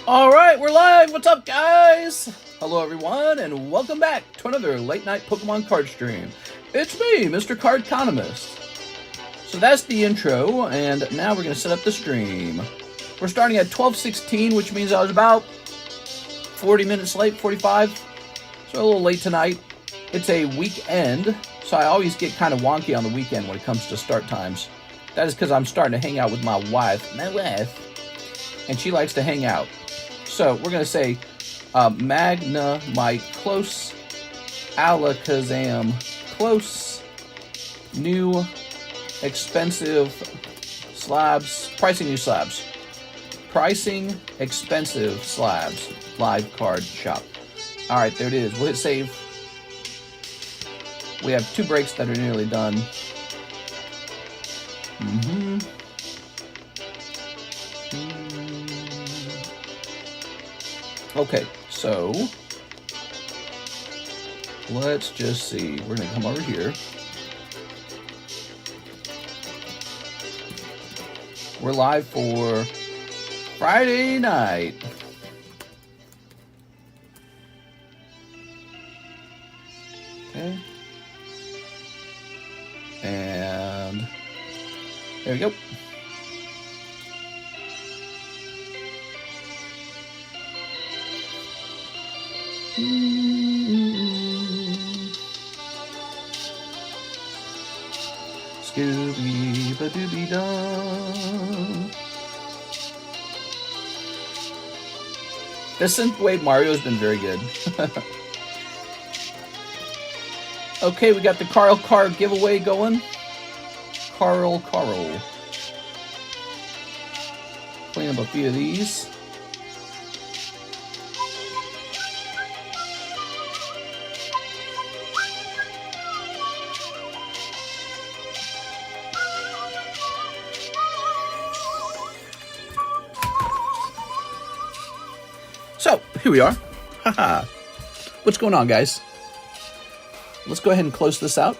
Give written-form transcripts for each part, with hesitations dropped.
Alright, we're live! What's up, guys? Hello, everyone, and welcome back to another late-night Pokemon card stream. It's me, Mr. Cardconomist. So that's the intro, and now we're going to set up the stream. We're starting at 12:16, which means I was about 40 minutes late, 45. So a little late tonight. It's a weekend, so I always get kind of wonky on the weekend when it comes to start times. That is because I'm starting to hang out with my wife, and she likes to hang out. So we're going to say Mangemite close, Alakazam close, new expensive slabs, pricing new slabs, pricing expensive slabs, live card shop. All right, there it is. We'll hit save. We have 2 breaks that are nearly done. Okay, so let's just see. We're going to come over here. We're live for Friday night. Okay. And there we go. Scooby-ba-dooby-dum. The Synthwave Mario has been very good. Okay, we got the Carl giveaway going. Carl. Clean up a few of these. So, here we are. Haha. What's going on, guys? Let's go ahead and close this out.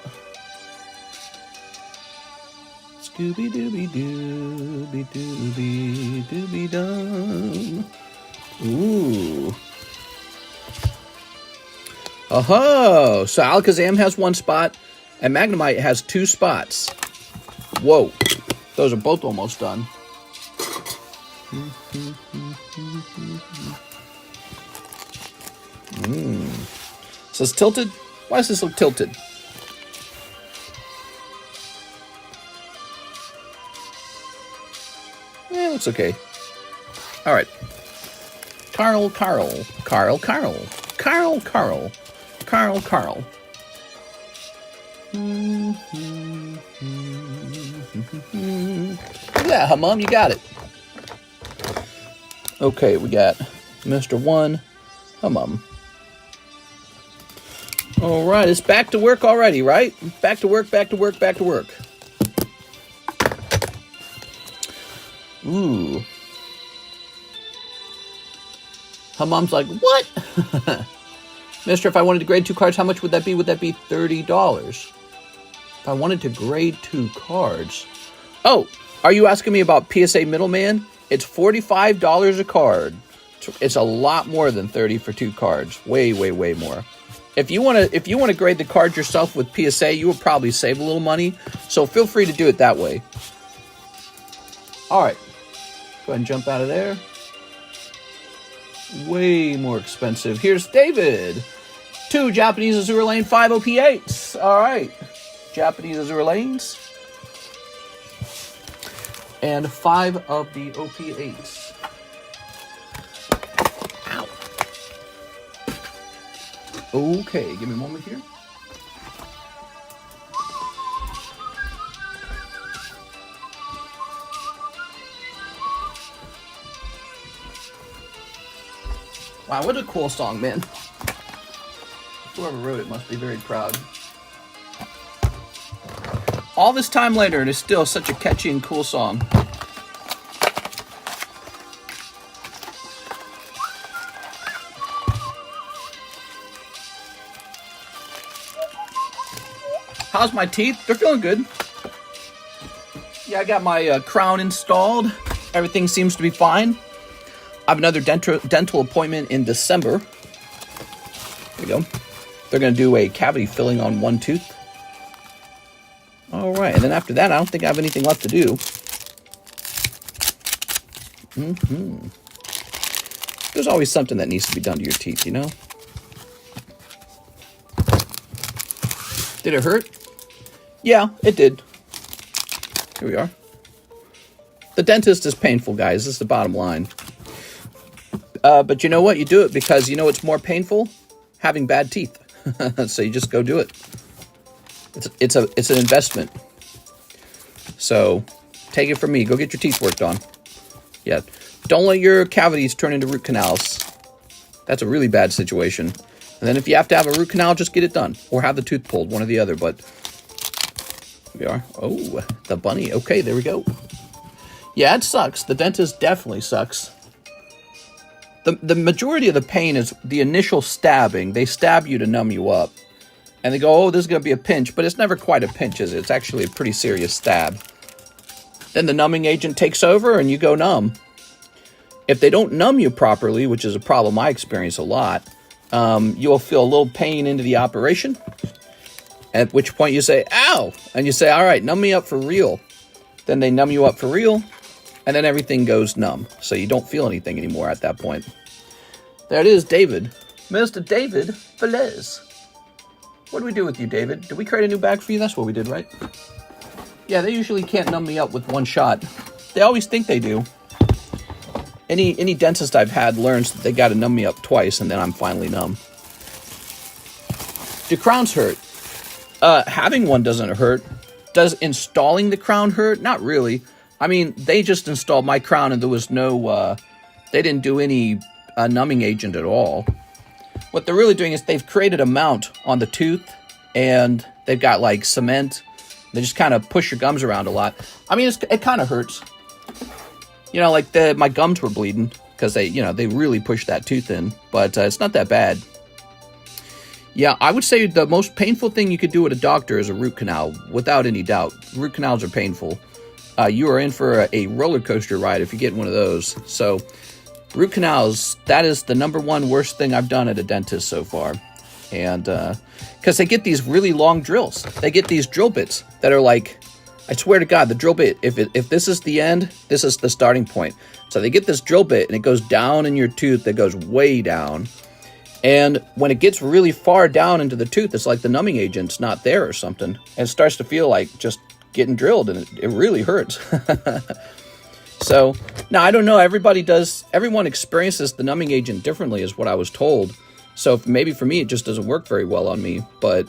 Scooby-Dooby-Dooby-Dooby-Dooby-Dum. Ooh. Oh, so Alakazam has 1 spot, and Mangemite has 2 spots. Whoa. Those are both almost done. So it's tilted? Why does this look tilted? It's okay. Alright. Carl. Yeah, Mom, you got it. Okay, we got Mr. 1, Mom. All right, it's back to work already, right? Back to work. Ooh. Her mom's like, what? Mister, if I wanted to grade 2 cards, how much would that be? Would that be $30? If I wanted to grade 2 cards. Oh, are you asking me about PSA Middleman? It's $45 a card. It's a lot more than $30 for 2 cards. Way more. If you want to grade the card yourself with PSA, you will probably save a little money. So feel free to do it that way. All right. Go ahead and jump out of there. Way more expensive. Here's David. 2 Japanese Azure Lane, 5 OP8s. All right. Japanese Azure Lanes. And 5 of the OP8s. Okay, give me a moment here. Wow, what a cool song, man. Whoever wrote it must be very proud. All this time later, it is still such a catchy and cool song. How's my teeth? They're feeling good. Yeah, I got my crown installed. Everything seems to be fine. I have another dental appointment in December. There we go. They're going to do a cavity filling on one tooth. All right, and then after that, I don't think I have anything left to do. There's always something that needs to be done to your teeth, you know? Did it hurt? Yeah, it did. Here we are. The dentist is painful, guys. This is the bottom line. But you know what? You do it because you know it's more painful? Having bad teeth. So you just go do it. It's an investment. So take it from me. Go get your teeth worked on. Yeah. Don't let your cavities turn into root canals. That's a really bad situation. And then if you have to have a root canal, just get it done. Or have the tooth pulled, one or the other. But here we are. Oh, the bunny. Okay, there we go. Yeah, it sucks. The dentist definitely sucks. The majority of the pain is the initial stabbing. They stab you to numb you up. And they go, oh, this is going to be a pinch. But it's never quite a pinch, is it? It's actually a pretty serious stab. Then the numbing agent takes over and you go numb. If they don't numb you properly, which is a problem I experience a lot, you'll feel a little pain into the operation. At which point you say, ow! And you say, all right, numb me up for real. Then they numb you up for real. And then everything goes numb. So you don't feel anything anymore at that point. There it is, David. Mr. David Velez. What do we do with you, David? Did we create a new bag for you? That's what we did, right? Yeah, they usually can't numb me up with one shot. They always think they do. Any dentist I've had learns that they got to numb me up twice, and then I'm finally numb. Do crowns hurt? Having one doesn't hurt. Does installing the crown hurt? Not really. I mean, they just installed my crown, and there was no... they didn't do any numbing agent at all. What they're really doing is they've created a mount on the tooth, and they've got, like, cement. They just kind of push your gums around a lot. I mean, it kind of hurts. You know, like my gums were bleeding because they really pushed that tooth in. But it's not that bad. Yeah, I would say the most painful thing you could do at a doctor is a root canal, without any doubt. Root canals are painful. You are in for a roller coaster ride if you get one of those. So, root canals, that is the #1 worst thing I've done at a dentist so far. And because they get these really long drills. They get these drill bits that are like, I swear to God, the drill bit, if this is the end, this is the starting point. So they get this drill bit and it goes down in your tooth. It goes way down. And when it gets really far down into the tooth, it's like the numbing agent's not there or something. And it starts to feel like just getting drilled, and it really hurts. So, now I don't know. Everyone experiences the numbing agent differently is what I was told. So maybe for me, it just doesn't work very well on me. But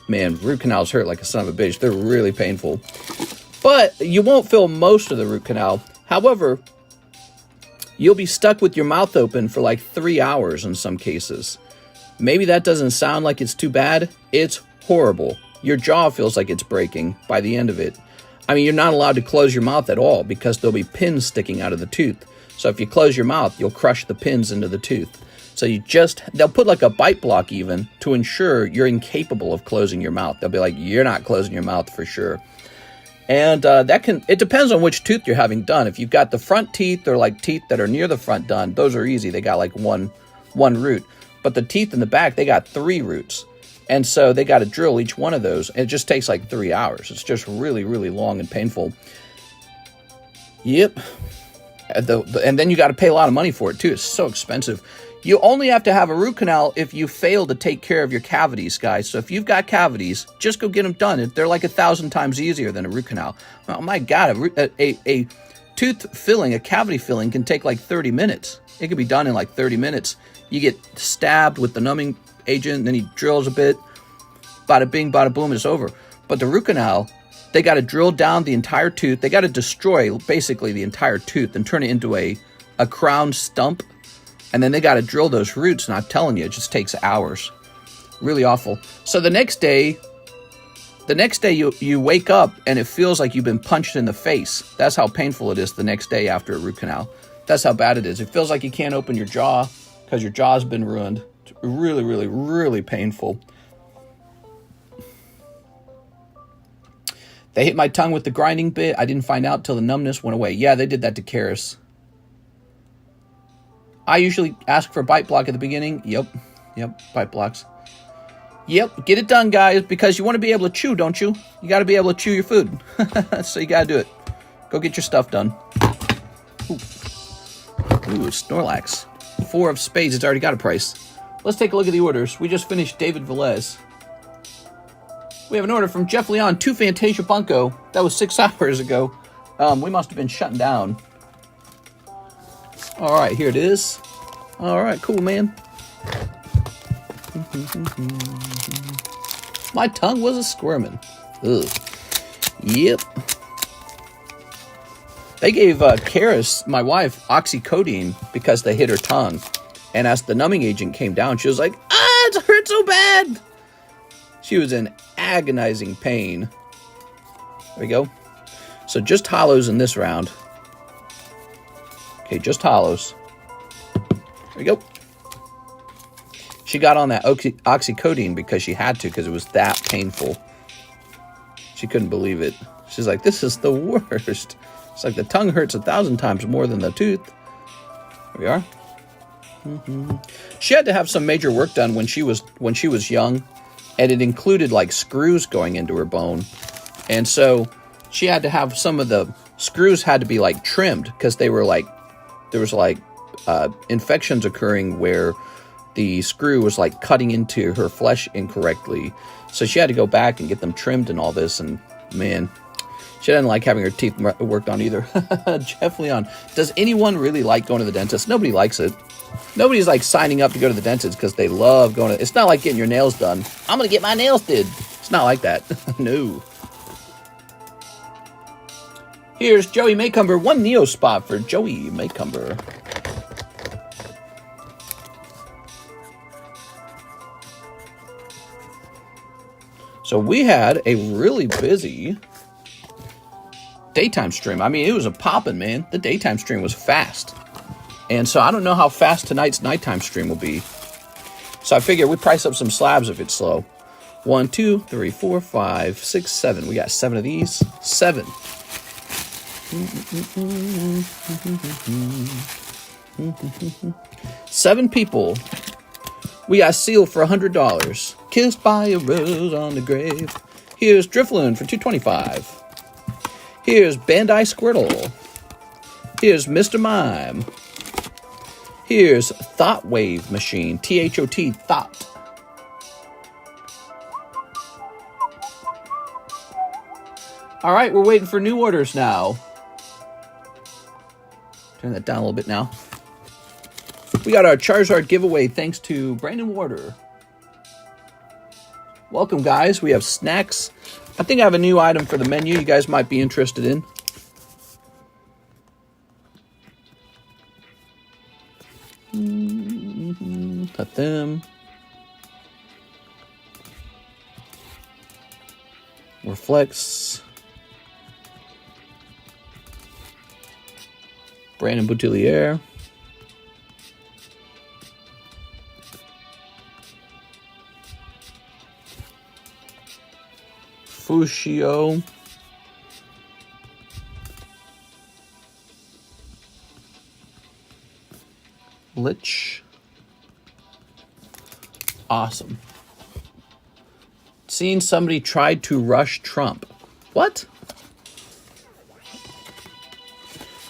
man, root canals hurt like a son of a bitch. They're really painful. But you won't feel most of the root canal. However, you'll be stuck with your mouth open for like 3 hours in some cases. Maybe that doesn't sound like it's too bad. It's horrible. Your jaw feels like it's breaking by the end of it. I mean, you're not allowed to close your mouth at all because there'll be pins sticking out of the tooth. So if you close your mouth, you'll crush the pins into the tooth. So they'll put like a bite block even to ensure you're incapable of closing your mouth. They'll be like, you're not closing your mouth for sure. And it depends on which tooth you're having done. If you've got the front teeth or like teeth that are near the front done, those are easy. They got like one root. But the teeth in the back, they got 3 roots. And so they got to drill each one of those. And it just takes like 3 hours. It's just really, really long and painful. Yep. And then you got to pay a lot of money for it too. It's so expensive. You only have to have a root canal if you fail to take care of your cavities, guys. So if you've got cavities, just go get them done. They're like 1,000 times easier than a root canal. Oh my God, a tooth filling, a cavity filling can take like 30 minutes. It can be done in like 30 minutes. You get stabbed with the numbing agent, then he drills a bit. Bada bing, bada boom, it's over. But the root canal, they got to drill down the entire tooth. They got to destroy basically the entire tooth and turn it into a crown stump. And then they got to drill those roots, and I'm telling you, it just takes hours. Really awful. So the next day you wake up, and it feels like you've been punched in the face. That's how painful it is the next day after a root canal. That's how bad it is. It feels like you can't open your jaw because your jaw's been ruined. It's really, really, really painful. They hit my tongue with the grinding bit. I didn't find out till the numbness went away. Yeah, they did that to Karis. I usually ask for bite block at the beginning. Yep, bite blocks. Yep, get it done, guys, because you want to be able to chew, don't you? You got to be able to chew your food. So you got to do it. Go get your stuff done. Ooh, Snorlax. 4 of spades. It's already got a price. Let's take a look at the orders. We just finished David Velez. We have an order from Jeff Leon, 2 Fantasia Funko. That was 6 hours ago. We must have been shutting down. All right, here it is. All right, cool, man. My tongue was a squirming. Ugh. Yep. They gave Karis, my wife, oxycodone because they hit her tongue. And as the numbing agent came down, she was like, it hurt so bad. She was in agonizing pain. There we go. So just hollows in this round. Okay, just hollows. There we go. She got on that oxycodone because she had to, because it was that painful. She couldn't believe it. She's like, this is the worst. It's like the tongue hurts 1,000 times more than the tooth. There we are. She had to have some major work done when she was young, and it included like screws going into her bone. And so she had to have some of the screws had to be like trimmed because they were like, there was like infections occurring where the screw was like cutting into her flesh incorrectly. So she had to go back and get them trimmed and all this. And man, she didn't like having her teeth worked on either. Jeff Leon, does anyone really like going to the dentist? Nobody likes it. Nobody's like signing up to go to the dentist because they love going to, it's not like getting your nails done. I'm going to get my nails did. It's not like that. No. Here's Joey Maycumber, 1 Neo spot for Joey Maycumber. So we had a really busy daytime stream. I mean, it was a poppin', man. The daytime stream was fast. And so I don't know how fast tonight's nighttime stream will be. So I figure we price up some slabs if it's slow. 1, 2, 3, 4, 5, 6, 7. We got 7 of these. 7. Seven people. We got Seal for $100. Kissed by a rose on the grave. Here's Drifloon for $225. Here's Bandai Squirtle. Here's Mr. Mime. Here's Thought Wave Machine. T-H-O-T, Thought. All right, we're waiting for new orders now. Turn that down a little bit now. We got our Charizard giveaway thanks to Brandon Warder. Welcome, guys. We have snacks. I think I have a new item for the menu you guys might be interested in. Cut them. Reflex. Brandon Boutillier. Fushio. Lich. Awesome. Seen somebody tried to rush Trump. What?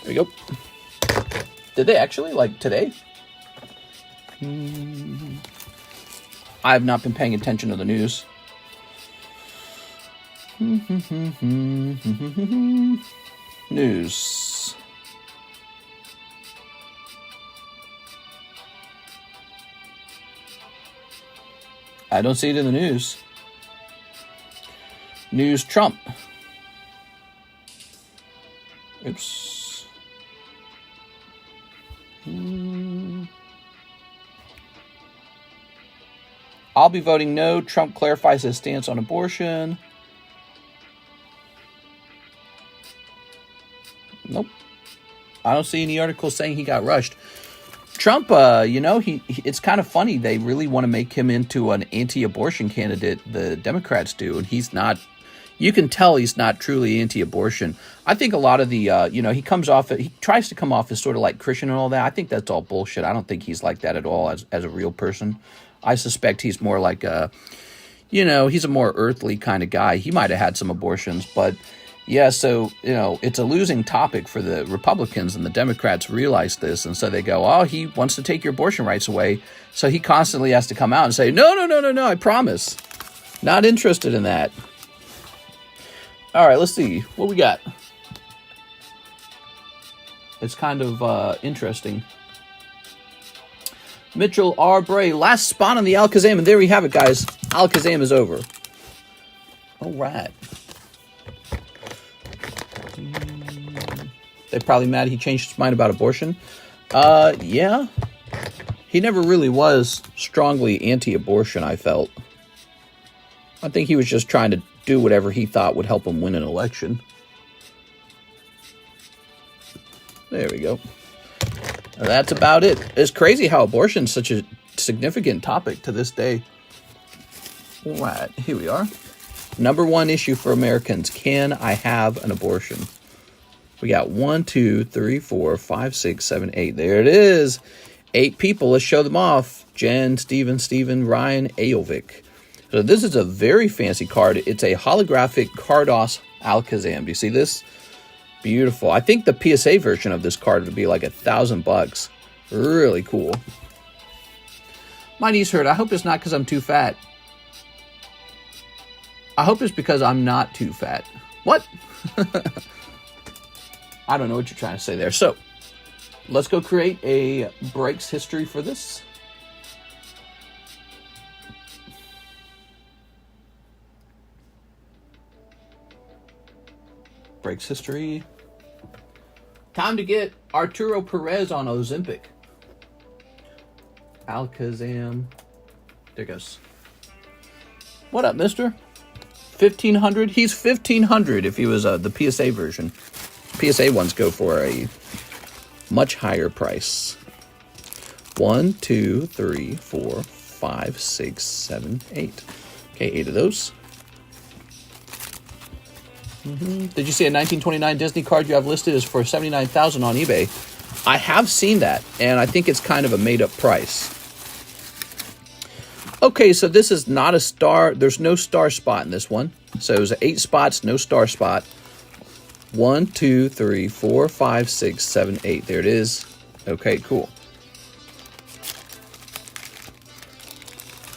There we go. Did they actually? Like today? I have not been paying attention to the news. News. I don't see it in the news. News Trump. Oops. I'll be voting no. Trump clarifies his stance on abortion. Nope. I don't see any articles saying he got rushed. Trump, you know, it's kind of funny. They really want to make him into an anti-abortion candidate. The Democrats do, and he's not. you can tell he's not truly anti-abortion. I think a lot of the, he tries to come off as sort of like Christian and all that. I think that's all bullshit. I don't think he's like that at all as a real person. I suspect he's more like he's a more earthly kind of guy. He might have had some abortions, but yeah, so, it's a losing topic for the Republicans, and the Democrats realize this, and so they go, oh, he wants to take your abortion rights away, so he constantly has to come out and say, no, I promise. Not interested in that. All right, let's see. What we got? It's kind of interesting. Mitchell R. Bray, last spot on the Alakazam, and there we have it, guys. Alakazam is over. All right. They're probably mad he changed his mind about abortion. Yeah. He never really was strongly anti-abortion, I felt. I think he was just trying to do whatever he thought would help him win an election. There we go. That's about it. It's crazy how abortion is such a significant topic to this day. All right, here we are. Number one issue for Americans. Can I have an abortion? We got 1, 2, 3, 4, 5, 6, 7, 8. There it is. 8 people. Let's show them off. Jen, Steven, Ryan, Aovic. So this is a very fancy card. It's a holographic Carddass Alakazam. Do you see this? Beautiful. I think the PSA version of this card would be like $1,000. Really cool. My knees hurt. I hope it's not because I'm too fat. I hope it's because I'm not too fat. What? I don't know what you're trying to say there. So, let's go create a breaks history for this. Breaks history. Time to get Arturo Perez on Ozempic. Alakazam. There goes. What up, mister? 1,500? He's 1,500 if he was the PSA version. PSA ones go for a much higher price. 1, 2, 3, 4, 5, 6, 7, 8. Okay, 8 of those. Did you see a 1929 Disney card you have listed is for $79,000 on eBay? I have seen that, and I think it's kind of a made-up price. Okay, so this is not a star. There's no star spot in this one. So it was 8 spots, no star spot. 1, 2, 3, 4, 5, 6, 7, 8. There it is. Okay, cool.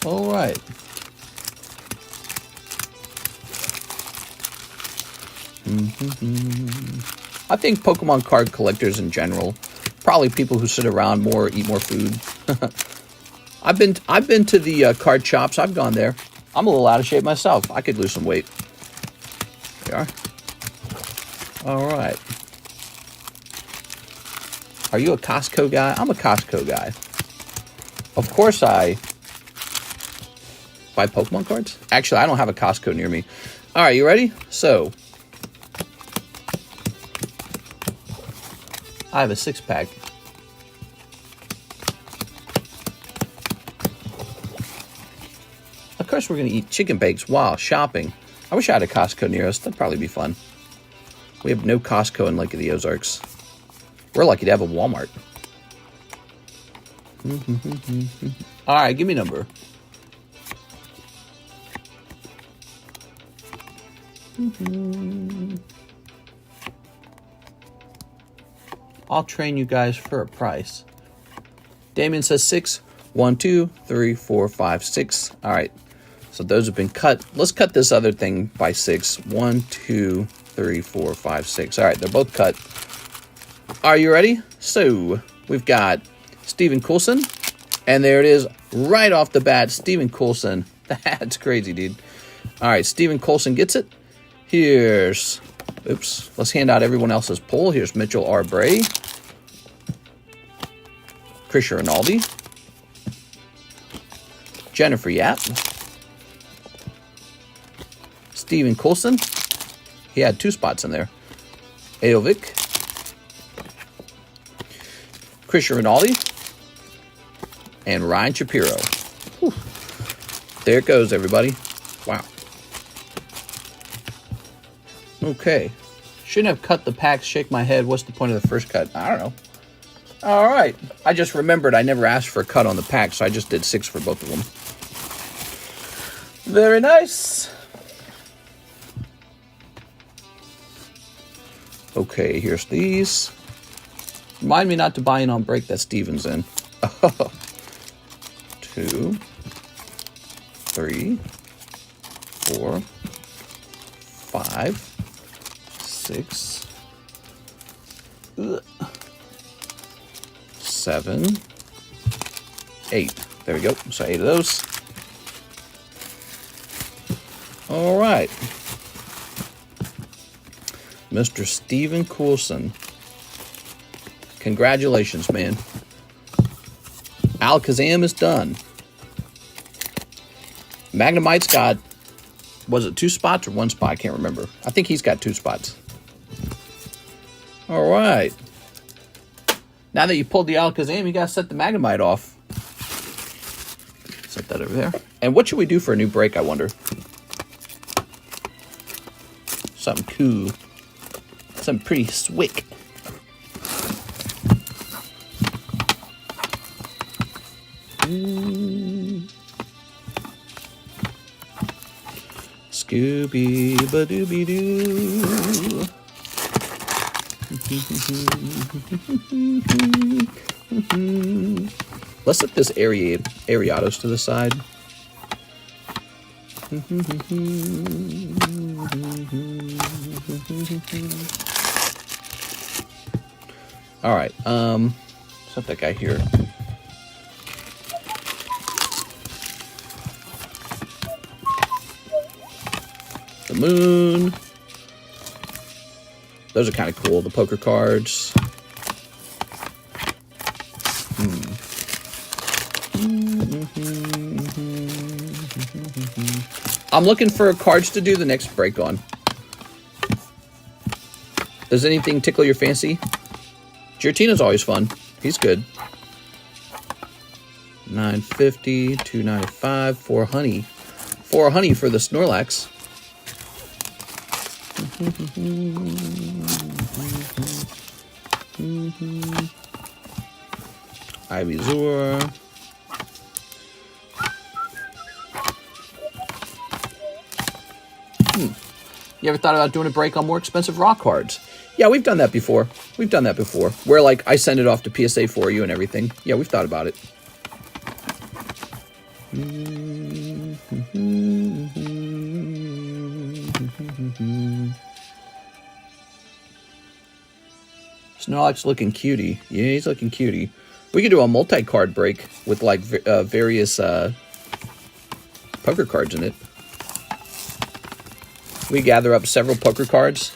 All right. I think Pokemon card collectors in general, probably people who sit around more, eat more food. I've been to the card shops. I've gone there. I'm a little out of shape myself. I could lose some weight. There you are. All right. Are you a Costco guy? I'm a Costco guy. Of course I buy Pokemon cards. Actually, I don't have a Costco near me. All right, you ready? So, I have a 6-pack. Of course, we're going to eat chicken bakes while shopping. I wish I had a Costco near us. That'd probably be fun. We have no Costco in Lake of the Ozarks. We're lucky to have a Walmart. All right, give me a number. I'll train you guys for a price. Damien says 6. 1, 2, 3, 4, 5, 6. All right. So those have been cut. Let's cut this other thing by 6. 1, 2, 3, 4, 5, 6. All right, they're both cut. Are you ready? So we've got Steven Coulson. And there it is right off the bat. Steven Coulson. That's crazy, dude. All right, Steven Coulson gets it. Here's... Oops. Let's hand out everyone else's pull. Here's Mitchell R. Bray. Krisha Rinaldi. Jennifer Yap. Steven Coulson. He had 2 spots in there. Aovic. Krisha Rinaldi. And Ryan Shapiro. Whew. There it goes, everybody. Wow. Okay. Shouldn't have cut the packs, shake my head. What's the point of the first cut? I don't know. All right. I just remembered I never asked for a cut on the pack, so I just did 6 for both of them. Very nice. Okay, here's these. Remind me not to buy in on break that Steven's in. 2, 3, 4, 5, 6, 7, 8. There we go. So 8 of those. All right. Mr. Steven Coulson. Congratulations, man. Alakazam is done. Mangemite's got, was it 2 spots or 1 spot? I can't remember. I think he's got 2 spots. All right. Now that you pulled the Alakazam, you got to set the Mangemite off. Set that over there. And what should we do for a new break, I wonder? Something cool. Something pretty swick. Scooby-ba-dooby-doo. Let's set this Ariados to the side. All right, set that guy here. The moon. Those are kind of cool. The poker cards. I'm looking for cards to do the next break on. Does anything tickle your fancy? Giratina's always fun. He's good. 950, 295, 4 honey. 4 honey for the Snorlax. Ivysaur. You ever thought about doing a break on more expensive rock cards? Yeah, we've done that before. We've done that before. Where, like, I send it off to PSA for you and everything. Yeah, we've thought about it. Snorlax looking cutie. Yeah, he's looking cutie. We could do a multi-card break with, like, various poker cards in it. We gather up several poker cards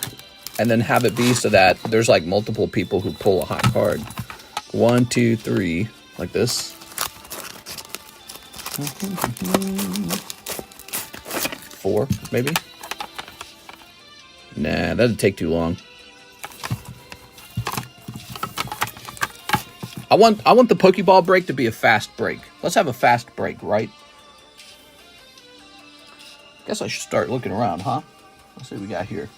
and then have it be so that there's like multiple people who pull a hot card. 1, 2, 3, like this. 4, maybe. Nah, that'd take too long. I want the Pokeball break to be a fast break. Let's have a fast break, right? Guess I should start looking around, huh? Let's see what we got here.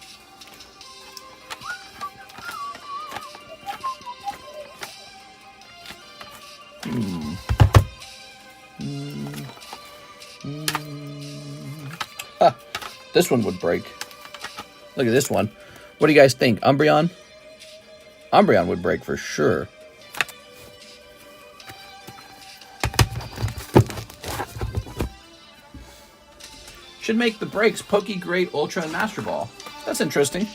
This one would break. Look at this one. What do you guys think? Umbreon? Umbreon would break for sure. Should make the breaks Poke Great, Ultra, and Master Ball. That's interesting.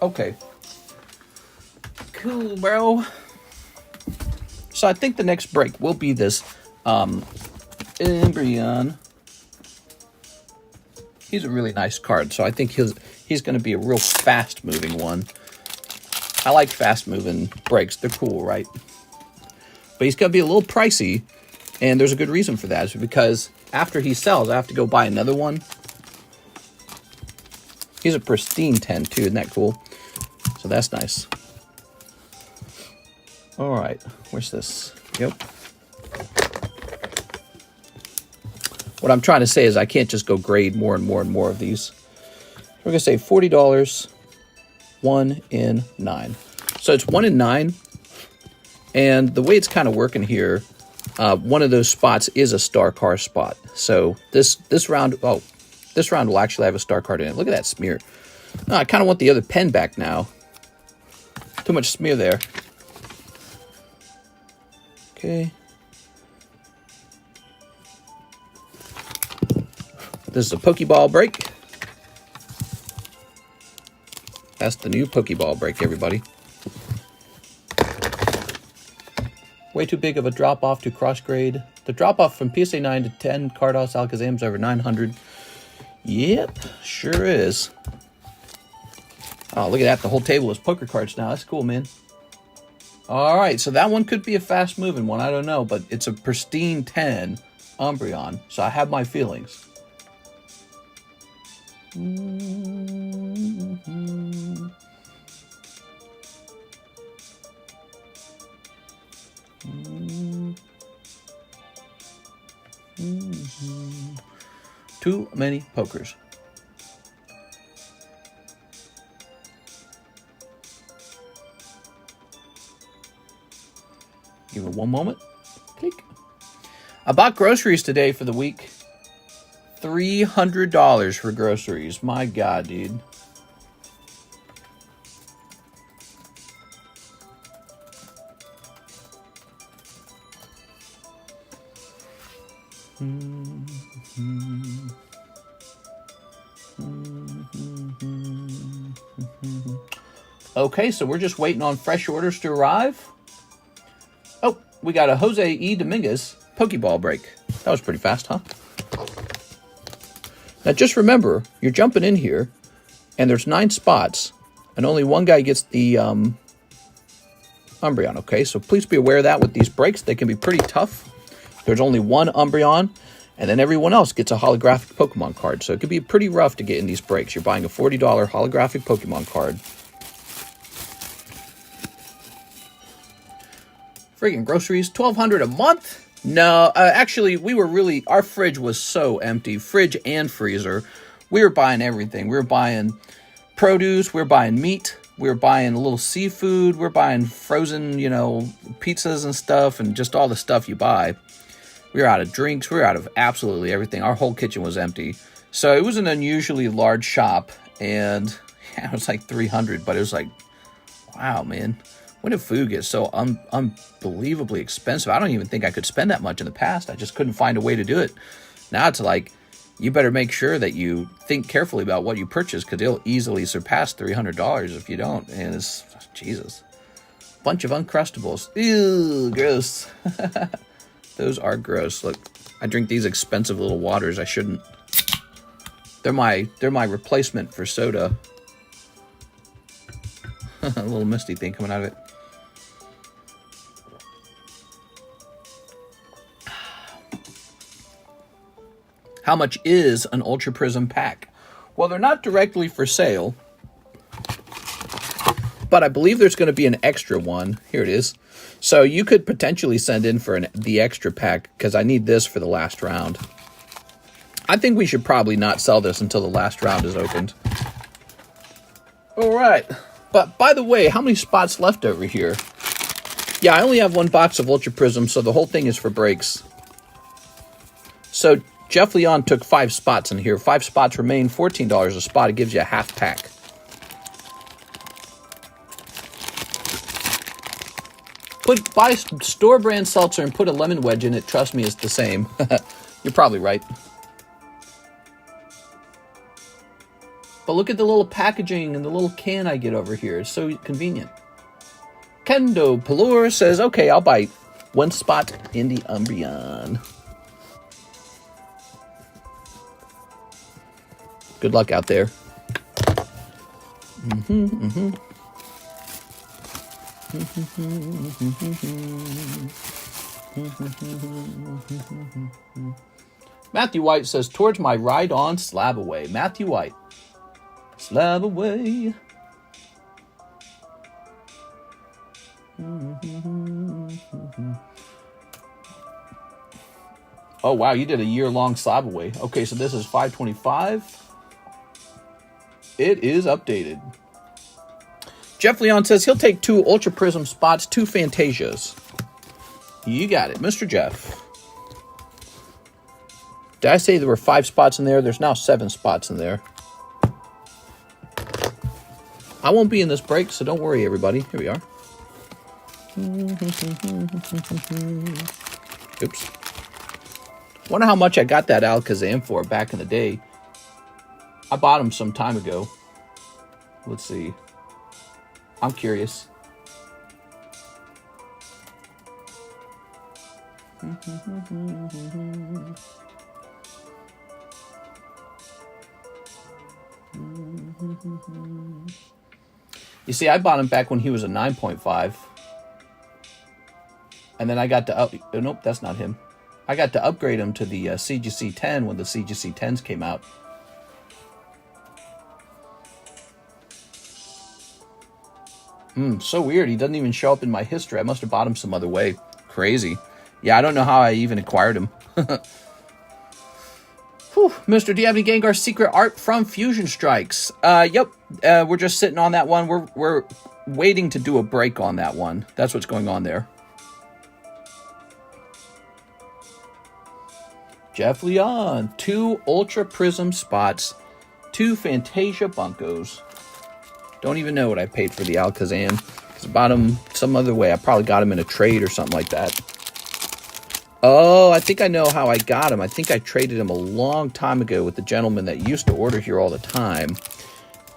Okay. Cool, bro. So I think the next break will be this Embryon. He's a really nice card, so I think he's going to be a real fast-moving one. I like fast-moving breaks. They're cool, right? But he's going to be a little pricey, and there's a good reason for that. It's because after he sells, I have to go buy another one. He's a pristine 10, too. Isn't that cool? So that's nice. All right. Where's this? Yep. What I'm trying to say is I can't just go grade more and more and more of these. We're going to say $40, 1 in 9. So it's 1 in 9. And the way it's kind of working here, one of those spots is a star card spot. So this round, this round will actually have a star card in it. Look at that smear. No, I kind of want the other pen back now. Too much smear there. Okay. This is a Pokeball break. That's the new Pokeball break, everybody. Way too big of a drop-off to cross-grade. The drop-off from PSA 9 to 10 Carddass Alakazam is over 900. Yep, sure is. Oh, look at that. The whole table is poker cards now. That's cool, man. All right, so that one could be a fast-moving one. I don't know, but it's a pristine 10 Umbreon, so I have my feelings. Too many pokers. Give it one moment. Click. I bought groceries today for the week. $300 for groceries. My God, dude. Okay, so we're just waiting on fresh orders to arrive. Oh, we got a Jose E. Dominguez Pokeball break. That was pretty fast, huh? Now just remember, you're jumping in here, and there's 9 spots, and only one guy gets the Umbreon, okay? So please be aware of that with these breaks. They can be pretty tough. There's only one Umbreon, and then everyone else gets a holographic Pokemon card. So it could be pretty rough to get in these breaks. You're buying a $40 holographic Pokemon card. Freaking groceries, $1,200 a month? No, actually, our fridge was so empty. Fridge and freezer. We were buying everything. We were buying produce. We were buying meat. We were buying a little seafood. We were buying frozen, pizzas and stuff, and just all the stuff you buy. We were out of drinks. We were out of absolutely everything. Our whole kitchen was empty. So it was an unusually large shop, and it was like $300, but it was like, wow, man. When did food get so unbelievably expensive? I don't even think I could spend that much in the past. I just couldn't find a way to do it. Now it's like, you better make sure that you think carefully about what you purchase, because it'll easily surpass $300 if you don't. And it's, Jesus. Bunch of Uncrustables. Ew, gross. Those are gross. Look, I drink these expensive little waters. I shouldn't. They're my replacement for soda. A little misty thing coming out of it. How much is an Ultra Prism pack? Well, they're not directly for sale, but I believe there's going to be an extra one. Here it is. So you could potentially send in for the extra pack, because I need this for the last round. I think we should probably not sell this until the last round is opened. All right. But by the way, how many spots left over here? Yeah, I only have 1 box of Ultra Prism, so the whole thing is for breaks. So Jeff Leon took 5 spots in here. 5 spots remain, $14 a spot. It gives you a half pack. Buy store brand seltzer and put a lemon wedge in it. Trust me, it's the same. You're probably right. But look at the little packaging and the little can I get over here. It's so convenient. Kendo Pelor says, okay, I'll buy one spot in the Umbreon. Good luck out there. Matthew White says, towards my ride on Slab Away. Matthew White. Slab Away. Oh, wow, you did a year-long Slab Away. Okay, so this is 525. It is updated. Jeff Leon says he'll take 2 Ultra Prism spots, 2 Fantasias. You got it, Mr. Jeff. Did I say there were 5 spots in there? There's now 7 spots in there. I won't be in this break, so don't worry, everybody. Here we are. Oops. Wonder how much I got that Alakazam for back in the day. I bought him some time ago. Let's see. I'm curious. You see, I bought him back when he was a 9.5. And then I got to nope, that's not him. I got to upgrade him to the CGC 10 when the CGC 10s came out. So weird. He doesn't even show up in my history. I must have bought him some other way. Crazy. Yeah, I don't know how I even acquired him. Whew. Mr. Do you have any Gengar secret art from Fusion Strikes? Yep. We're just sitting on that one. We're waiting to do a break on that one. That's what's going on there. Jeff Leon. 2 Ultra Prism spots. 2 Fantasia Bunkos. Don't even know what I paid for the Alakazam. Because I bought him some other way. I probably got him in a trade or something like that. Oh, I think I know how I got him. I think I traded him a long time ago with the gentleman that used to order here all the time.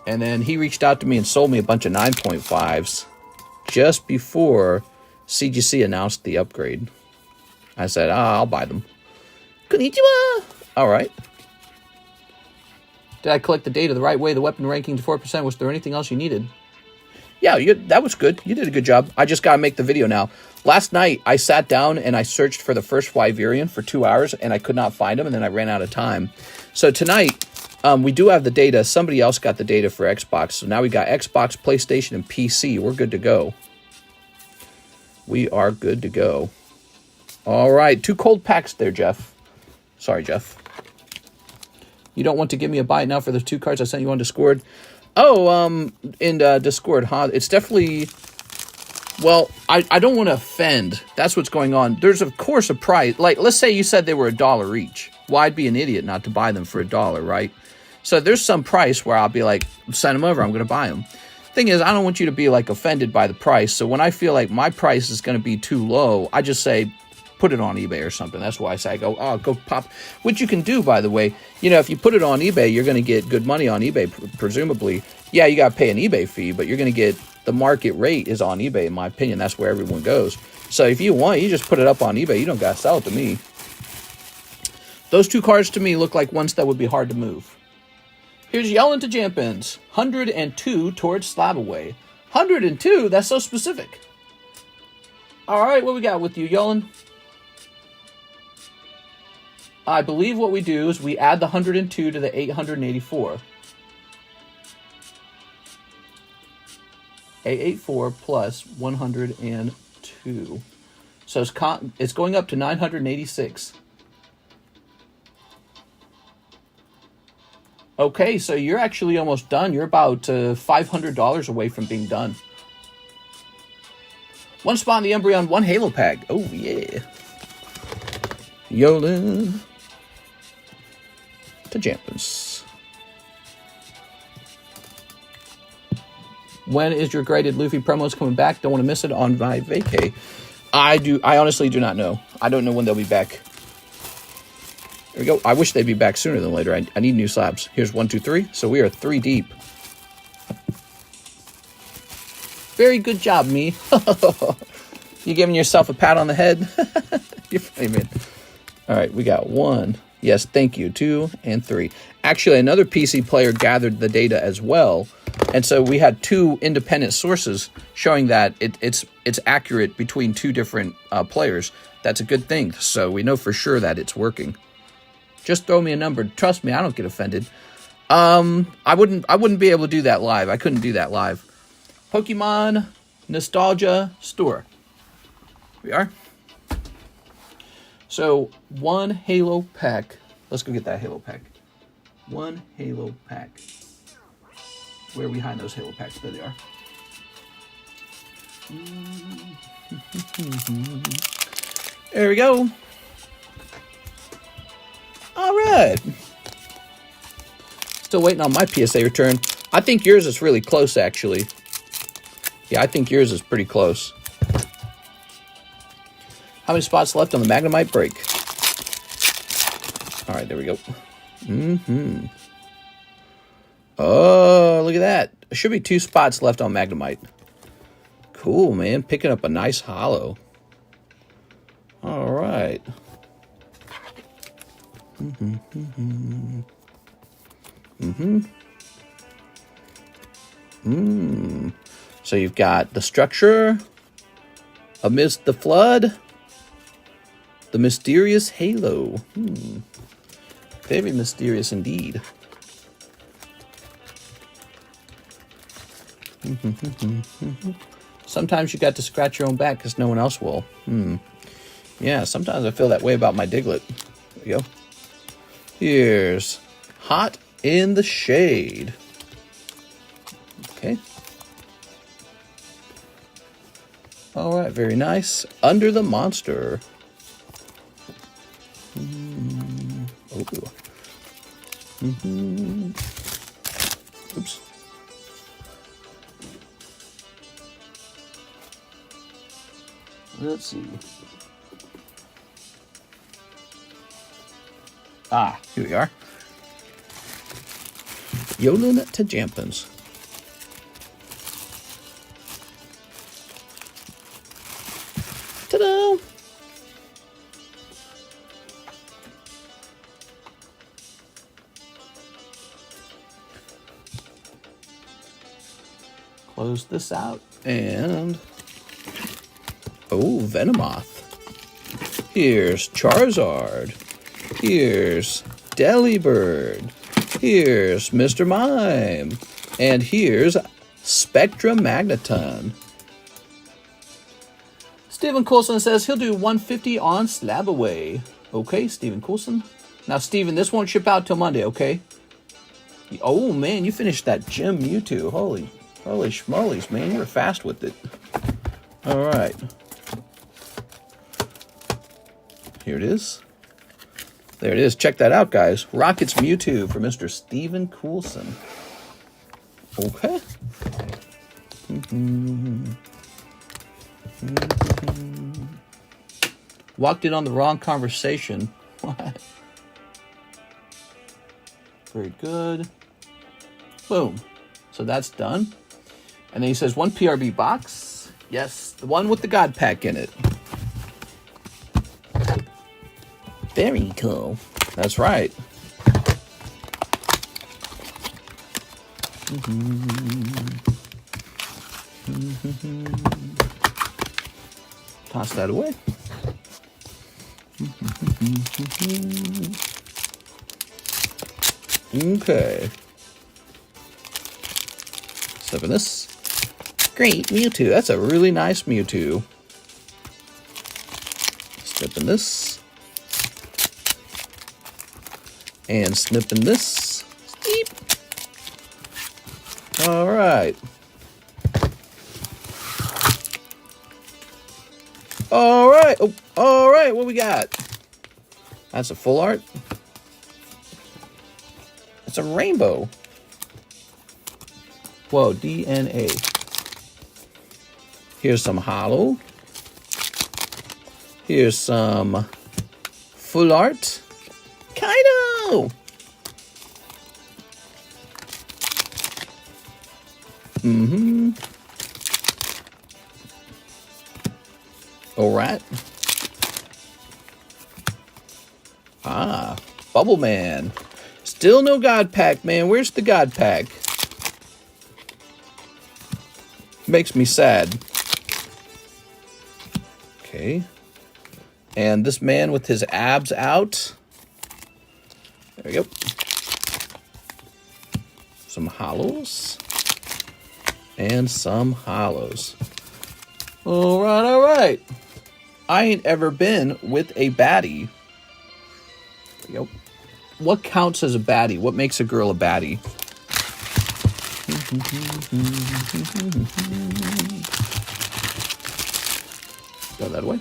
And then he reached out to me and sold me a bunch of 9.5s just before CGC announced the upgrade. I said, I'll buy them. Konnichiwa! All right. Did I collect the data the right way? The weapon ranking to 4%. Was there anything else you needed? Yeah, that was good. You did a good job. I just got to make the video now. Last night, I sat down and I searched for the first Wyverian for 2 hours, and I could not find him, and then I ran out of time. So tonight, we do have the data. Somebody else got the data for Xbox. So now we got Xbox, PlayStation, and PC. We're good to go. We are good to go. All right. 2 cold packs there, Jeff. Sorry, Jeff. You don't want to give me a buy now for the 2 cards I sent you on Discord? Oh, in Discord, huh? It's definitely... Well, I don't want to offend. That's what's going on. There's, of course, a price. Like, let's say you said they were $1 each. Well, I'd be an idiot not to buy them for $1, right? So there's some price where I'll be like, send them over, I'm going to buy them. Thing is, I don't want you to be, like, offended by the price. So when I feel like my price is going to be too low, I just say... put it on eBay or something. That's why I say, go pop, which you can do, by the way. You know, if you put it on eBay, you're going to get good money on eBay, presumably. Yeah, you got to pay an eBay fee, but you're going to get the market rate is on eBay, in my opinion. That's where everyone goes. So if you want, you just put it up on eBay. You don't got to sell it to me. Those 2 cards to me look like ones that would be hard to move. Here's Yellen to Jampins. 102 towards Slab Away. 102? That's so specific. All right, what we got with you, Yellen? I believe what we do is we add the 102 to the 884. 884 plus 102. So it's going up to 986. Okay, so you're actually almost done. You're about $500 away from being done. 1 spot in the Umbreon, 1 Halo pack. Oh, yeah. Yolin to Jampins. When is your graded Luffy promos coming back? Don't want to miss it on my vacay. I honestly do not know. I don't know when they'll be back. There we go. I wish they'd be back sooner than later. I need new slabs. Here's 1, 2, 3. So we are 3 deep. Very good job, me. You giving yourself a pat on the head? You're funny, man. All right, we got 1. Yes, thank you. 2 and 3. Actually, another PC player gathered the data as well. And so we had 2 independent sources showing that it's accurate between 2 different players. That's a good thing. So we know for sure that it's working. Just throw me a number. Trust me, I don't get offended. I wouldn't be able to do that live. I couldn't do that live. Pokemon Nostalgia Store. We are. So 1 Halo pack. Let's go get that Halo pack. 1 Halo pack. Where are we hiding those Halo packs? There they are. There we go. All right. Still waiting on my PSA return. I think yours is really close, actually. Yeah, I think yours is pretty close. How many spots left on the Mangemite break? All right, there we go. Oh, look at that. There should be 2 spots left on Mangemite. Cool, man. Picking up a nice holo. All right. So you've got the structure, amidst the flood, the mysterious halo. Very mysterious indeed. Sometimes you got to scratch your own back because no one else will. Yeah, sometimes I feel that way about my Diglett. There we go. Here's Hot in the Shade. Okay. All right, very nice. Under the Monster. Oops. Let's see. Ah, here we are. Yolin to Jampins. Ta-da! Close this out and... oh, Venomoth. Here's Charizard. Here's Delibird. Here's Mr. Mime. And here's Spectra Magneton. Stephen Coulson says he'll do 150 on Slab Away. Okay, Stephen Coulson. Now, Stephen, this won't ship out till Monday, okay? Oh, man, you finished that gem Mewtwo. Holy schmolies, man. You were fast with it. All right. Here it is. There it is. Check that out, guys. Rocket's Mewtwo for Mr. Stephen Coulson. Okay. Walked in on the wrong conversation. What? Very good. Boom. So that's done. And then he says 1 PRB box. Yes, the one with the God Pack in it. Very cool. That's right. Toss that away. Okay. Step in this. Great, Mewtwo. That's a really nice Mewtwo. Step in this. And snipping this. Steep. All right. All right. Oh, all right. What we got? That's a full art. It's a rainbow. Whoa, DNA. Here's some holo. Here's some full art. Kaido! Alright. Ah, Bubble Man. Still no God Pack, man. Where's the God Pack? Makes me sad. Okay. And this man with his abs out. There we go. Some holos. And some holos. Alright, alright. I ain't ever been with a baddie. There we go. What counts as a baddie? What makes a girl a baddie? Go that way.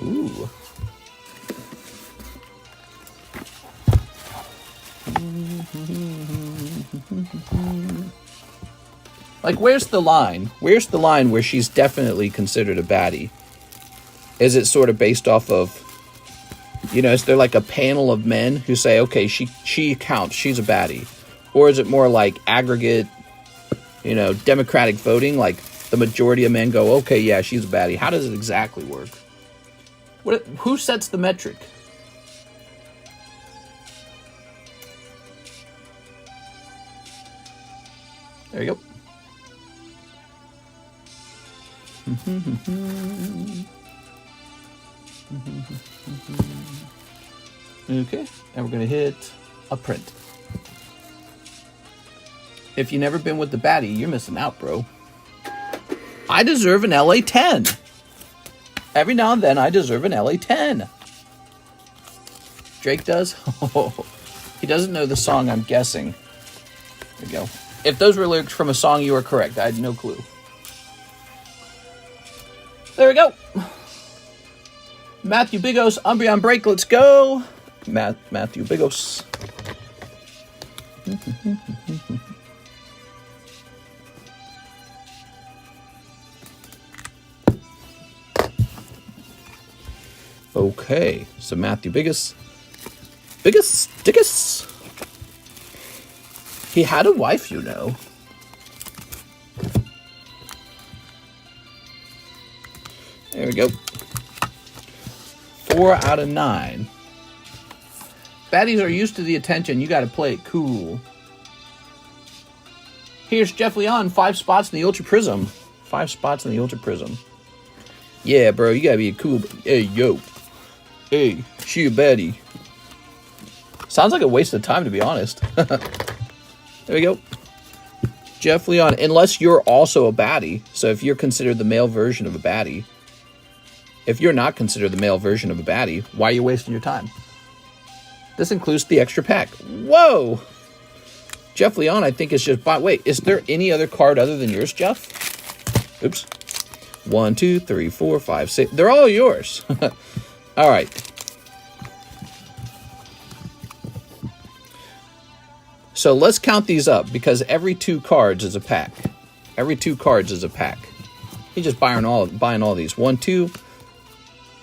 Ooh. Like, where's the line? Where's the line where she's definitely considered a baddie? Is it sort of based off of, you know, is there like a panel of men who say, okay, she counts, she's a baddie? Or is it more like aggregate, you know, democratic voting? Like the majority of men go, okay, yeah, she's a baddie. How does it exactly work? Who sets the metric? There you go. Okay, and we're going to hit a print. If you've never been with the baddie, you're missing out, bro. I deserve an LA 10. Every now and then, I deserve an LA 10. Drake does? Oh, he doesn't know the song, I'm guessing. There you go. If those were lyrics from a song, you are correct. I had no clue. There we go. Matthew Bigos, Umbreon Break, let's go. Matthew Bigos. Okay, so Matthew Bigos. Dickus. He had a wife, you know. There we go. 4 out of 9. Baddies are used to the attention. You got to play it cool. Here's Jeff Leon. 5 spots in the Ultra Prism. 5 spots in the Ultra Prism. Yeah, bro. You got to be a cool... Hey, yo. Hey, she a baddie. Sounds like a waste of time, to be honest. There we go. Jeff Leon. Unless you're also a baddie. So if you're considered the male version of a baddie. If you're not considered the male version of a baddie, why are you wasting your time? This includes the extra pack. Whoa! Jeff Leon, I think, is just... Wait, is there any other card other than yours, Jeff? Oops. 1, 2, 3, 4, 5, 6. They're all yours. All right. So let's count these up, because every 2 cards is a pack. Every 2 cards is a pack. You're just buying all these. 1, 2...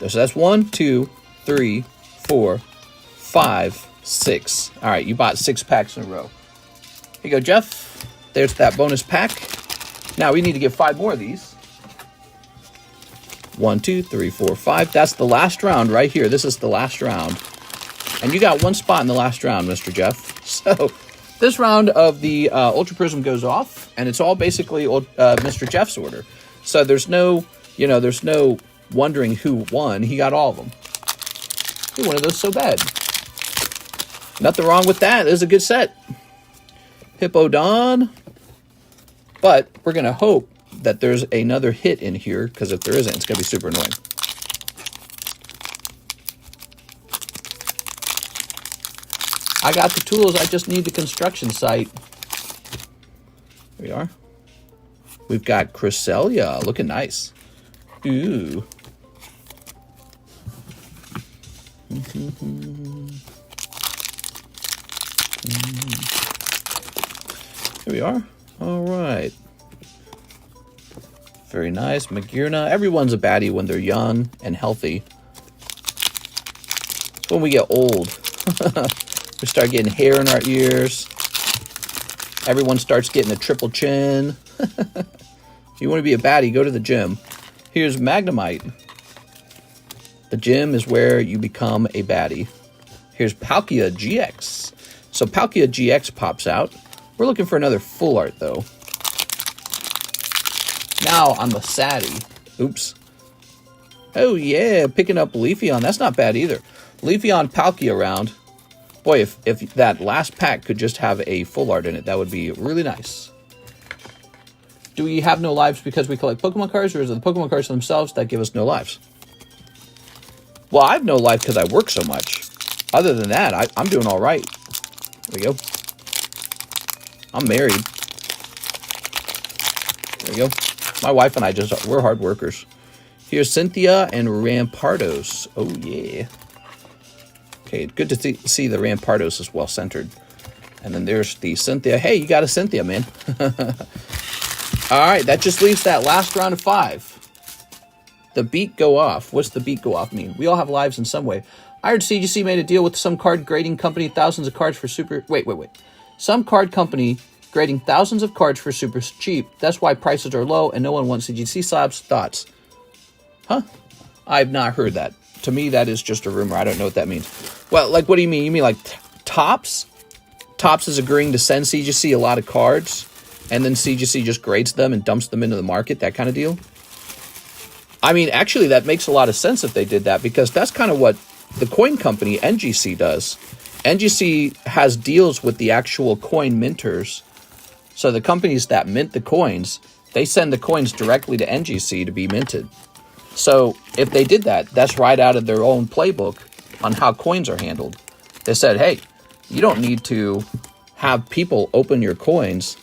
So that's 1, 2, 3, 4, 5, 6. All right, you bought 6 packs in a row. Here you go, Jeff. There's that bonus pack. Now we need to get 5 more of these. 1, 2, 3, 4, 5. That's the last round right here. This is the last round. And you got 1 spot in the last round, Mr. Jeff. So this round of the Ultra Prism goes off, and it's all basically Mr. Jeff's order. So there's no, you know, there's no wondering who won. He got all of them. He wanted those so bad. Nothing wrong with that. It was a good set. Hippodon. But we're going to hope that there's another hit in here, because if there isn't, it's going to be super annoying. I got the tools. I just need the construction site. Here we are. We've got Cresselia. Looking nice. Ooh. Here we are. All right. Very nice. Magirna. Everyone's a baddie when they're young and healthy. It's when we get old. We start getting hair in our ears. Everyone starts getting a triple chin. If you want to be a baddie, go to the gym. Here's Magnemite. The gym is where you become a baddie. Here's Palkia GX. So Palkia GX pops out. We're looking for another full art, though. Now I'm a saddie. Oops. Oh, yeah, picking up Leafeon. That's not bad either. Leafeon Palkia around. Boy, if that last pack could just have a full art in it, that would be really nice. Do we have no lives because we collect Pokemon cards, or is it the Pokemon cards themselves that give us no lives? Well, I have no life because I work so much. Other than that, I'm doing all right. There we go. I'm married. There we go. My wife and I we're hard workers. Here's Cynthia and Rampardos. Oh, yeah. Okay, good to see the Rampardos is well centered. And then there's the Cynthia. Hey, you got a Cynthia, man. All right, that just leaves that last round of 5. The beat go off. What's the beat go off mean? We all have lives in some way. I heard CGC made a deal with some card grading company, thousands of cards for super... Wait. Some card company grading thousands of cards for super cheap. That's why prices are low and no one wants CGC slabs. Thoughts? Huh? I've not heard that. To me, that is just a rumor. I don't know what that means. Well, like, what do you mean? You mean like Tops? Tops is agreeing to send CGC a lot of cards, and then CGC just grades them and dumps them into the market, that kind of deal? I mean, actually, that makes a lot of sense if they did that, because that's kind of what the coin company, NGC, does. NGC has deals with the actual coin minters. So the companies that mint the coins, they send the coins directly to NGC to be minted. So if they did that, that's right out of their own playbook on how coins are handled. They said, hey, you don't need to have people open your coins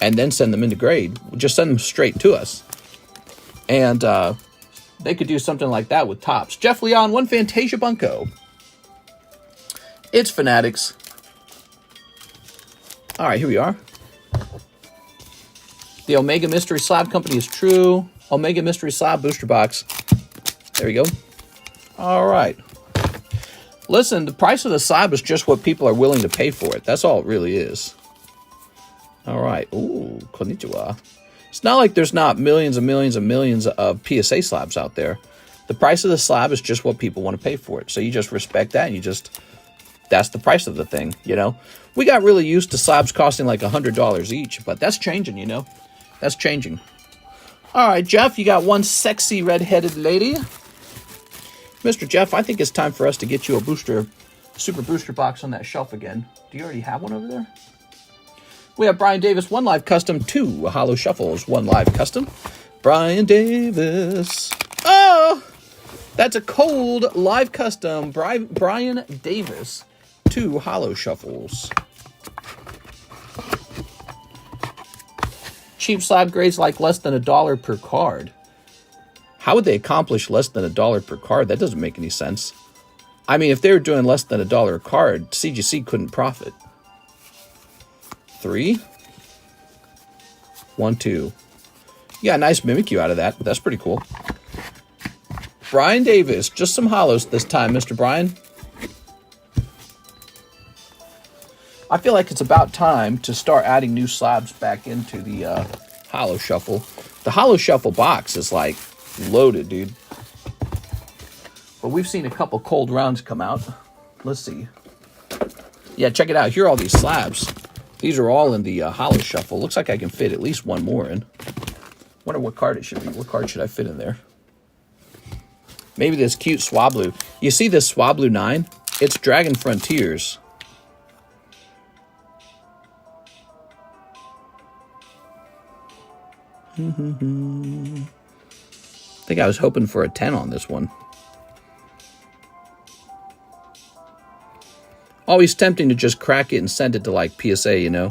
and then send them into grade. Just send them straight to us. And they could do something like that with Tops. Jeff Leon, one Fantasia Bunko. It's Fanatics. All right, here we are. The Omega Mystery Slab Company is true. Omega Mystery Slab Booster Box. There we go. All right. Listen, the price of the slab is just what people are willing to pay for it. That's all it really is. All right. Ooh, konnichiwa. It's not like there's not millions and millions and millions of PSA slabs out there. The price of the slab is just what people want to pay for it. So you just respect that, and you just... That's the price of the thing, you know? We got really used to slabs costing like $100 each, but that's changing, you know? That's changing. All right, Jeff, you got one sexy red-headed lady. Mr. Jeff, I think it's time for us to get you a super booster box on that shelf again. Do you already have one over there? We have Brian Davis, 1 live custom, 2 Holo Shuffles, 1 live custom. Brian Davis. Oh, that's a cold live custom. Brian Davis, 2 Holo Shuffles. Cheap slab grades like less than $1 per card. How would they accomplish less than $1 per card? That doesn't make any sense. I mean, if they were doing less than $1 a card, CGC couldn't profit. 3. 1, 2. Yeah, nice Mimikyu out of that. That's pretty cool. Brian Davis, just some holos this time, Mr. Brian. I feel like it's about time to start adding new slabs back into the Holo Shuffle. The Holo Shuffle box is like loaded, dude. But we've seen a couple cold rounds come out. Let's see. Yeah, check it out. Here are all these slabs. These are all in the Holo Shuffle. Looks like I can fit at least one more in. Wonder what card it should be. What card should I fit in there? Maybe this cute Swablu. You see this Swablu 9? It's Dragon Frontiers. I think I was hoping for a 10 on this one. Always tempting to just crack it and send it to like PSA, you know?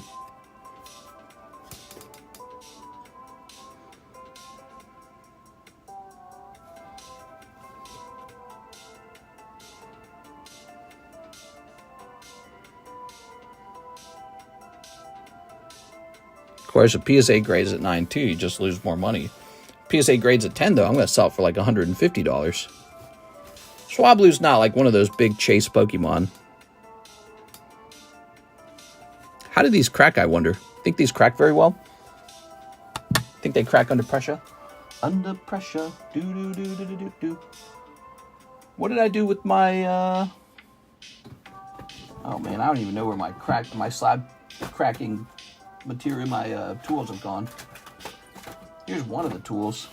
Of course, a PSA grade is at 9 too. You just lose more money. PSA grade's a 10, though, I'm going to sell it for like $150. Swablu's not like one of those big chase Pokemon. How do these crack, I wonder? Think these crack very well? Think they crack under pressure? Under pressure. Do. What did I do with my, Oh, man, I don't even know where my slab cracking material, my tools have gone. Here's one of the tools.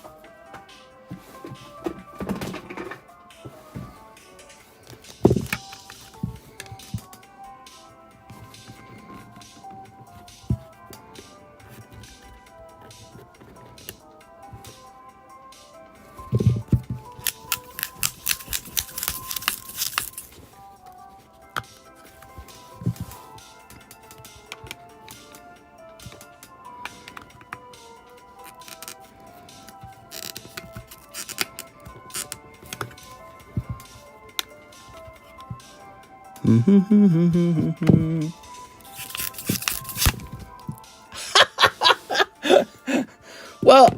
Well,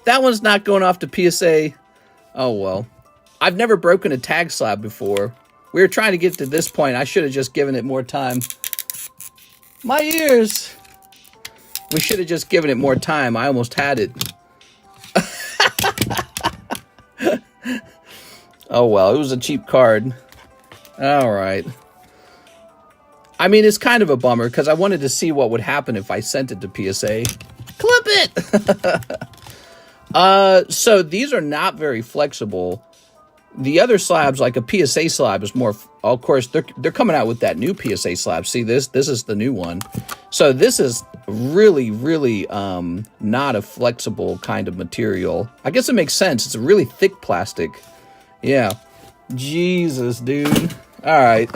that one's not going off to PSA. Oh, well. I've never broken a tag slab before. We were trying to get to this point. I should have just given it more time. My ears. We should have just given it more time. I almost had it. Oh, well. It was a cheap card. All right. I mean, it's kind of a bummer because I wanted to see what would happen if I sent it to PSA. Clip it! So these are not very flexible. The other slabs, like a PSA slab, is more... Of course, they're coming out with that new PSA slab. See, this is the new one. So this is really, really not a flexible kind of material. I guess it makes sense. It's a really thick plastic. Yeah. Jesus, dude. All right.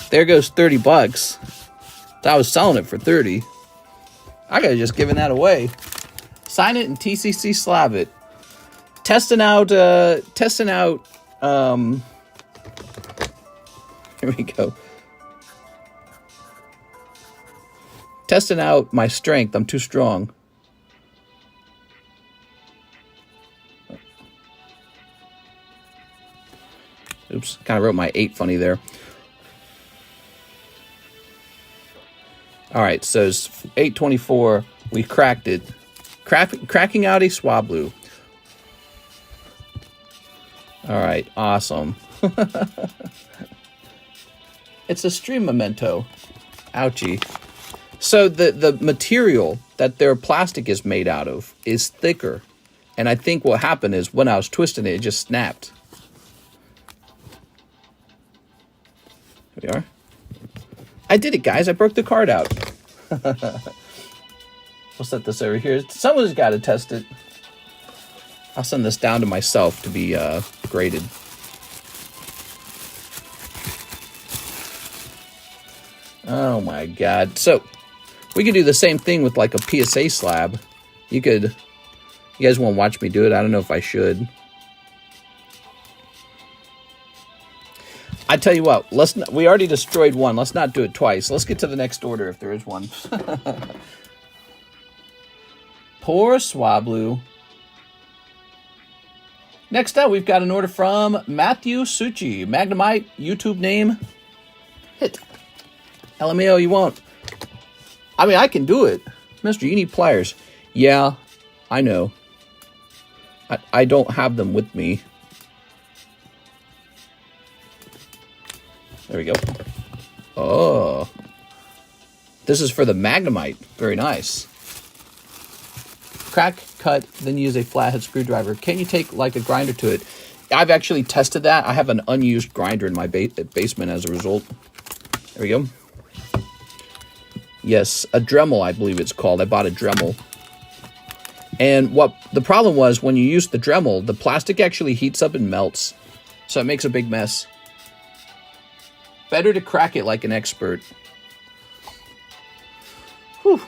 There goes $30. I was selling it for 30. I could have just given that away. Sign it and TCC slab it. Testing out, here we go. Testing out my strength. I'm too strong. Oops, kind of wrote my 8 funny there. All right, so it's 824. We cracked it. Cracking out a Swablu. All right, awesome. It's a stream memento. Ouchie. So the material that their plastic is made out of is thicker. And I think what happened is when I was twisting it, it just snapped. Here we are. I did it, guys. I broke the card out. We'll set this over here. Someone's got to test it. I'll send this down to myself to be graded. Oh my god. So we could do the same thing with like a PSA slab. You guys want to watch me do it? I don't know if I should. I tell you what, we already destroyed one. Let's not do it twice. Let's get to the next order if there is one. Poor Swablu. Next up, we've got an order from Matthew Suchi. Mangemite, YouTube name. Hit. LMAO, you won't. I mean, I can do it. Mister, you need pliers. Yeah, I know. I don't have them with me. There we go. Oh. This is for the Mangemite. Very nice. Crack, cut, then use a flathead screwdriver. Can you take like a grinder to it? I've actually tested that. I have an unused grinder in my basement as a result. There we go. Yes, a Dremel, I believe it's called. I bought a Dremel. And what the problem was, when you use the Dremel, the plastic actually heats up and melts. So it makes a big mess. Better to crack it like an expert. Whew.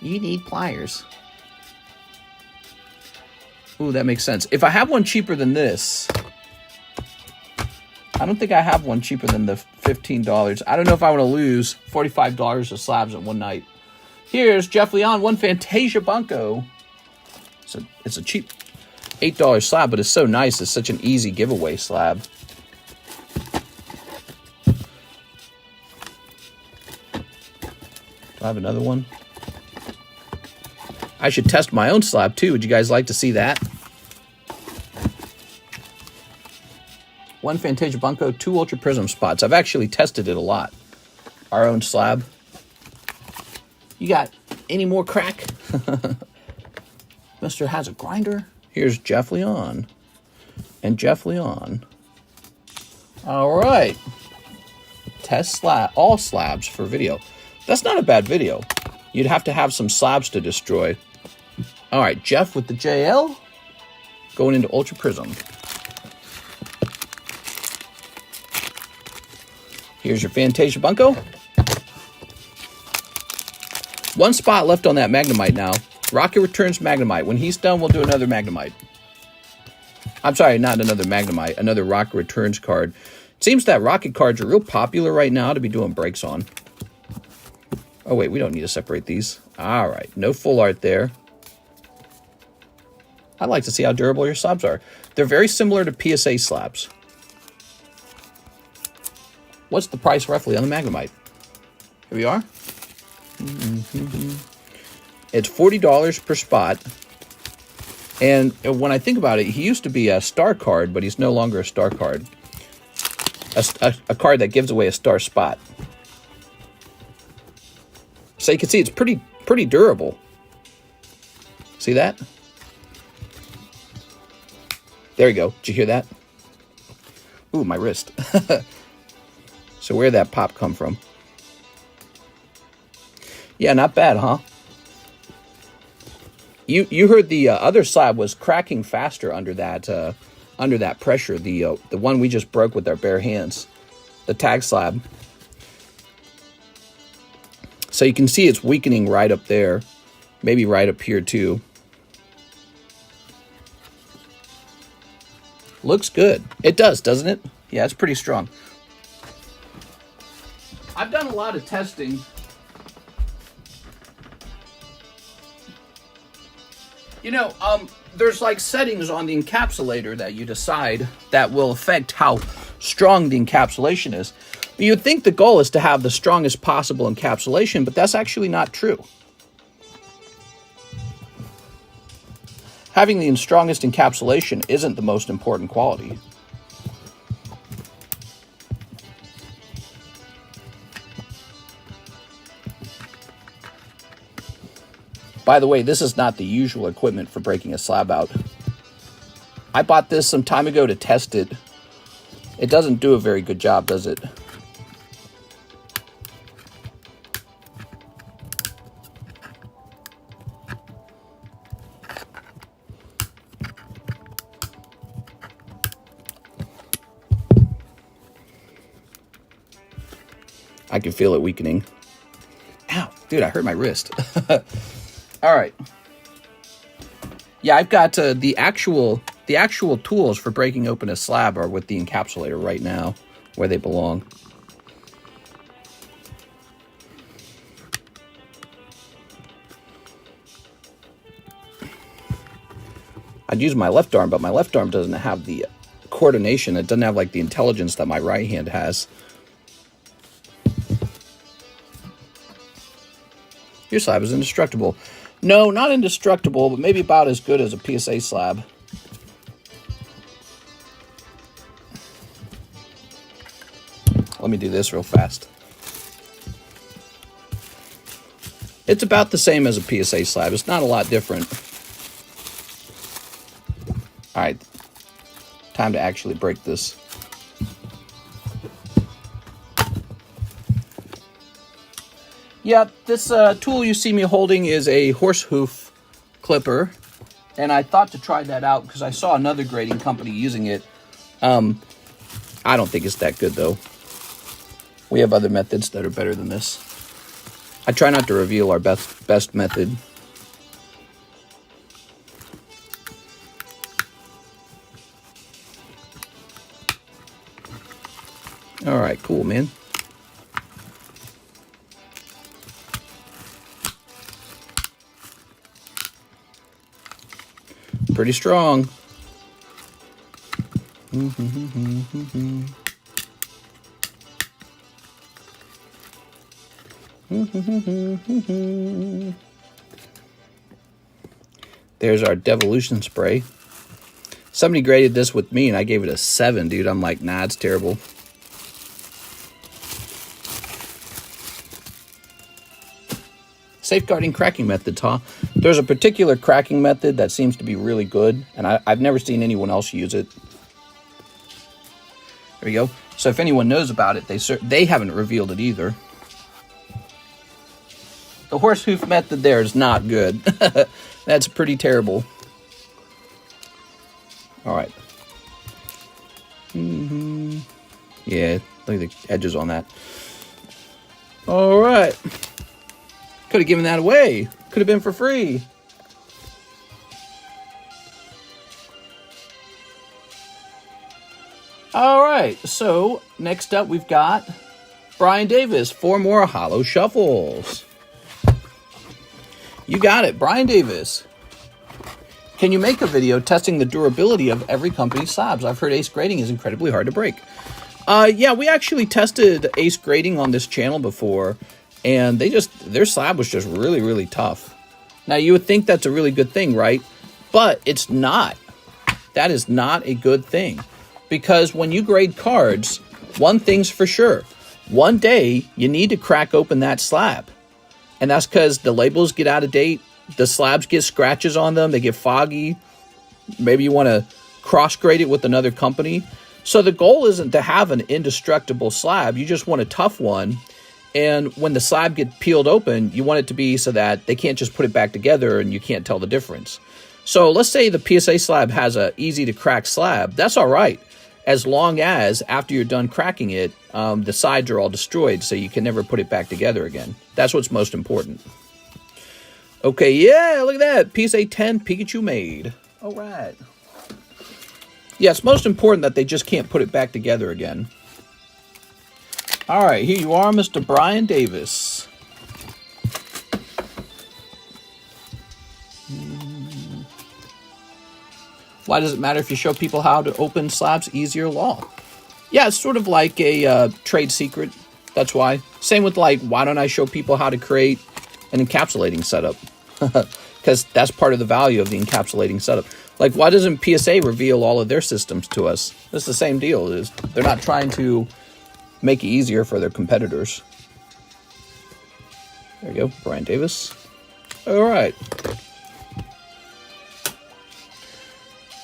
You need pliers. Ooh, that makes sense. If I have one cheaper than this... I don't think I have one cheaper than the $15. I don't know if I want to lose $45 of slabs in one night. Here's Jeff Leon, one Fantasia Bunko. It's a cheap $8 slab, but it's so nice. It's such an easy giveaway slab. Do I have another one? I should test my own slab too. Would you guys like to see that? One Fantasia Bunko, 2 Ultra Prism spots. I've actually tested it a lot. Our own slab. You got any more crack? Mr. has a grinder. Here's Jeff Leon. And Jeff Leon. All right. Test all slabs for video. That's not a bad video. You'd have to have some slabs to destroy. All right, Jeff with the JL. Going into Ultra Prism. Here's your Fantasia Bunko. 1 spot left on that Mangemite now. Rocket returns Mangemite. When he's done, we'll do another Mangemite. I'm sorry, not another Mangemite. Another Rocket returns card. It seems that Rocket cards are real popular right now to be doing breaks on. Oh, wait, we don't need to separate these. All right, no full art there. I'd like to see how durable your slabs are. They're very similar to PSA slabs. What's the price roughly on the Mangemite? Here we are. It's $40 per spot. And when I think about it, he used to be a star card, but he's no longer a star card. A card that gives away a star spot. So you can see it's pretty durable. See that? There you go. Did you hear that? Ooh, my wrist. So where'd that pop come from? Yeah, not bad, huh? You heard the other slab was cracking faster under that pressure. The one we just broke with our bare hands, the tag slab. So you can see it's weakening right up there, maybe right up here too. Looks good. It does, doesn't it? Yeah, it's pretty strong. I've done a lot of testing. You know, there's like settings on the encapsulator that you decide that will affect how strong the encapsulation is. You'd think the goal is to have the strongest possible encapsulation, but that's actually not true. Having the strongest encapsulation isn't the most important quality. By the way, this is not the usual equipment for breaking a slab out. I bought this some time ago to test it. It doesn't do a very good job, does it? I can feel it weakening. Ow, dude, I hurt my wrist. All right. Yeah, I've got the actual tools for breaking open a slab are with the encapsulator right now, where they belong. I'd use my left arm, but my left arm doesn't have the coordination. It doesn't have like the intelligence that my right hand has. Your slab is indestructible. No, not indestructible, but maybe about as good as a PSA slab. Let me do this real fast. It's about the same as a PSA slab. It's not a lot different. All right, time to actually break this. Yeah, this tool you see me holding is a horse hoof clipper, and I thought to try that out because I saw another grading company using it. I don't think it's that good, though. We have other methods that are better than this. I try not to reveal our best method. All right, cool, man. pretty strong. There's our Devolution Spray. Somebody graded this with me and I gave it a 7, dude. I'm like, nah, it's terrible. Safeguarding cracking methods, huh? There's a particular cracking method that seems to be really good, and I've never seen anyone else use it. There we go. So if anyone knows about it, they haven't revealed it either. The horse hoof method there is not good. That's pretty terrible. All right. Yeah, look at the edges on that. All right. Could have given that away. Could have been for free. All right, so next up we've got Brian Davis, 4 more Holo Shuffles. You got it, Brian Davis. Can you make a video testing the durability of every company's slabs? I've heard ace grading is incredibly hard to break. Yeah, we actually tested ace grading on this channel before, and their slab was just really, really tough. Now, you would think that's a really good thing, right? But it's not. That is not a good thing. Because when you grade cards, one thing's for sure. One day, you need to crack open that slab. And that's because the labels get out of date. The slabs get scratches on them. They get foggy. Maybe you want to cross-grade it with another company. So the goal isn't to have an indestructible slab. You just want a tough one. And when the slab gets peeled open, you want it to be so that they can't just put it back together and you can't tell the difference. So let's say the PSA slab has a easy-to-crack slab. That's all right, as long as after you're done cracking it, the sides are all destroyed so you can never put it back together again. That's what's most important. Okay, yeah, look at that. PSA 10 Pikachu made. All right. Yeah, it's most important that they just can't put it back together again. All right, here you are, Mr. Brian Davis. Why does it matter if you show people how to open slabs easy or long? Yeah, it's sort of like a trade secret. That's why. Same with like, why don't I show people how to create an encapsulating setup? Because that's part of the value of the encapsulating setup. Like, why doesn't PSA reveal all of their systems to us? It's the same deal. They're not trying to make it easier for their competitors. There you go, Brian Davis. All right.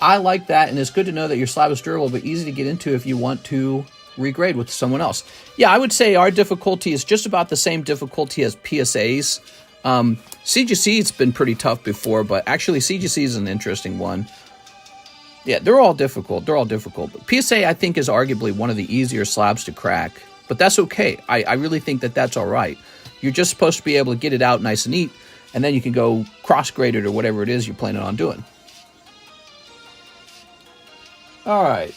I like that, and it's good to know that your slab is durable, but easy to get into if you want to regrade with someone else. Yeah, I would say our difficulty is just about the same difficulty as PSA's. CGC's been pretty tough before, but actually CGC is an interesting one. Yeah, they're all difficult. They're all difficult. But PSA, I think, is arguably one of the easier slabs to crack. But that's okay. I really think that that's all right. You're just supposed to be able to get it out nice and neat, and then you can go cross-grade it or whatever it is you're planning on doing. All right.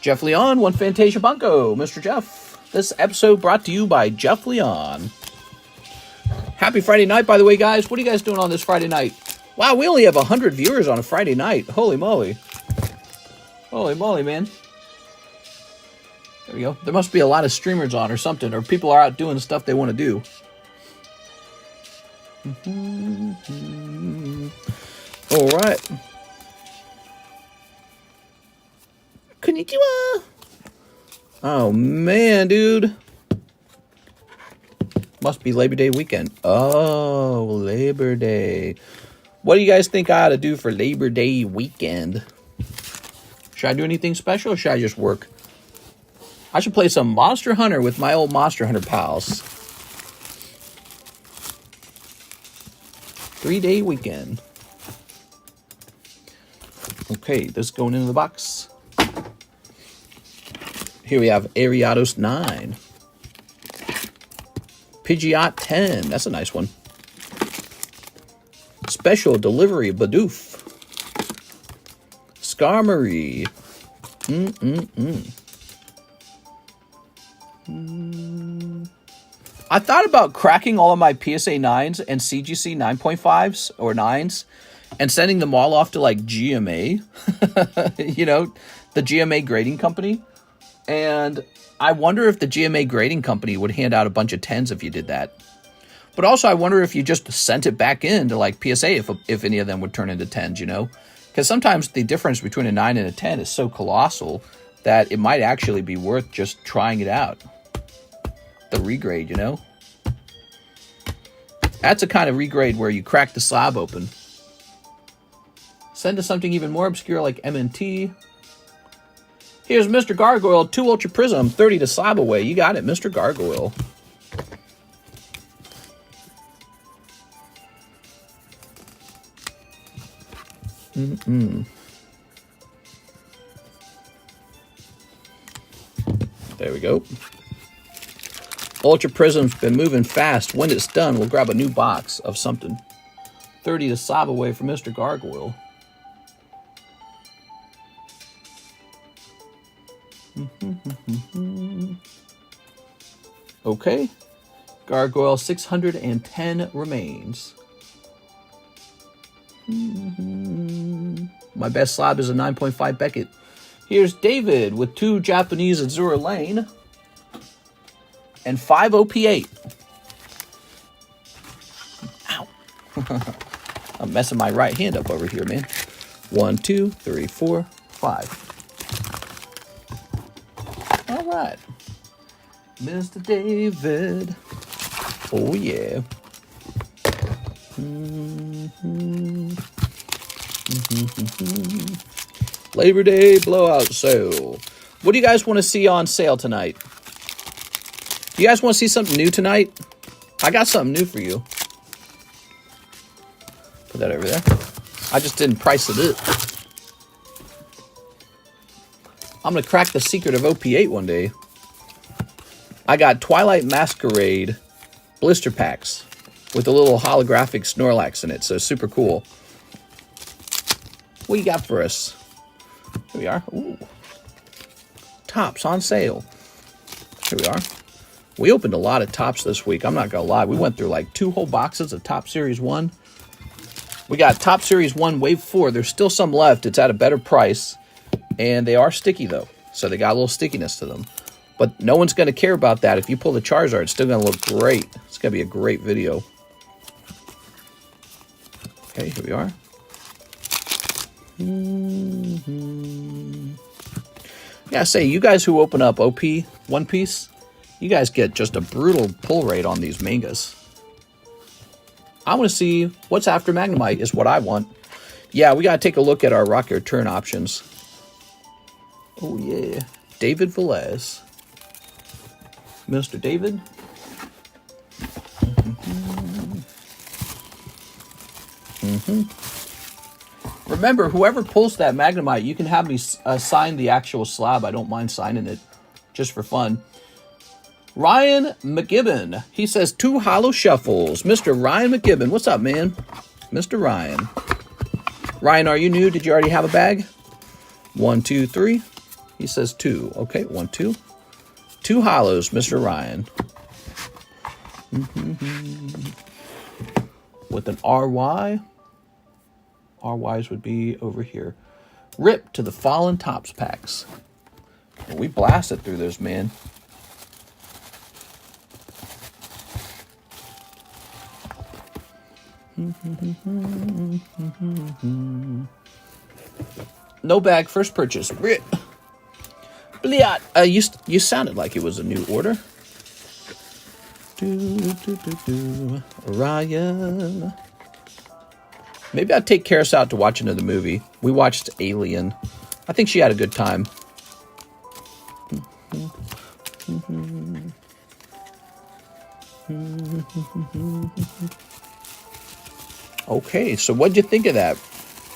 Jeff Leon, One Fantasia Bunko. Mr. Jeff. This episode brought to you by Jeff Leon. Happy Friday night, by the way, guys. What are you guys doing on this Friday night? Wow, we only have 100 viewers on a Friday night. Holy moly. Holy moly, man. There we go. There must be a lot of streamers on or something, or people are out doing stuff they want to do. All right. Konnichiwa. Oh, man, dude. Must be Labor Day weekend. Oh, Labor Day. What do you guys think I ought to do for Labor Day weekend? Should I do anything special or should I just work? I should play some Monster Hunter with my old Monster Hunter pals. 3-day weekend. Okay, this is going into the box. Here we have Ariados 9. Pidgeot 10. That's a nice one. Special Delivery Bidoof. Skarmory. I thought about cracking all of my PSA 9s and CGC 9.5s or 9s and sending them all off to like GMA, you know, the GMA grading company. And I wonder if the GMA grading company would hand out a bunch of 10s if you did that. But also I wonder if you just sent it back in to like PSA if any of them would turn into 10s, you know. Because sometimes the difference between a 9 and a 10 is so colossal that it might actually be worth just trying it out. The regrade, you know. That's a kind of regrade where you crack the slab open. Send to something even more obscure like MNT. Here's Mr. Gargoyle, 2 Ultra Prism, 30 to slab away. You got it, Mr. Gargoyle. There we go. Ultra Prism's been moving fast. When it's done, we'll grab a new box of something. 30 to slab away from Mr. Gargoyle. Okay. Gargoyle 610 remains. My best slab is a 9.5 Beckett. Here's David with 2 Japanese Azure Lane and 5 OP8. Ow. I'm messing my right hand up over here, man. 1, 2, 3, 4, 5. All right. Mr. David. Oh, yeah. Labor Day blowout sale. What do you guys want to see on sale tonight? Do you guys want to see something new tonight? I got something new for you. Put that over there. I just didn't price it up. I'm going to crack the secret of OP8 one day. I got Twilight Masquerade blister packs with a little holographic Snorlax in it, so super cool. What you got for us? Here we are. Ooh. Tops on sale. Here we are. We opened a lot of tops this week. I'm not going to lie. We went through like 2 whole boxes of Top Series 1. We got Top Series 1 Wave 4. There's still some left. It's at a better price. And they are sticky, though. So they got a little stickiness to them. But no one's going to care about that. If you pull the Charizard, it's still going to look great. It's going to be a great video. Okay, here we are. I gotta say, you guys who open up OP One Piece, you guys get just a brutal pull rate on these mangas. I want to see what's after Magnemite is what I want. Yeah, we gotta take a look at our Rock Your Turn options. Oh yeah, David Velez. Mr. David. Remember, whoever pulls that Magnemite, you can have me sign the actual slab. I don't mind signing it, just for fun. Ryan McGibbon. He says 2 Holo Shuffles. Mr. Ryan McGibbon. What's up, man? Mr. Ryan. Ryan, are you new? Did you already have a bag? 1, 2, 3. He says 2. Okay, 1, 2. 2 Holos, Mr. Ryan. With an RY. RYs would be over here. Rip to the Fallen Tops packs. Well, we blasted through those, man. No bag, first purchase. Rip. Bliat. You sounded like it was a new order. Ryan. Maybe I'd take Karis out to watch another movie. We watched Alien. I think she had a good time. Okay, so what'd you think of that,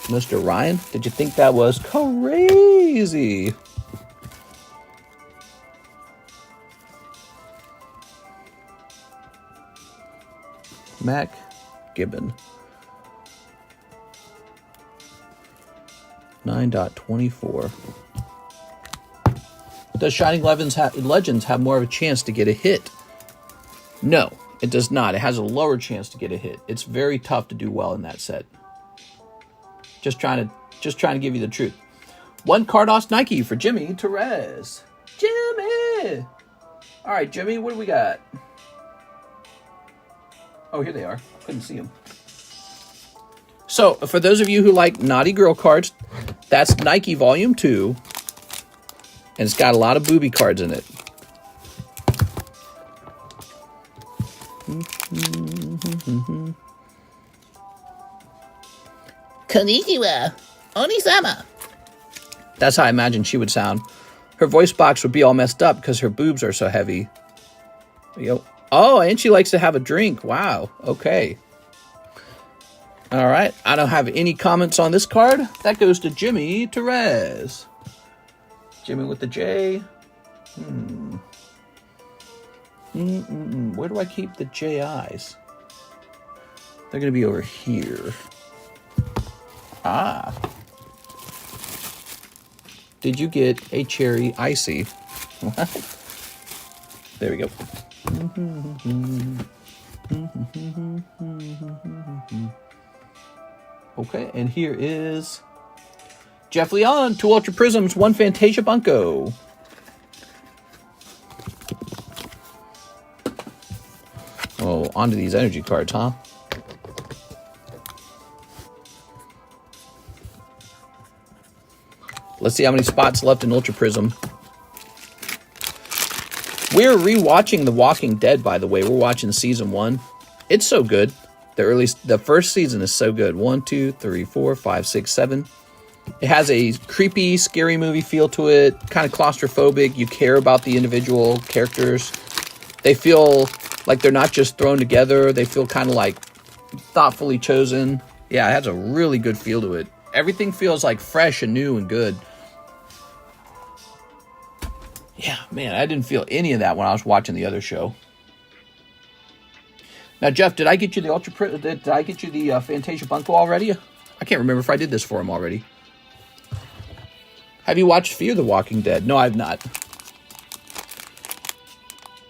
Mr. Ryan? Did you think that was crazy? Mac Gibbon. 9.24. Does Shining Legends have more of a chance to get a hit? No, it does not. It has a lower chance to get a hit. It's very tough to do well in that set. Just trying to give you the truth. 1 Carddass Nike for Jimmy Torres. Jimmy! All right, Jimmy, what do we got? Oh, here they are. Couldn't see them. So, for those of you who like naughty girl cards, that's Nike Volume 2. And it's got a lot of booby cards in it. Konnichiwa, Onisama. That's how I imagine she would sound. Her voice box would be all messed up because her boobs are so heavy. Oh, and she likes to have a drink. Wow. Okay. All right. I don't have any comments on this card. That goes to Jimmy Torres. Jimmy with the J. Where do I keep the JIs? They're going to be over here. Ah. Did you get a cherry icy? What? There we go. Okay, and here is Jeff Leon, 2 Ultra Prisms, 1 Fantasia Bunko. Oh, onto these energy cards, huh? Let's see how many spots left in Ultra Prism. We're rewatching The Walking Dead, by the way. We're watching season 1. It's so good. The first season is so good. 1, 2, 3, 4, 5, 6, 7. It has a creepy, scary movie feel to it. Kind of claustrophobic. You care about the individual characters. They feel like they're not just thrown together. They feel kind of like thoughtfully chosen. Yeah, it has a really good feel to it. Everything feels like fresh and new and good. Yeah, man, I didn't feel any of that when I was watching the other show. Now, Jeff, did I get you the Did I get you the Fantasia Bunko already? I can't remember if I did this for him already. Have you watched Fear the Walking Dead? No, I've not.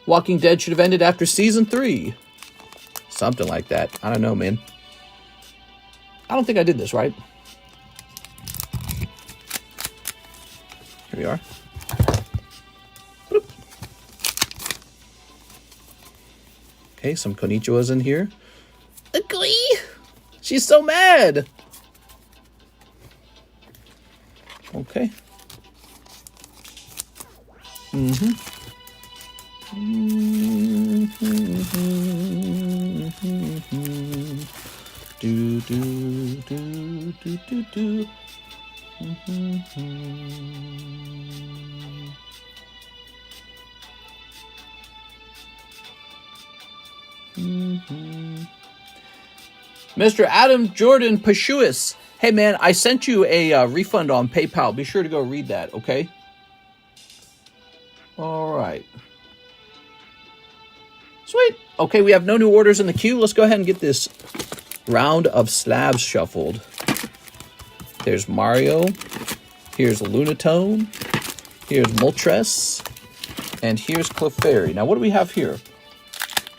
Walking Dead should have ended after season 3. Something like that. I don't know, man. I don't think I did this, right? Here we are. Bloop. Okay, some konnichiwas in here. Ugly! She's so mad! Okay. Do. Mr. Adam Jordan Pashuis. Hey, man, I sent you a refund on PayPal. Be sure to go read that, okay? All right. Sweet. Okay, we have no new orders in the queue. Let's go ahead and get this round of slabs shuffled. There's Mario. Here's Lunatone. Here's Moltres. And here's Clefairy. Now, what do we have here?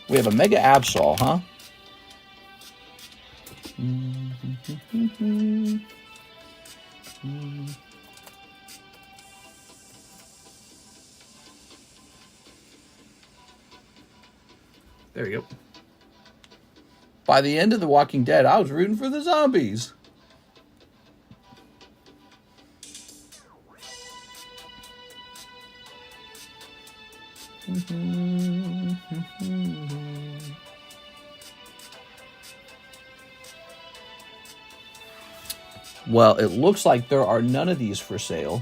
We have a Mega Absol, huh? There we go. By the end of The Walking Dead, I was rooting for the zombies. Well, it looks like there are none of these for sale,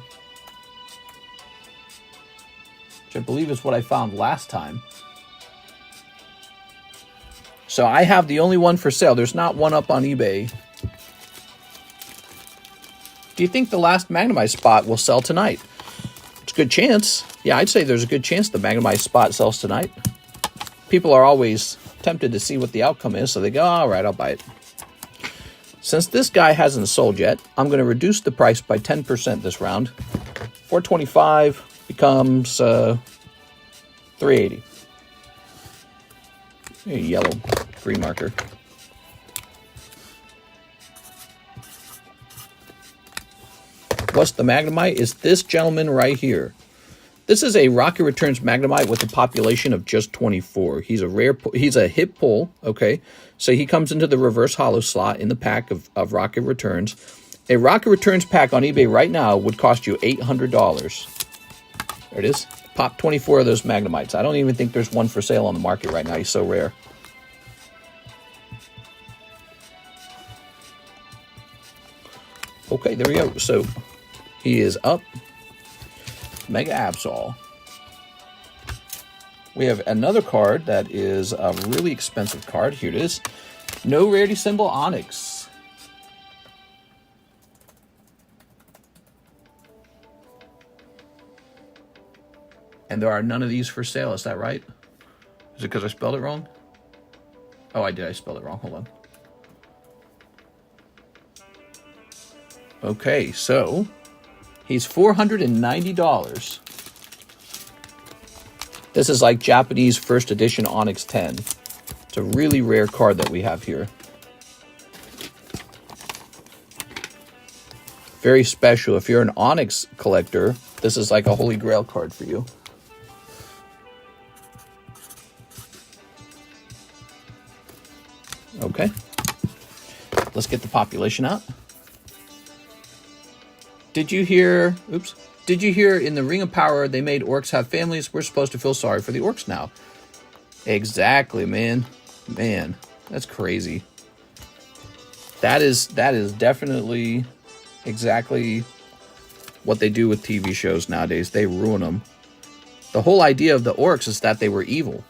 which I believe is what I found last time. So I have the only one for sale. There's not one up on eBay. Do you think the last Magnemite spot will sell tonight? It's a good chance. Yeah, I'd say there's a good chance the Magnemite spot sells tonight. People are always tempted to see what the outcome is, so they go, all right, I'll buy it. Since this guy hasn't sold yet, I'm going to reduce the price by 10% this round. $425 becomes $380. A yellow green marker. What's the Magnemite? Is this gentleman right here. This is a Rocket Returns Magnemite with a population of just 24. He's a rare, he's a hit pull, okay? So he comes into the reverse holo slot in the pack of Rocket Returns. A Rocket Returns pack on eBay right now would cost you $800. There it is. Pop 24 of those Magnemites. I don't even think there's one for sale on the market right now. He's so rare. Okay, there we go. So he is up. Mega Absol. We have another card that is a really expensive card. Here it is. No rarity symbol Onyx. And there are none of these for sale. Is that right? Is it because I spelled it wrong? Oh, I did. I spelled it wrong. Hold on. Okay, so he's $490. This is like Japanese first edition Onyx 10. It's a really rare card that we have here. Very special. If you're an Onyx collector, this is like a holy grail card for you. Okay. Let's get the population out. Did you hear, oops, did you hear in the Ring of Power they made orcs have families? We're supposed to feel sorry for the orcs now. Exactly, man. Man, that's crazy. That is definitely exactly what they do with TV shows nowadays. They ruin them. The whole idea of the orcs is that they were evil.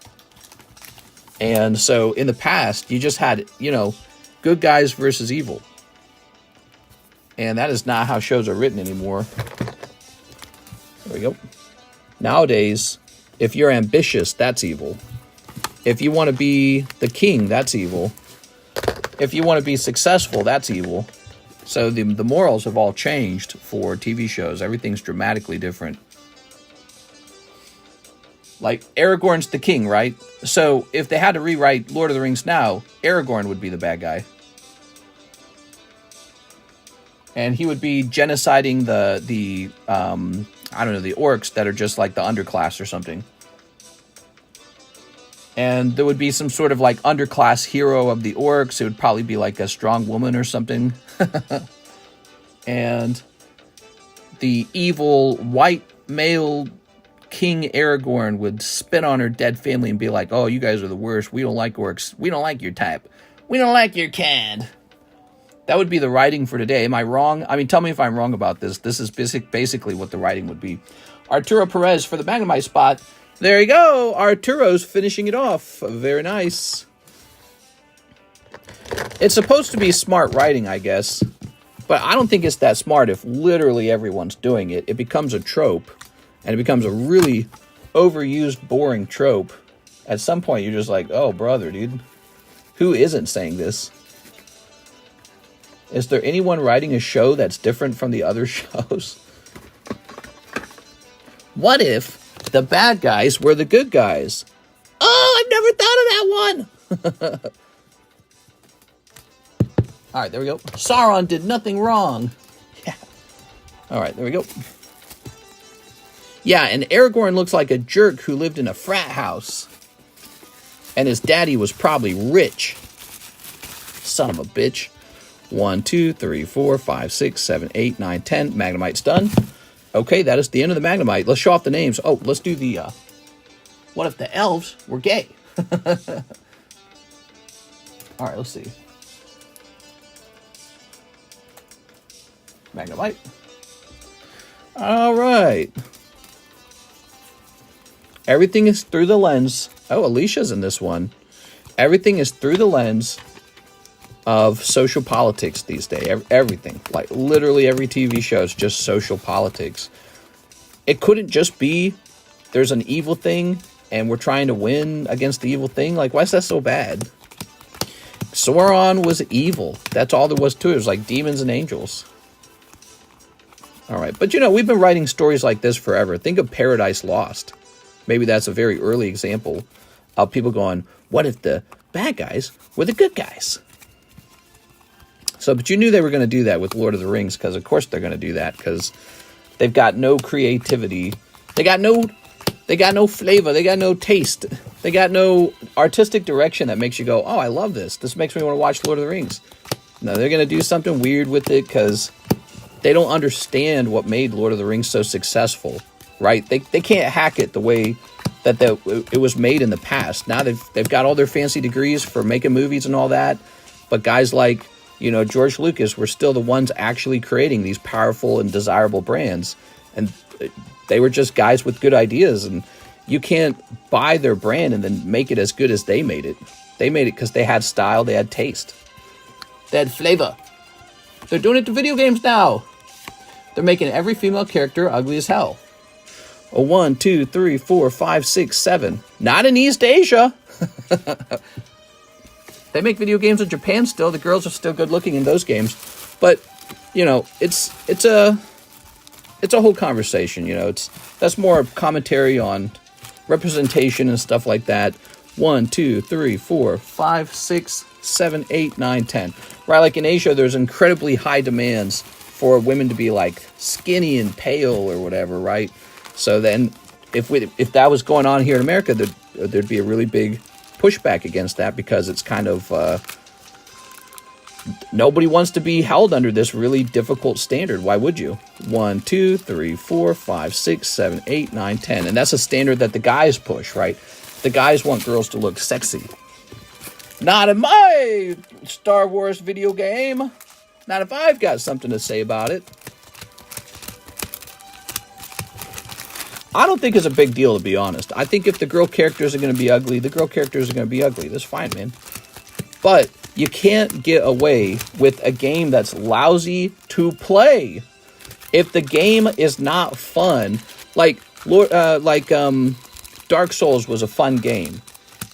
And so in the past, you just had, you know, good guys versus evil. And that is not how shows are written anymore. There we go. Nowadays, if you're ambitious, that's evil. If you want to be the king, that's evil. If you want to be successful, that's evil. So the morals have all changed for TV shows. Everything's dramatically different. Like, Aragorn's the king, right? So if they had to rewrite Lord of the Rings now, Aragorn would be the bad guy. And he would be genociding the I don't know, the orcs that are just like the underclass or something. And there would be some sort of like underclass hero of the orcs. It would probably be like a strong woman or something. And the evil white male King Aragorn would spit on her dead family and be like, oh, you guys are the worst. We don't like orcs. We don't like your type. We don't like your kind. That would be the writing for today. Am I wrong? I mean, tell me if I'm wrong about this. This is basically what the writing would be. Arturo Perez for the Magnemite spot. There you go. Arturo's finishing it off. Very nice. It's supposed to be smart writing, I guess. But I don't think it's that smart if literally everyone's doing it. It becomes a trope. And it becomes a really overused, boring trope. At some point, you're just like, oh, brother, dude. Who isn't saying this? Is there anyone writing a show that's different from the other shows? What if the bad guys were the good guys? Oh, I've never thought of that one. All right, there we go. Sauron did nothing wrong. Yeah. All right, there we go. Yeah, and Aragorn looks like a jerk who lived in a frat house. And his daddy was probably rich. Son of a bitch. 1, 2, 3, 4, 5, 6, 7, 8, 9, 10. Magnemite's done. Okay, that is the end of the Magnemite. Let's show off the names. Oh, let's do the, what if the elves were gay? All right, let's see. Magnemite. All right. Everything is through the lens. Oh, Alicia's in this one. Everything is through the lens of social politics these days. Everything. Like, literally every TV show is just social politics. It couldn't just be there's an evil thing and we're trying to win against the evil thing. Like, why is that so bad? Sauron was evil. That's all there was to it. It was like demons and angels. All right. But, you know, we've been writing stories like this forever. Think of Paradise Lost. Maybe that's a very early example of people going, what if the bad guys were the good guys? So, but you knew they were going to do that with Lord of the Rings, because of course they're going to do that, because they've got no creativity. They got no flavor. They got no taste. They got no artistic direction that makes you go, oh, I love this. This makes me want to watch Lord of the Rings. No, they're going to do something weird with it because they don't understand what made Lord of the Rings so successful, right? They can't hack it the way that it was made in the past. Now they've got all their fancy degrees for making movies and all that, but guys like, George Lucas were still the ones actually creating these powerful and desirable brands, and they were just guys with good ideas, and you can't buy their brand and then make it as good as they made it. They made it because they had style, they had taste, they had flavor. They're doing it to video games now. They're making every female character ugly as hell. A 1, 2, 3, 4, 5, 6, 7. Not in East Asia. They make video games in Japan still. The girls are still good looking in those games. But, it's a whole conversation, that's more commentary on representation and stuff like that. 1, 2, 3, 4, 5, 6, 7, 8, 9, 10. Right, like in Asia, there's incredibly high demands for women to be like skinny and pale or whatever, right? So then, if that was going on here in America, there'd be a really big pushback against that, because it's kind of nobody wants to be held under this really difficult standard. Why would you? 1, 2, 3, 4, 5, 6, 7, 8, 9, 10, and that's a standard that the guys push, right? The guys want girls to look sexy. Not in my Star Wars video game. Not if I've got something to say about it. I don't think it's a big deal, to be honest. I think if the girl characters are going to be ugly, the girl characters are going to be ugly. That's fine, man. But you can't get away with a game that's lousy to play. If the game is not fun, like Dark Souls was a fun game.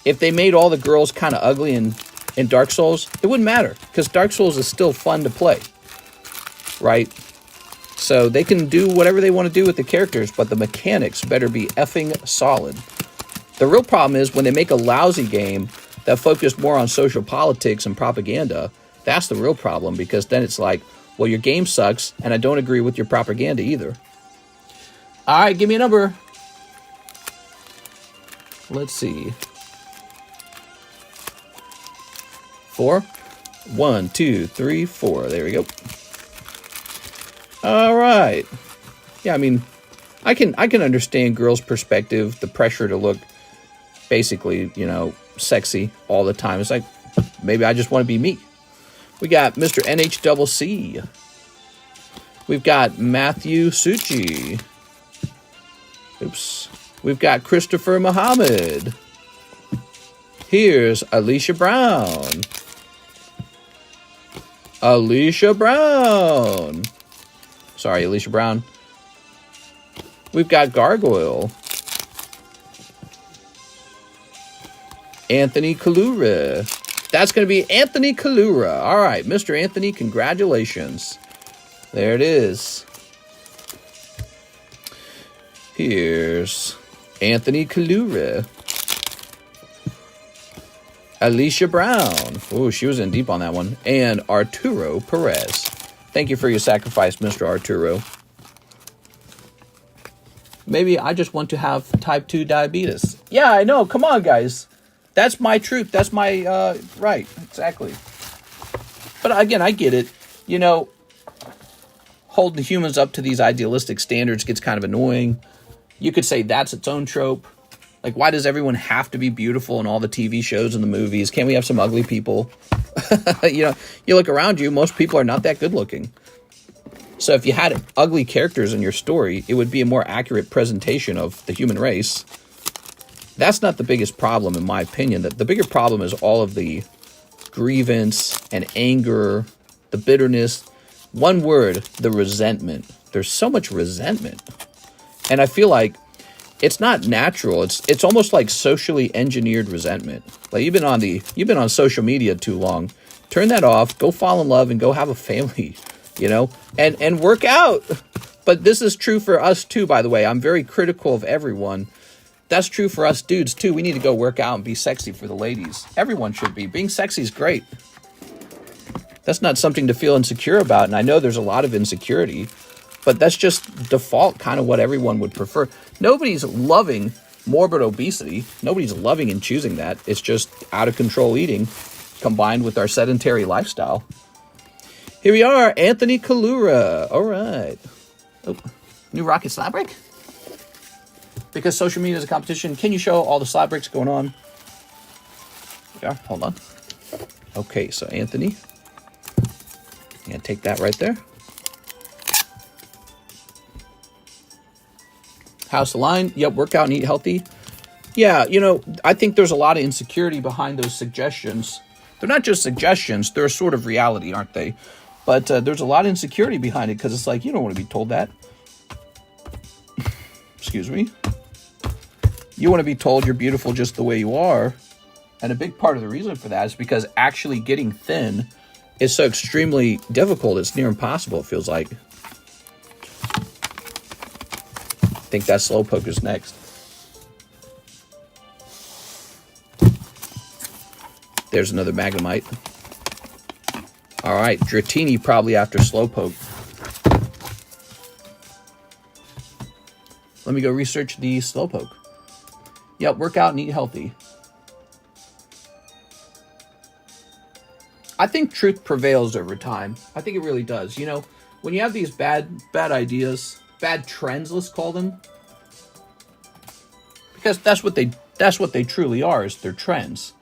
If they made all the girls kind of ugly in Dark Souls, it wouldn't matter, because Dark Souls is still fun to play, right? So they can do whatever they want to do with the characters, but the mechanics better be effing solid. The real problem is when they make a lousy game that focused more on social politics and propaganda. That's the real problem, because then it's like, well, your game sucks, and I don't agree with your propaganda either. All right, give me a number. Let's see. 4. 1, 2, 3, 4. There we go. All right. Yeah, I mean, I can understand girls' perspective, the pressure to look basically, sexy all the time. It's like, maybe I just want to be me. We got Mr. NHCC. We've got Matthew Suchi. Oops. We've got Christopher Muhammad. Here's Alicia Brown. Alicia Brown. Sorry, Alicia Brown. We've got Gargoyle. Anthony Kalura. That's going to be Anthony Kalura. All right, Mr. Anthony, congratulations. There it is. Here's Anthony Kalura. Alicia Brown. Oh, she was in deep on that one. And Arturo Perez. Thank you for your sacrifice, Mr. Arturo. Maybe I just want to have type 2 diabetes. Yeah, I know. Come on, guys. That's my truth. That's my right. Exactly. But again, I get it. Holding humans up to these idealistic standards gets kind of annoying. You could say that's its own trope. Like, why does everyone have to be beautiful in all the TV shows and the movies? Can't we have some ugly people? You look around you, most people are not that good looking. So if you had ugly characters in your story, it would be a more accurate presentation of the human race. That's not the biggest problem, in my opinion. The bigger problem is all of the grievance and anger, the bitterness. One word, the resentment. There's so much resentment. And I feel like it's not natural. It's almost like socially engineered resentment. Like you've been on social media too long. Turn that off, go fall in love, and go have a family, and work out. But this is true for us too, by the way. I'm very critical of everyone that's true for us dudes, too. We need to go work out and be sexy for the ladies. Everyone should be. Being sexy is great. That's not something to feel insecure about, and I know there's a lot of insecurity, but that's just default kind of what everyone would prefer. Nobody's loving morbid obesity. Nobody's loving and choosing that. It's just out of control eating combined with our sedentary lifestyle. Here we are, Anthony Kalura. All right. Oh, new Rocket Slab break? Because social media is a competition, can you show all the slab breaks going on? Yeah, hold on. Okay, so Anthony. I'm going to take that right there. House the line. Yep, work out and eat healthy. Yeah, you know, I think there's a lot of insecurity behind those suggestions. They're not just suggestions, they're a sort of reality, aren't they? But there's a lot of insecurity behind it because it's like, you don't want to be told that. Excuse me. You want to be told you're beautiful just the way you are. And a big part of the reason for that is because actually getting thin is so extremely difficult. It's near impossible, it feels like. I think that Slowpoke is next. There's another Mangemite. All right, Dratini probably after Slowpoke. Let me go research the Slowpoke. Yep, work out and eat healthy. I think truth prevails over time. I think it really does. You know, when you have these bad ideas, bad trends, let's call them, because that's what they truly are, is they're trends.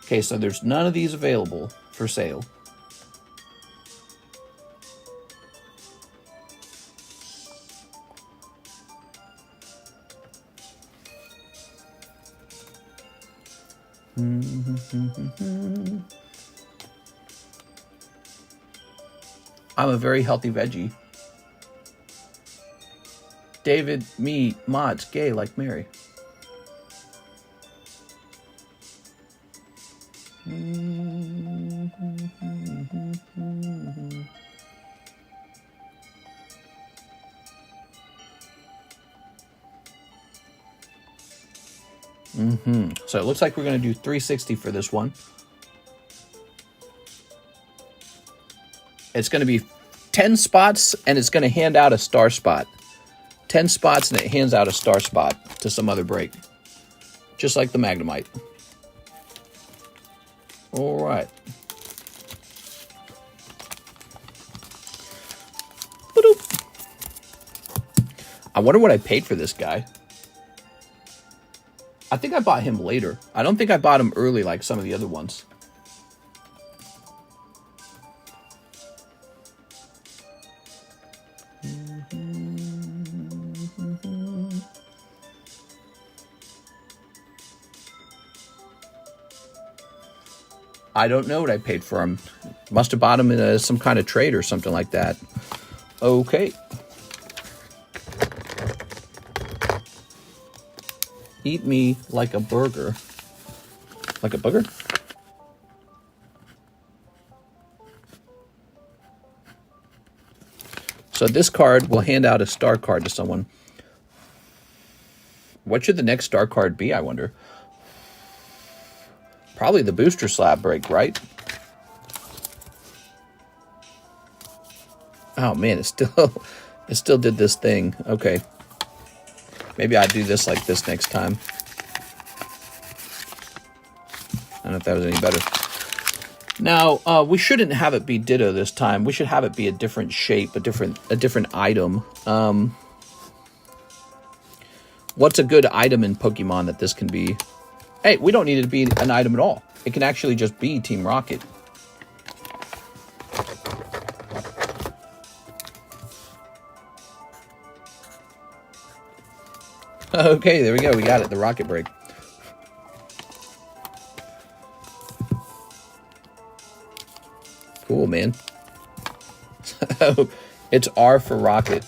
Okay, so there's none of these available for sale. I'm a very healthy veggie. David, me, mods, gay like Mary. So it looks like we're going to do 360 for this one. It's going to be 10 spots, and it's going to hand out a star spot. 10 spots, and it hands out a star spot to some other break. Just like the Magnemite. All right. I wonder what I paid for this guy. I think I bought him later. I don't think I bought him early like some of the other ones. I don't know what I paid for him. Must have bought him in some kind of trade or something like that. Okay. Eat me like a burger. Like a booger? So this card will hand out a star card to someone. What should the next star card be, I wonder? Probably the booster slab break, right? Oh man, it still did this thing. Okay. Maybe I'll do this like this next time. I don't know if that was any better. Now, we shouldn't have it be Ditto this time. We should have it be a different shape, a different item. What's a good item in Pokemon that this can be? Hey, we don't need it to be an item at all. It can actually just be Team Rocket. Okay, there we go. We got it. The Rocket Break. Cool, man. It's R for Rocket.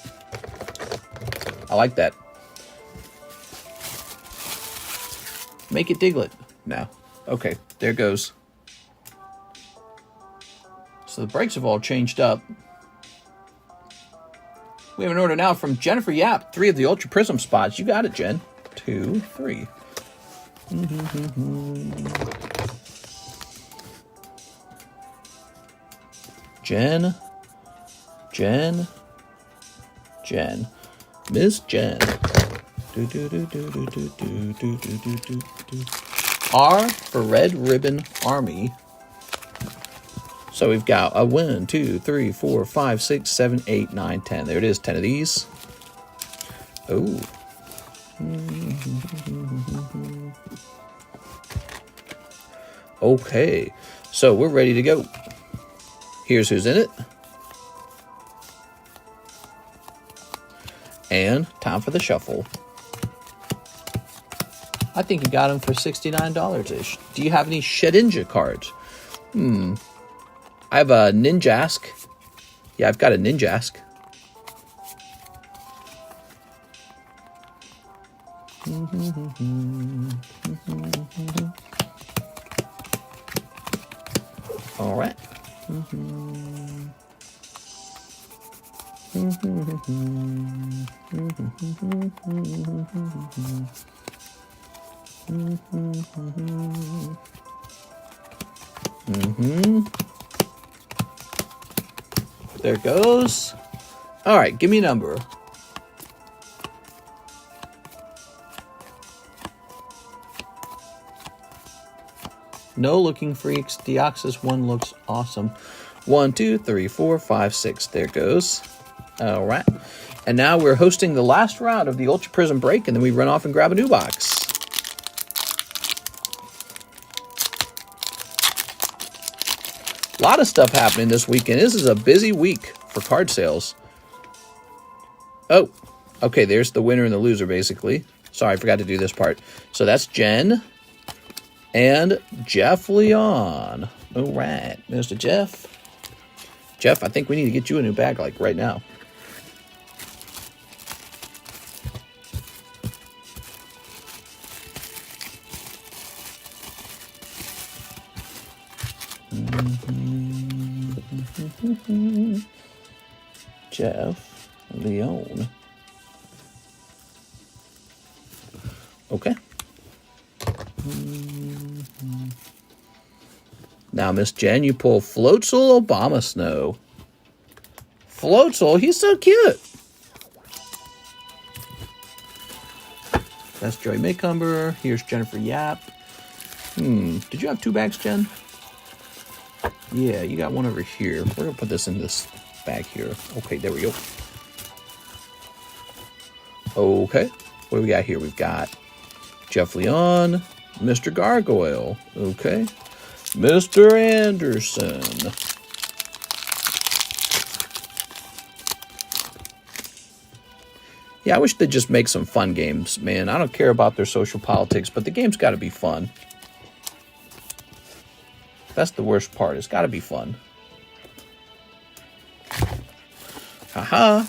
I like that. Make it Diglett. No. Okay, there goes. So the breaks have all changed up. We have an order now from Jennifer Yap. 3 of the Ultra Prism spots. You got it, Jen. 2, 3. Jen. Miss Jen. R for Red Ribbon Army. So we've got a 1, 2, 3, 4, 5, 6, 7, 8, 9, 10. There it is, 10 of these. Oh. Okay, so we're ready to go. Here's who's in it. And time for the shuffle. I think you got them for $69-ish. Do you have any Shedinja cards? I have a Ninjask. Yeah, I've got a Ninjask. All right. There it goes. All right, give me a number. No looking freaks. Deoxys 1 looks awesome. 1, 2, 3, 4, 5, 6. There it goes. All right. And now we're hosting the last round of the Ultra Prism break, and then we run off and grab a new box. A lot of stuff happening this weekend. This is a busy week for card sales. Oh, okay, there's the winner and the loser, basically. Sorry, I forgot to do this part. So that's Jen and Jeff Leon. All right, Mr. Jeff. Jeff, I think we need to get you a new bag, like, right now. Jeff Leon. Okay. Now, Miss Jen, you pull Floatzel Obama Snow. Floatzel, he's so cute. That's Joey Maycumber. Here's Jennifer Yap. Did you have 2 bags, Jen? Yeah, you got one over here. We're going to put this in this bag here. Okay, there we go. Okay, what do we got here? We've got Jeff Leon, Mr. Gargoyle. Okay, Mr. Anderson. Yeah, I wish they'd just make some fun games, man. I don't care about their social politics, but the game's got to be fun. That's the worst part. It's got to be fun. Haha.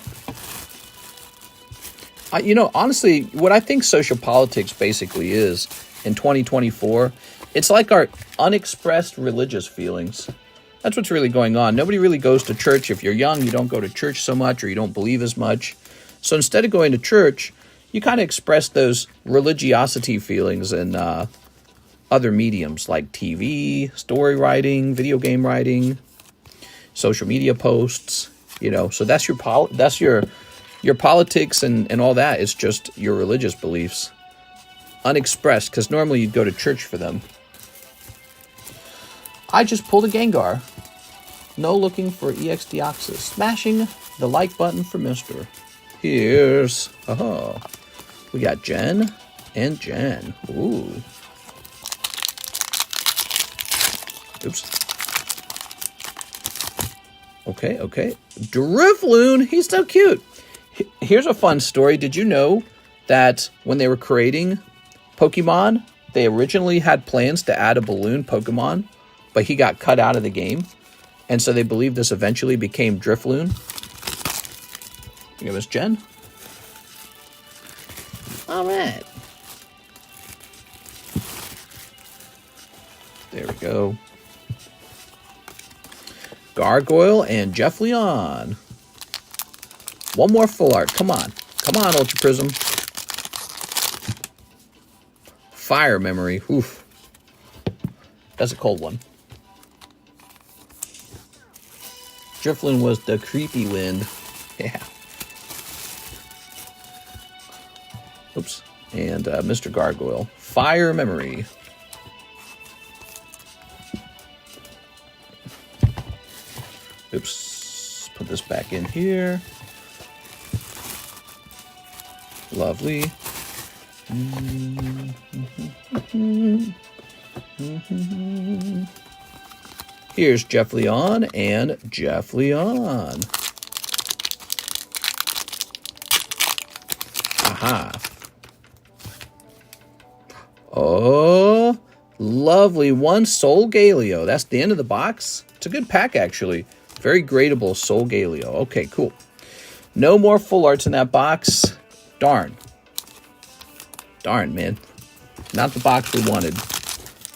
You know, honestly, what I think social politics basically is in 2024, it's like our unexpressed religious feelings. That's what's really going on. Nobody really goes to church. If you're young, you don't go to church so much, or you don't believe as much. So instead of going to church, you kind of express those religiosity feelings in other mediums like TV, story writing, video game writing, social media posts. You know, so that's your politics and all that is just your religious beliefs, unexpressed, because normally you'd go to church for them. I just pulled a Gengar. No looking for EX Deoxys. Smashing the like button for Mr. Here's, we got Jen and Jen. Ooh. Oops. Okay. Drifloon, he's so cute. Here's a fun story. Did you know that when they were creating Pokemon, they originally had plans to add a balloon Pokemon, but he got cut out of the game. And so they believe this eventually became Drifloon. It was Jen. All right. There we go. Gargoyle and Jeff Leon. One more full art. Come on. Come on, Ultra Prism. Fire Memory. Oof. That's a cold one. Driflin was the creepy wind. Yeah. Oops. And Mr. Gargoyle. Fire Memory. Oops. Put this back in here. Lovely. Here's Jeff Leon and Jeff Leon. Aha. Oh, lovely. One Soul Galio. That's the end of the box. It's a good pack, actually. Very gradable Soul Galio. Okay, cool. No more full arts in that box. Darn. Darn, man. Not the box we wanted.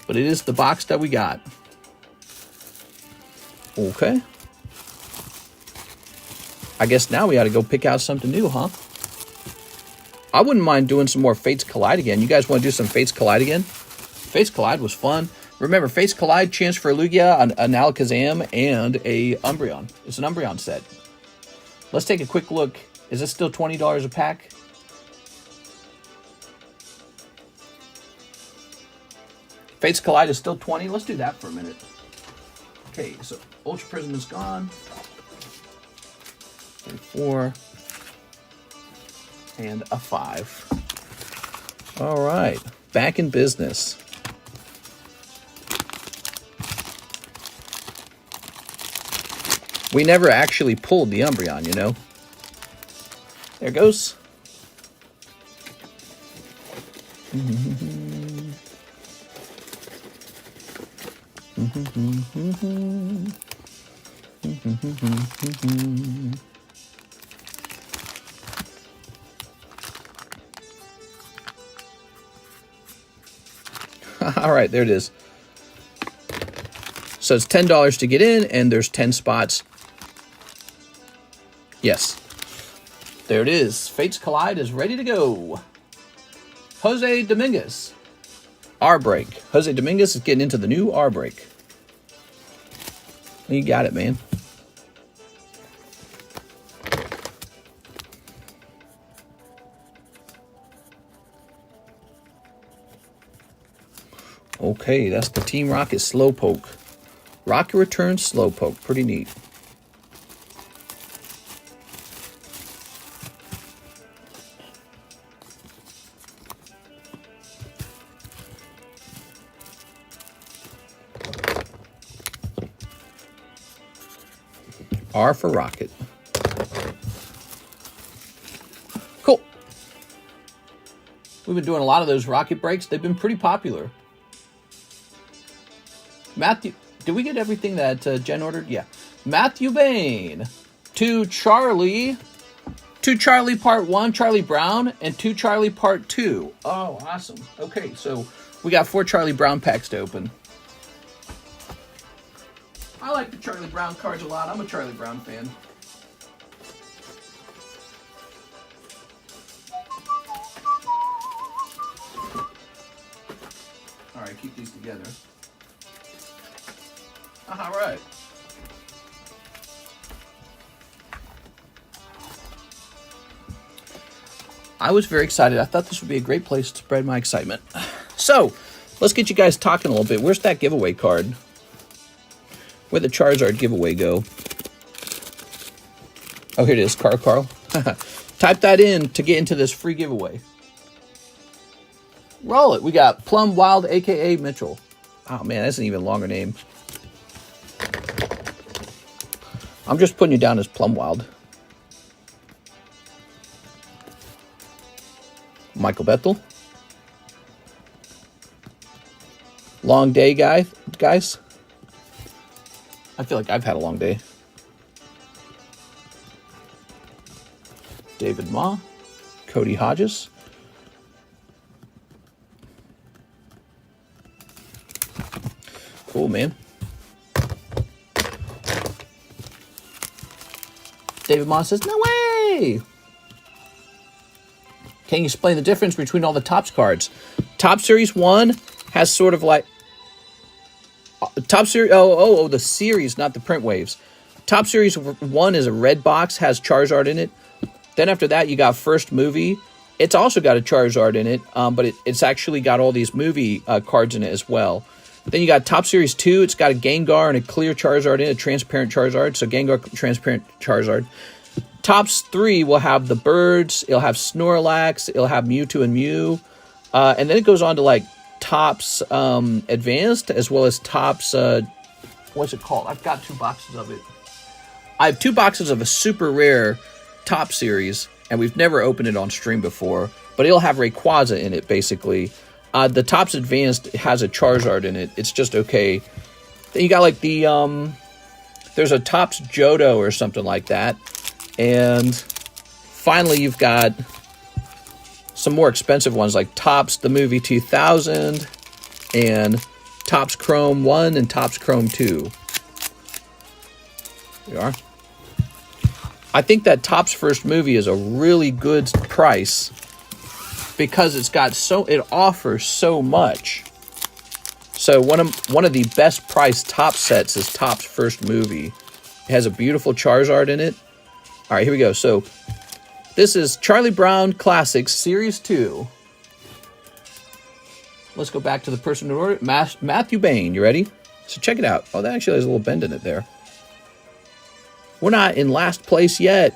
But it is the box that we got. Okay. I guess now we got to go pick out something new, huh? I wouldn't mind doing some more Fates Collide again. You guys want to do some Fates Collide again? Fates Collide was fun. Remember, Fates Collide, chance for a Lugia, an Alakazam, and a Umbreon. It's an Umbreon set. Let's take a quick look. Is this still $20 a pack? Fates Collide is still 20. Let's do that for a minute. Okay, so Ultra Prism is gone. 4. And a 5. All right, back in business. We never actually pulled the Umbreon, you know. There it goes. All right, there it is. So it's $10 to get in, and there's 10 spots. Yes. There it is. Fates Collide is ready to go. Jose Dominguez. R-Break. Jose Dominguez is getting into the new R-Break. You got it, man. Okay, that's the Team Rocket Slowpoke. Rocket Return Slowpoke. Pretty neat. R for Rocket. Cool. We've been doing a lot of those Rocket breaks. They've been pretty popular. Matthew, did we get everything that Jen ordered? Yeah. Matthew Bain. To Charlie Part 1, Charlie Brown, and 2 Charlie Part 2. Oh, awesome. Okay, so we got 4 Charlie Brown packs to open. I like the Charlie Brown cards a lot. I'm a Charlie Brown fan. All right, keep these together. All right. I was very excited. I thought this would be a great place to spread my excitement. So, let's get you guys talking a little bit. Where's that giveaway card? Where'd the Charizard giveaway go? Oh, here it is. Carl. Type that in to get into this free giveaway. Roll it. We got Plum Wild, a.k.a. Mitchell. Oh, man, that's an even longer name. I'm just putting you down as Plum Wild. Michael Bethel. Long day, guys. I feel like I've had a long day. David Ma. Cody Hodges. Cool, man. David Ma says, no way! Can you explain the difference between all the Topps cards? Top Series 1 has sort of like... Top Series... the series, not the print waves. Top Series 1 is a red box, has Charizard in it. Then after that, you got First Movie. It's also got a Charizard in it, but it's actually got all these movie cards in it as well. Then you got Top Series 2. It's got a Gengar and a clear Charizard in it, a transparent Charizard. So Gengar, transparent Charizard. Tops 3 will have the birds. It'll have Snorlax. It'll have Mewtwo and Mew. And then it goes on to like Tops Advanced as well as Tops... what's it called? I've got 2 boxes of it. I have 2 boxes of a super rare Top Series, and we've never opened it on stream before, but it'll have Rayquaza in it, basically. The Tops Advanced has a Charizard in it. It's just okay. Then you got, like, the, there's a Tops Johto or something like that. And finally, you've got some more expensive ones, like Tops The Movie 2000, and Tops Chrome 1 and Tops Chrome 2. There you are. I think that Topps First Movie is a really good price because it offers so much. So one of the best priced top sets is Topps First Movie. It has a beautiful Charizard in it. All right, here we go. So this is Charlie Brown Classics Series 2. Let's go back to the person who ordered it. Matthew Bain, you ready? So check it out. Oh, that actually has a little bend in it there. We're not in last place yet.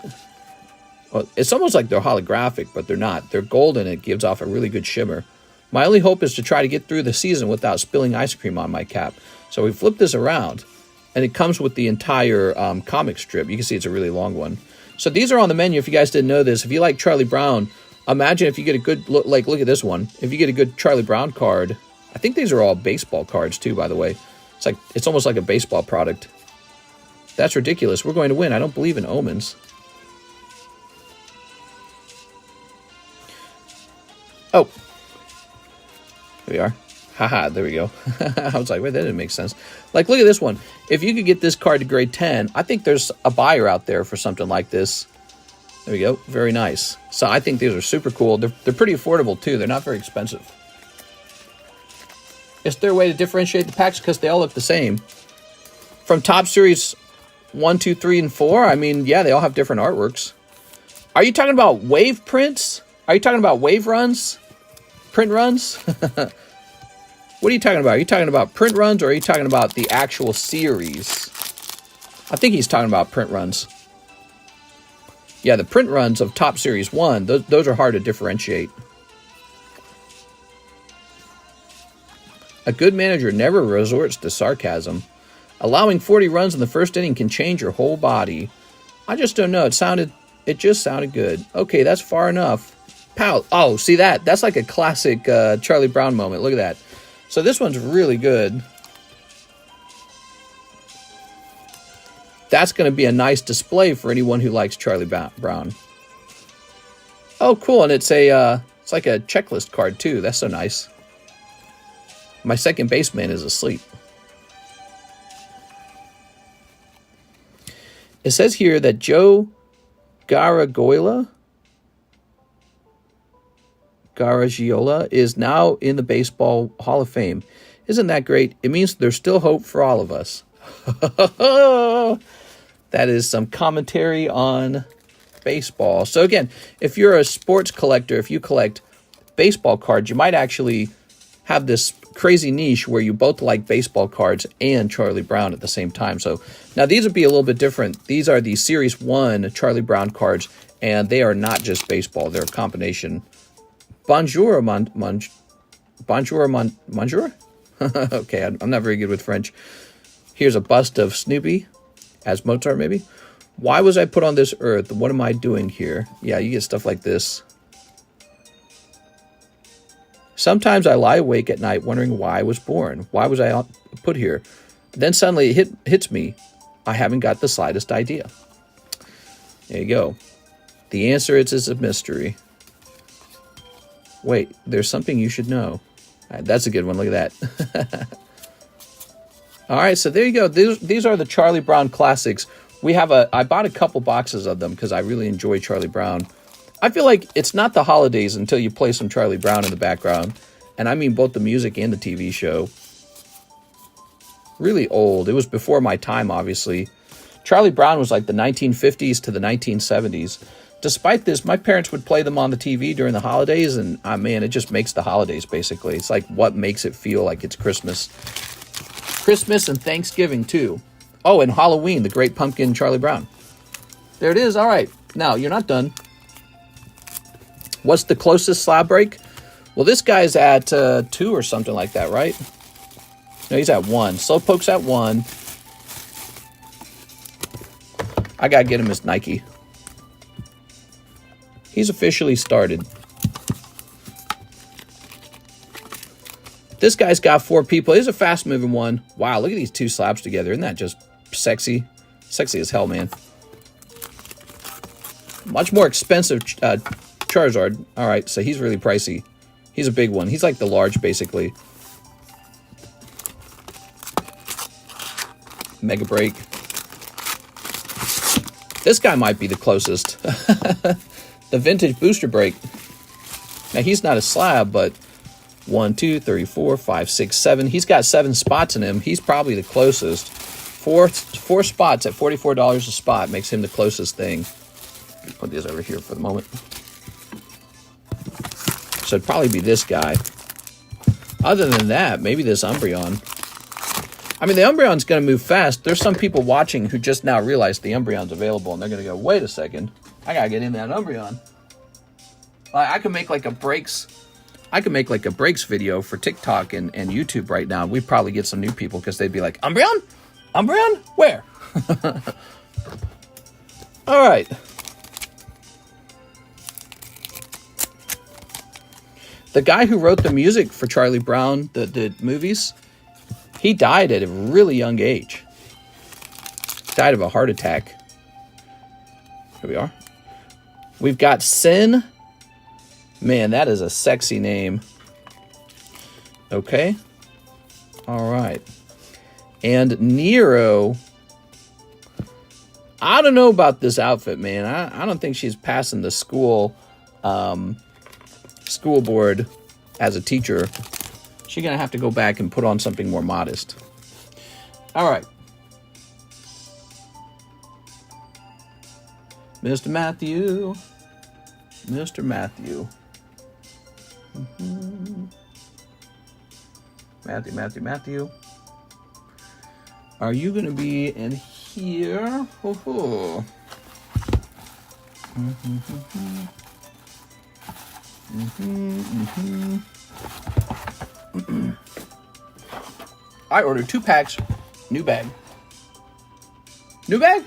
Well, it's almost like they're holographic, but they're not. They're gold and it gives off a really good shimmer. My only hope is to try to get through the season without spilling ice cream on my cap. So we flip this around, and it comes with the entire comic strip. You can see it's a really long one. So these are on the menu if you guys didn't know this. If you like Charlie Brown, imagine if you get a good, look at this one. If you get a good Charlie Brown card, I think these are all baseball cards too, by the way. It's almost like a baseball product. That's ridiculous. We're going to win. I don't believe in omens. Oh. Here we are. Haha, there we go. I was like, wait, that didn't make sense. Like, look at this one. If you could get this card to grade 10, I think there's a buyer out there for something like this. There we go. Very nice. So I think these are super cool. They're pretty affordable, too. They're not very expensive. Is there a way to differentiate the packs? Because they all look the same. From Top Series 1, 2, 3, and 4, I mean, yeah, they all have different artworks. Are you talking about wave prints? Are you talking about wave runs? Print runs? What are you talking about? Are you talking about print runs or are you talking about the actual series? I think he's talking about print runs. Yeah, the print runs of Top Series 1, those are hard to differentiate. A good manager never resorts to sarcasm. Allowing 40 runs in the first inning can change your whole body. I just don't know. It just sounded good. Okay, that's far enough. Pow. Oh, see that? That's like a classic Charlie Brown moment. Look at that. So this one's really good. That's going to be a nice display for anyone who likes Charlie Brown. Oh, cool. And it's like a checklist card too. That's so nice. My second baseman is asleep. It says here that Joe Garagiola is now in the Baseball Hall of Fame. Isn't that great? It means there's still hope for all of us. That is some commentary on baseball. So again, if you're a sports collector, if you collect baseball cards, you might actually have this crazy niche where you both like baseball cards and Charlie Brown at the same time. So now these would be a little bit different. These are the Series 1 Charlie Brown cards, and they are not just baseball. They're a combination. Bonjour, Bonjour? Okay, I'm not very good with French. Here's a bust of Snoopy as Mozart, maybe. Why was I put on this earth? What am I doing here? Yeah, you get stuff like this. Sometimes I lie awake at night wondering why I was born. Why was I put here? Then suddenly it hits me. I haven't got the slightest idea. There you go. The answer is a mystery. Wait, there's something you should know. That's a good one. Look at that. All right, so there you go. These are the Charlie Brown classics. I bought a couple boxes of them because I really enjoy Charlie Brown. I feel like it's not the holidays until you play some Charlie Brown in the background. And I mean both the music and the TV show. Really old. It was before my time, obviously. Charlie Brown was like the 1950s to the 1970s. Despite this, my parents would play them on the TV during the holidays, and man, it just makes the holidays, basically. It's like what makes it feel like it's Christmas. Christmas and Thanksgiving, too. Oh, and Halloween, the Great Pumpkin, Charlie Brown. There it is. All right. Now, you're not done. What's the closest slab break? Well, this guy's at 2 or something like that, right? No, he's at 1. Slowpoke's at 1. I gotta get him his Nike. He's officially started. This guy's got 4 people. He's a fast-moving one. Wow, look at these 2 slabs together. Isn't that just sexy? Sexy as hell, man. Much more expensive Charizard. All right, so he's really pricey. He's a big one. He's like the large, basically. Mega Break. This guy might be the closest. The Vintage Booster Break. Now, he's not a slab, but 1, 2, 3, 4, 5, 6, 7. He's got 7 spots in him. He's probably the closest. Four spots at $44 a spot makes him the closest thing. Put this over here for the moment. So it'd probably be this guy. Other than that, maybe this Umbreon. I mean, the Umbreon's going to move fast. There's some people watching who just now realized the Umbreon's available, and they're going to go, wait a second. I got to get in that Umbreon. I could make like a breaks. I could make like a breaks video for TikTok and YouTube right now. We'd probably get some new people because they'd be like, Umbreon? Umbreon? Where? All right. The guy who wrote the music for Charlie Brown, the movies, he died at a really young age. Died of a heart attack. Here we are. We've got Sin. Man, that is a sexy name. Okay. All right. And Nero. I don't know about this outfit, man. I don't think she's passing the school board as a teacher. She's going to have to go back and put on something more modest. All right. Mr. Matthew. Mr. Matthew. Matthew. Are you going to be in here? I ordered 2 packs, new bag. New bag?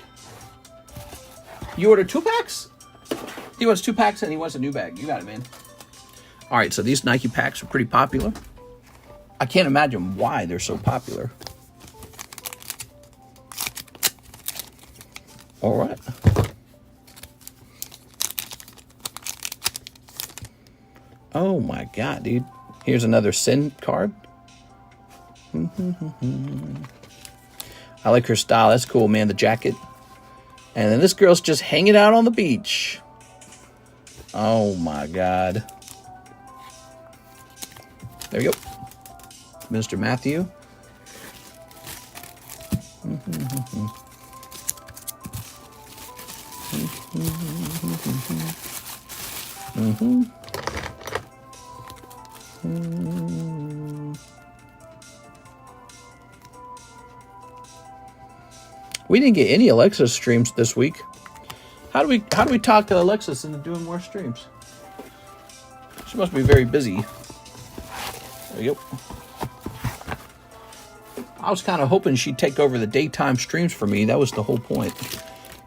You ordered 2 packs? He wants 2 packs and he wants a new bag. You got it, man. All right, so these Nike packs are pretty popular. I can't imagine why they're so popular. All right. Oh my God, dude. Here's another Sin card. I like her style. That's cool, man. The jacket. And then this girl's just hanging out on the beach. Oh my God. There you go. Mr. Matthew. We didn't get any Alexis streams this week. How do we talk to Alexis into doing more streams? She must be very busy. There you go. I was kind of hoping she'd take over the daytime streams for me. That was the whole point.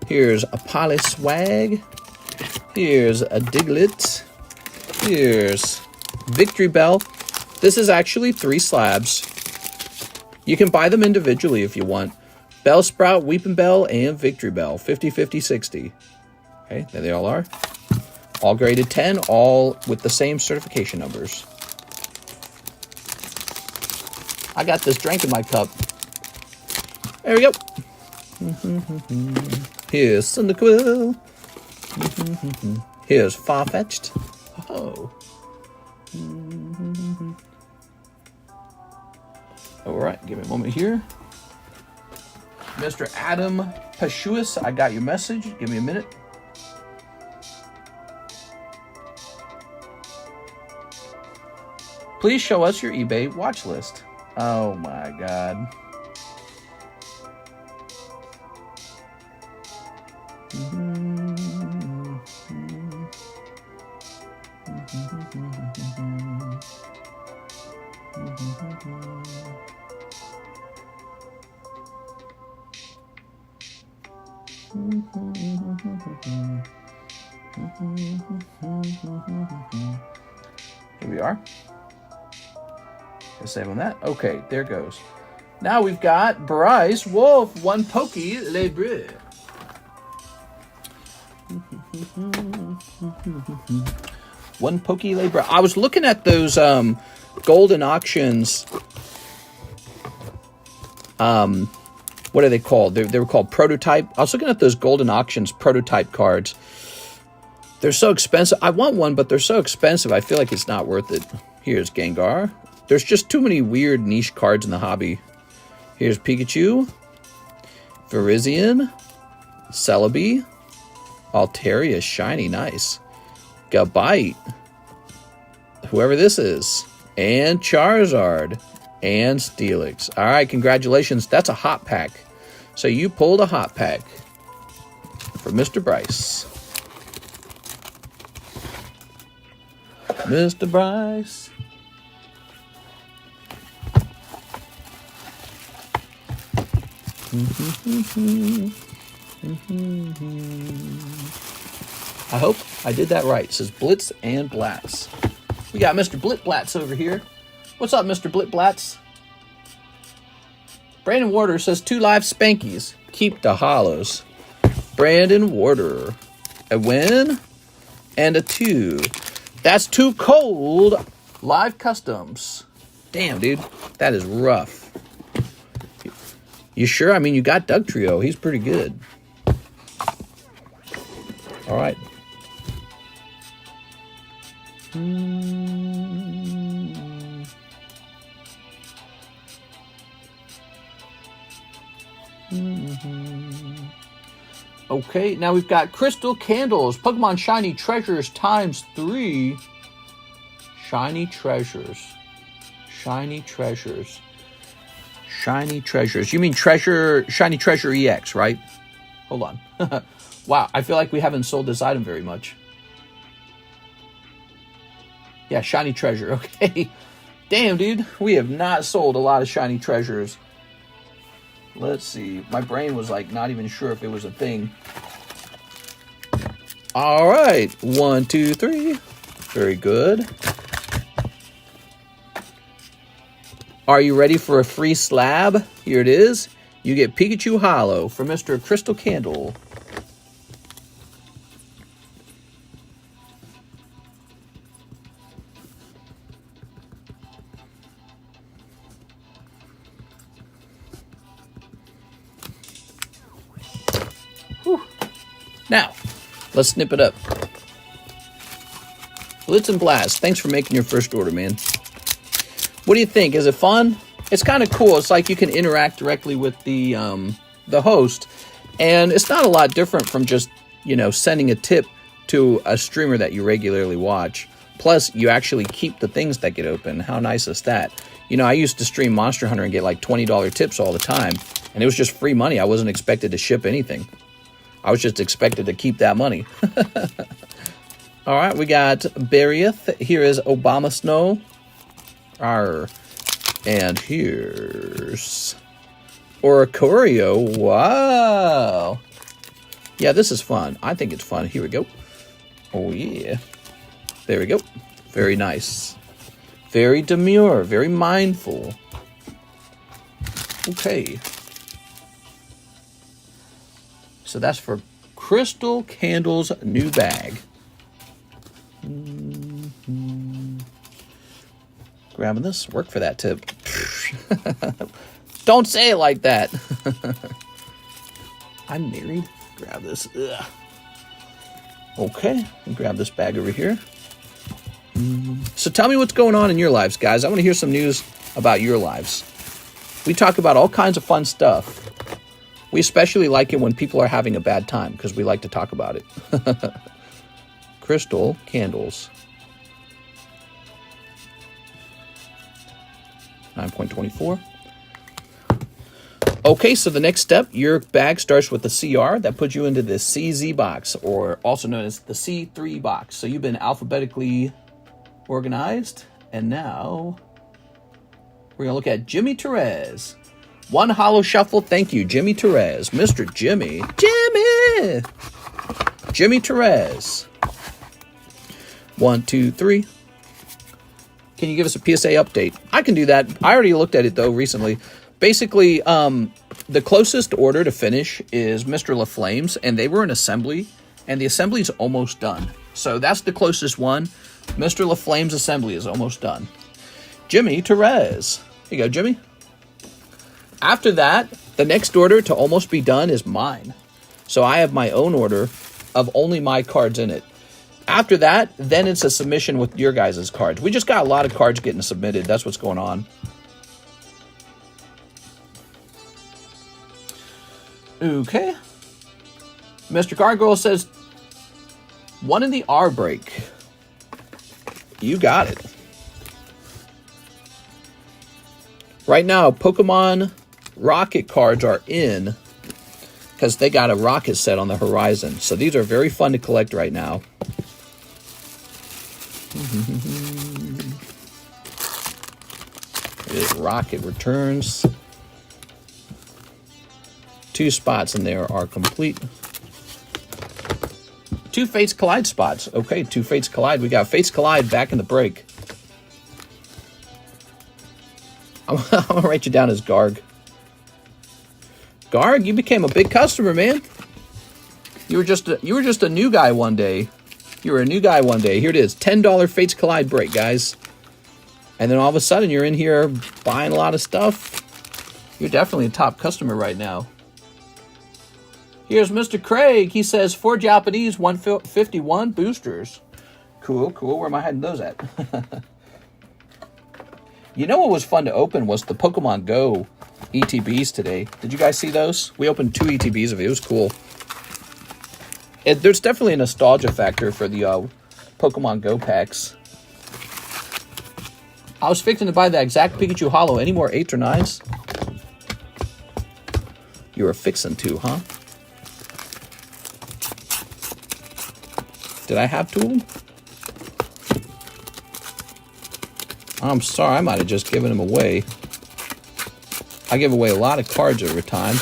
Here's a Polyswag. Here's a Diglett. Here's Victory Bell. This is actually 3 slabs. You can buy them individually if you want. Bellsprout, Weeping Bell, and Victory Bell. 50, 50, 60. Okay, there they all are. All graded 10, all with the same certification numbers. I got this drink in my cup. There we go. Here's Cyndaquil. Here's Farfetch'd. Oh. All right, give me a moment here. Mr. Adam Pashuis, I got your message. Give me a minute. Please show us your eBay watch list. Oh my God. Here we are. Save on that. Okay, there goes. Now we've got Bryce Wolf, one Pokey Libre. One Pokey Libre. I was looking at those golden auctions. What are they called? They were called prototype. I was looking at those golden auctions prototype cards. They're so expensive. I want one, but they're so expensive. I feel like it's not worth it. Here's Gengar. There's just too many weird niche cards in the hobby. Here's Pikachu, Virizion, Celebi, Altaria, shiny, nice, Gabite, whoever this is, and Charizard, and Steelix. All right, congratulations. That's a hot pack. So you pulled a hot pack for Mr. Bryce. Mr. Bryce. I hope I did that right. It says Blitz and Blatz. We got Mr. Blitblatz over here. What's up, Mr. Blitblatz? Brandon Warder says 2 live spankies. Keep the hollows. Brandon Warder. A win and a 2. That's 2 cold live customs. Damn, dude. That is rough. You sure? I mean, you got Doug Trio. He's pretty good. All right. Okay, now we've got Crystal Candles. Pokemon Shiny Treasures times 3. Shiny Treasures. Shiny Treasures. Shiny Treasures. You mean Treasure, Shiny Treasure EX, right? Hold on. Wow, I feel like we haven't sold this item very much. Yeah, Shiny Treasure, okay. Damn, dude, we have not sold a lot of Shiny Treasures. Let's see. My brain was like not even sure if it was a thing. All right, 1, 2, 3. Very good. Are you ready for a free slab? Here it is. You get Pikachu Holo for Mr. Crystal Candle. Whew. Now, let's snip it up. Blitz and Blast, thanks for making your first order, man. What do you think? Is it fun? It's kind of cool. It's like you can interact directly with the host, and it's not a lot different from just, you know, sending a tip to a streamer that you regularly watch. Plus, you actually keep the things that get open. How nice is that? You know, I used to stream Monster Hunter and get like $20 tips all the time, and it was just free money. I wasn't expected to ship anything. I was just expected to keep that money. All right, we got Bariath. Here is Obama Snow. Arr. And here's Oricorio. Wow. Yeah, this is fun. I think it's fun. Here we go. Oh, yeah. There we go. Very nice. Very demure. Very mindful. Okay. So that's for Crystal Candle's new bag. Grabbing this. Work for that tip. Don't say it like that. I'm married. Grab this. Ugh. Okay. Grab this bag over here. So tell me what's going on in your lives, guys. I want to hear some news about your lives. We talk about all kinds of fun stuff. We especially like it when people are having a bad time because we like to talk about it. Crystal candles. 9.24. Okay, so the next step, your bag starts with the CR. That puts you into the CZ box, or also known as the C3 box. So you've been alphabetically organized. And now we're going to look at Jimmy Therese. One Holo Shuffle. Thank you, Jimmy Therese. Mr. Jimmy. Jimmy Therese. 1, 2, 3. Can you give us a PSA update? I can do that. I already looked at it, though, recently. Basically, the closest order to finish is Mr. LaFlame's, and they were in assembly, and the assembly is almost done. So that's the closest one. Mr. LaFlame's assembly is almost done. Jimmy Therese. Here you go, Jimmy. After that, the next order to almost be done is mine. So I have my own order of only my cards in it. After that, then it's a submission with your guys' cards. We just got a lot of cards getting submitted. That's what's going on. Okay. Mr. Gargoyle says, one in the R break. You got it. Right now, Pokemon Rocket cards are in because they got a rocket set on the horizon. So these are very fun to collect right now. It is Rocket returns. 2 spots in there are complete. 2 Fates Collide spots. Okay, 2 Fates Collide. We got Fates Collide back in the break. I'm gonna write you down as Garg. Garg, you became a big customer, man. You were just a new guy one day. You were a new guy one day. Here it is, $10 Fates Collide break, guys. And then all of a sudden, you're in here buying a lot of stuff. You're definitely a top customer right now. Here's Mr. Craig. He says 4 Japanese 151 boosters. Cool, cool. Where am I hiding those at? You know what was fun to open was the Pokemon Go ETBs today. Did you guys see those? We opened 2 ETBs of it. It was cool. There's definitely a nostalgia factor for the Pokemon Go packs. I was fixing to buy the exact Pikachu Holo. Any more 8s or 9s? You were fixing to, huh? Did I have 2 of them? I'm sorry, I might have just given them away. I give away a lot of cards over time.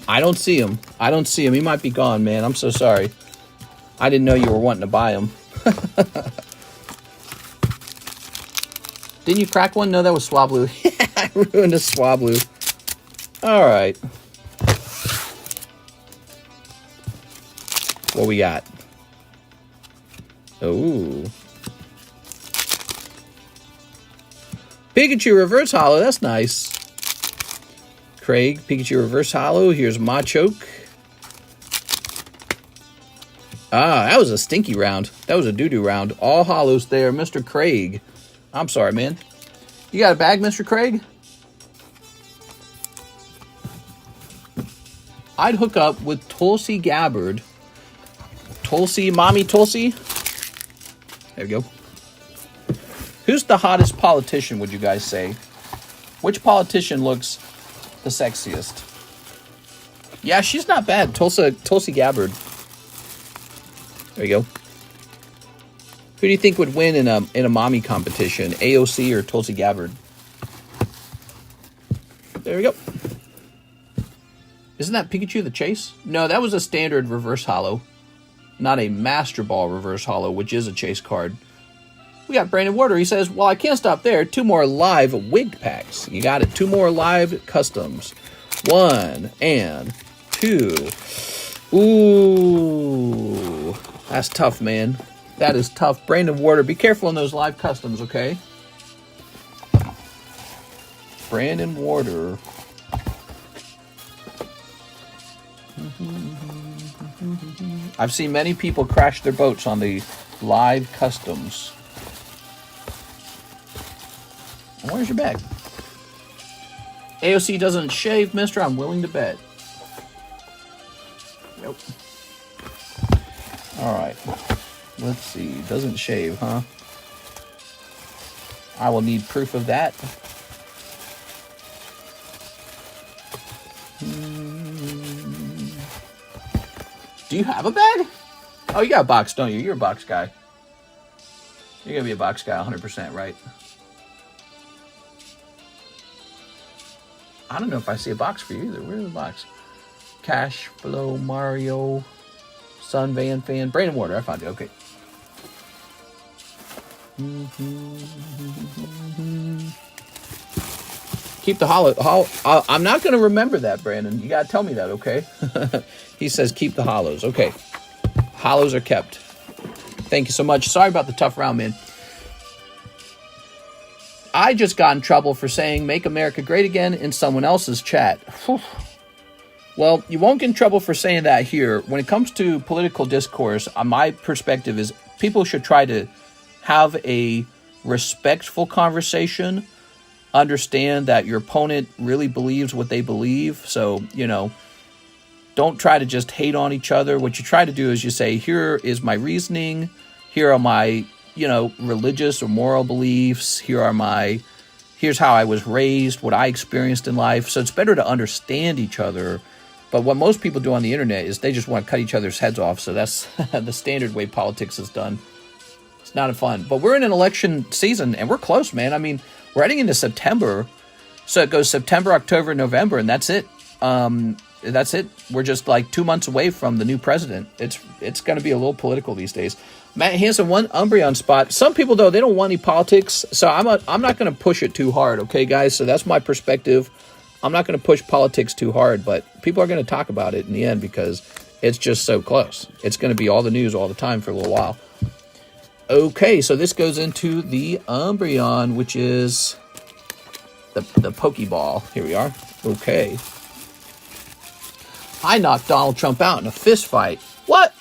I don't see him. I don't see him. He might be gone, man. I'm so sorry. I didn't know you were wanting to buy him. Didn't you crack one? No, that was Swablu. I ruined a Swablu. All right. What we got? Oh. Pikachu Reverse Holo. That's nice. Craig, Pikachu Reverse Holo. Here's Machoke. Ah, that was a stinky round. That was a doo-doo round. All holos there. Mr. Craig. I'm sorry, man. You got a bag, Mr. Craig? I'd hook up with Tulsi Gabbard. Tulsi, Mommy Tulsi. There we go. Who's the hottest politician, would you guys say? Which politician looks the sexiest? Yeah, she's not bad. Tulsi Gabbard. There you go. Who do you think would win in a mommy competition? AOC or Tulsi Gabbard? There we go. Isn't that Pikachu the Chase? No, that was a standard reverse holo. Not a Master Ball reverse holo, which is a chase card. We got Brandon Warder. He says, well, I can't stop there. 2 more live wig packs. You got it. 2 more live customs. 1 and 2. Ooh. That's tough, man. That is tough. Brandon Warder, be careful on those live customs, okay? Brandon Warder. I've seen many people crash their boats on the live customs. Where's your bag? AOC doesn't shave, mister. I'm willing to bet. Nope. Alright. Let's see. Doesn't shave, huh? I will need proof of that. Do you have a bag? Oh, you got a box, don't you? You're a box guy. You're going to be a box guy 100%, right? I don't know if I see a box for you either. Where's the box? Cash, Flow, Mario, Sun, Van, Fan, Brandon Water. I found you. Okay. Keep the hollow. I'm not going to remember that, Brandon. You got to tell me that, okay? He says keep the hollows. Okay. Hollows are kept. Thank you so much. Sorry about the tough round, man. I just got in trouble for saying make America great again in someone else's chat. Whew. Well, you won't get in trouble for saying that here. When it comes to political discourse, my perspective is people should try to have a respectful conversation. Understand that your opponent really believes what they believe. So, you know, don't try to just hate on each other. What you try to do is you say, here is my reasoning. Here are my, you know, religious or moral beliefs. Here's how I was raised, what I experienced in life. So it's better to understand each other. But what most people do on the internet is they just want to cut each other's heads off. So that's the standard way politics is done. It's not fun. But we're in an election season and we're close, man. I mean, we're heading into September. So it goes September, October, November, and that's it. That's it. We're just like 2 months away from the new president. It's going to be a little political these days. Matt Hansen, one Umbreon spot. Some people, though, they don't want any politics. So I'm not going to push it too hard, okay, guys? So that's my perspective. I'm not going to push politics too hard, but people are going to talk about it in the end because it's just so close. It's going to be all the news all the time for a little while. Okay, so this goes into the Umbreon, which is the Pokeball. Here we are. Okay. I knocked Donald Trump out in a fist fight. What?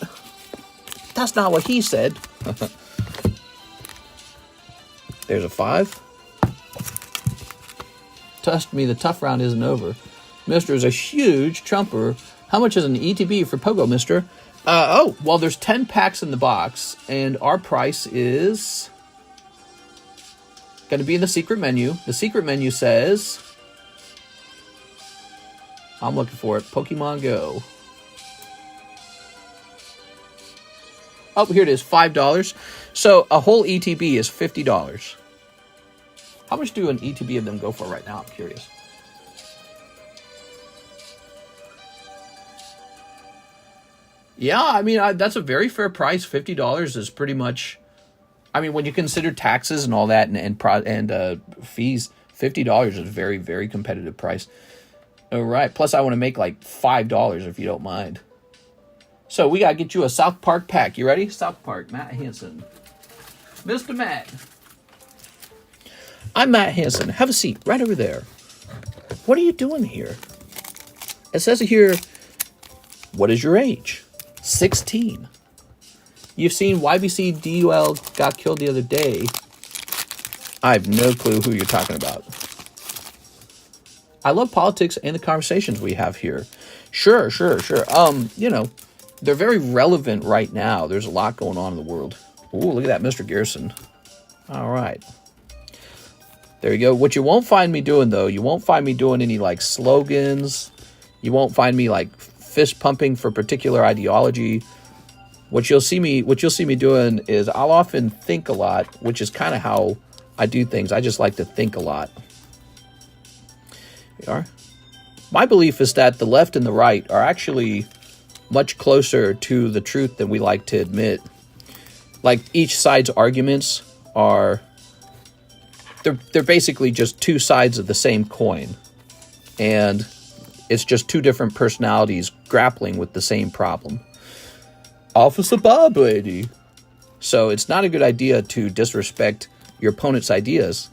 That's not what he said. There's a 5. Trust me, the tough round isn't over. Mister is a huge trumper. How much is an ETB for Pogo, mister? Oh, well, there's 10 packs in the box, and our price is going to be in the secret menu. The secret menu says, I'm looking for it, Pokemon Go. Oh, here it is, $5. So a whole ETB is $50. How much do an ETB of them go for right now? I'm curious. Yeah, I mean, that's a very fair price. $50 is pretty much, I mean, when you consider taxes and all that and fees, $50 is a very, very competitive price. All right. Plus, I want to make like $5 if you don't mind. So we got to get you a South Park pack. You ready? South Park, Matt Hansen. Mr. Matt. I'm Matt Hansen. Have a seat right over there. What are you doing here? It says here, what is your age? 16. You've seen YBC DUL got killed the other day. I have no clue who you're talking about. I love politics and the conversations we have here. Sure. You know, they're very relevant right now. There's a lot going on in the world. Ooh, look at that, Mr. Garrison. All right. There you go. What you won't find me doing, though, you won't find me doing any, like, slogans. You won't find me, like, fist pumping for particular ideology. What you'll see me doing is I'll often think a lot, which is kind of how I do things. I just like to think a lot. Here we are. My belief is that the left and the right are actually much closer to the truth than we like to admit. Like, each side's arguments are... They're basically just two sides of the same coin. And it's just two different personalities grappling with the same problem. Officer Bob lady. So it's not a good idea to disrespect your opponent's ideas.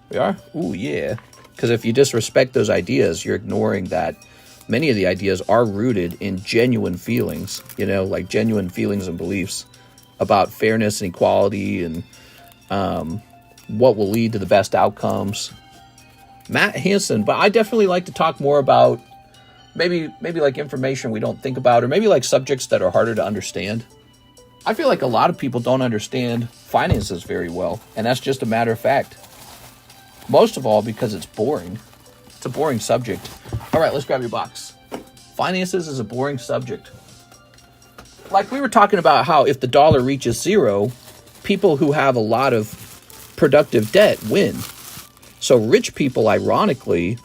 We are? Ooh, yeah. Because if you disrespect those ideas, you're ignoring that many of the ideas are rooted in genuine feelings, you know, like genuine feelings and beliefs about fairness and equality and what will lead to the best outcomes. Matt Hansen, but I definitely like to talk more about maybe like information we don't think about, or maybe like subjects that are harder to understand. I feel like a lot of people don't understand finances very well, and that's just a matter of fact. Most of all because it's boring. It's a boring subject. All right, let's grab your box. Finances is a boring subject. Like we were talking about how if the dollar reaches zero, people who have a lot of productive debt win. So rich people, ironically,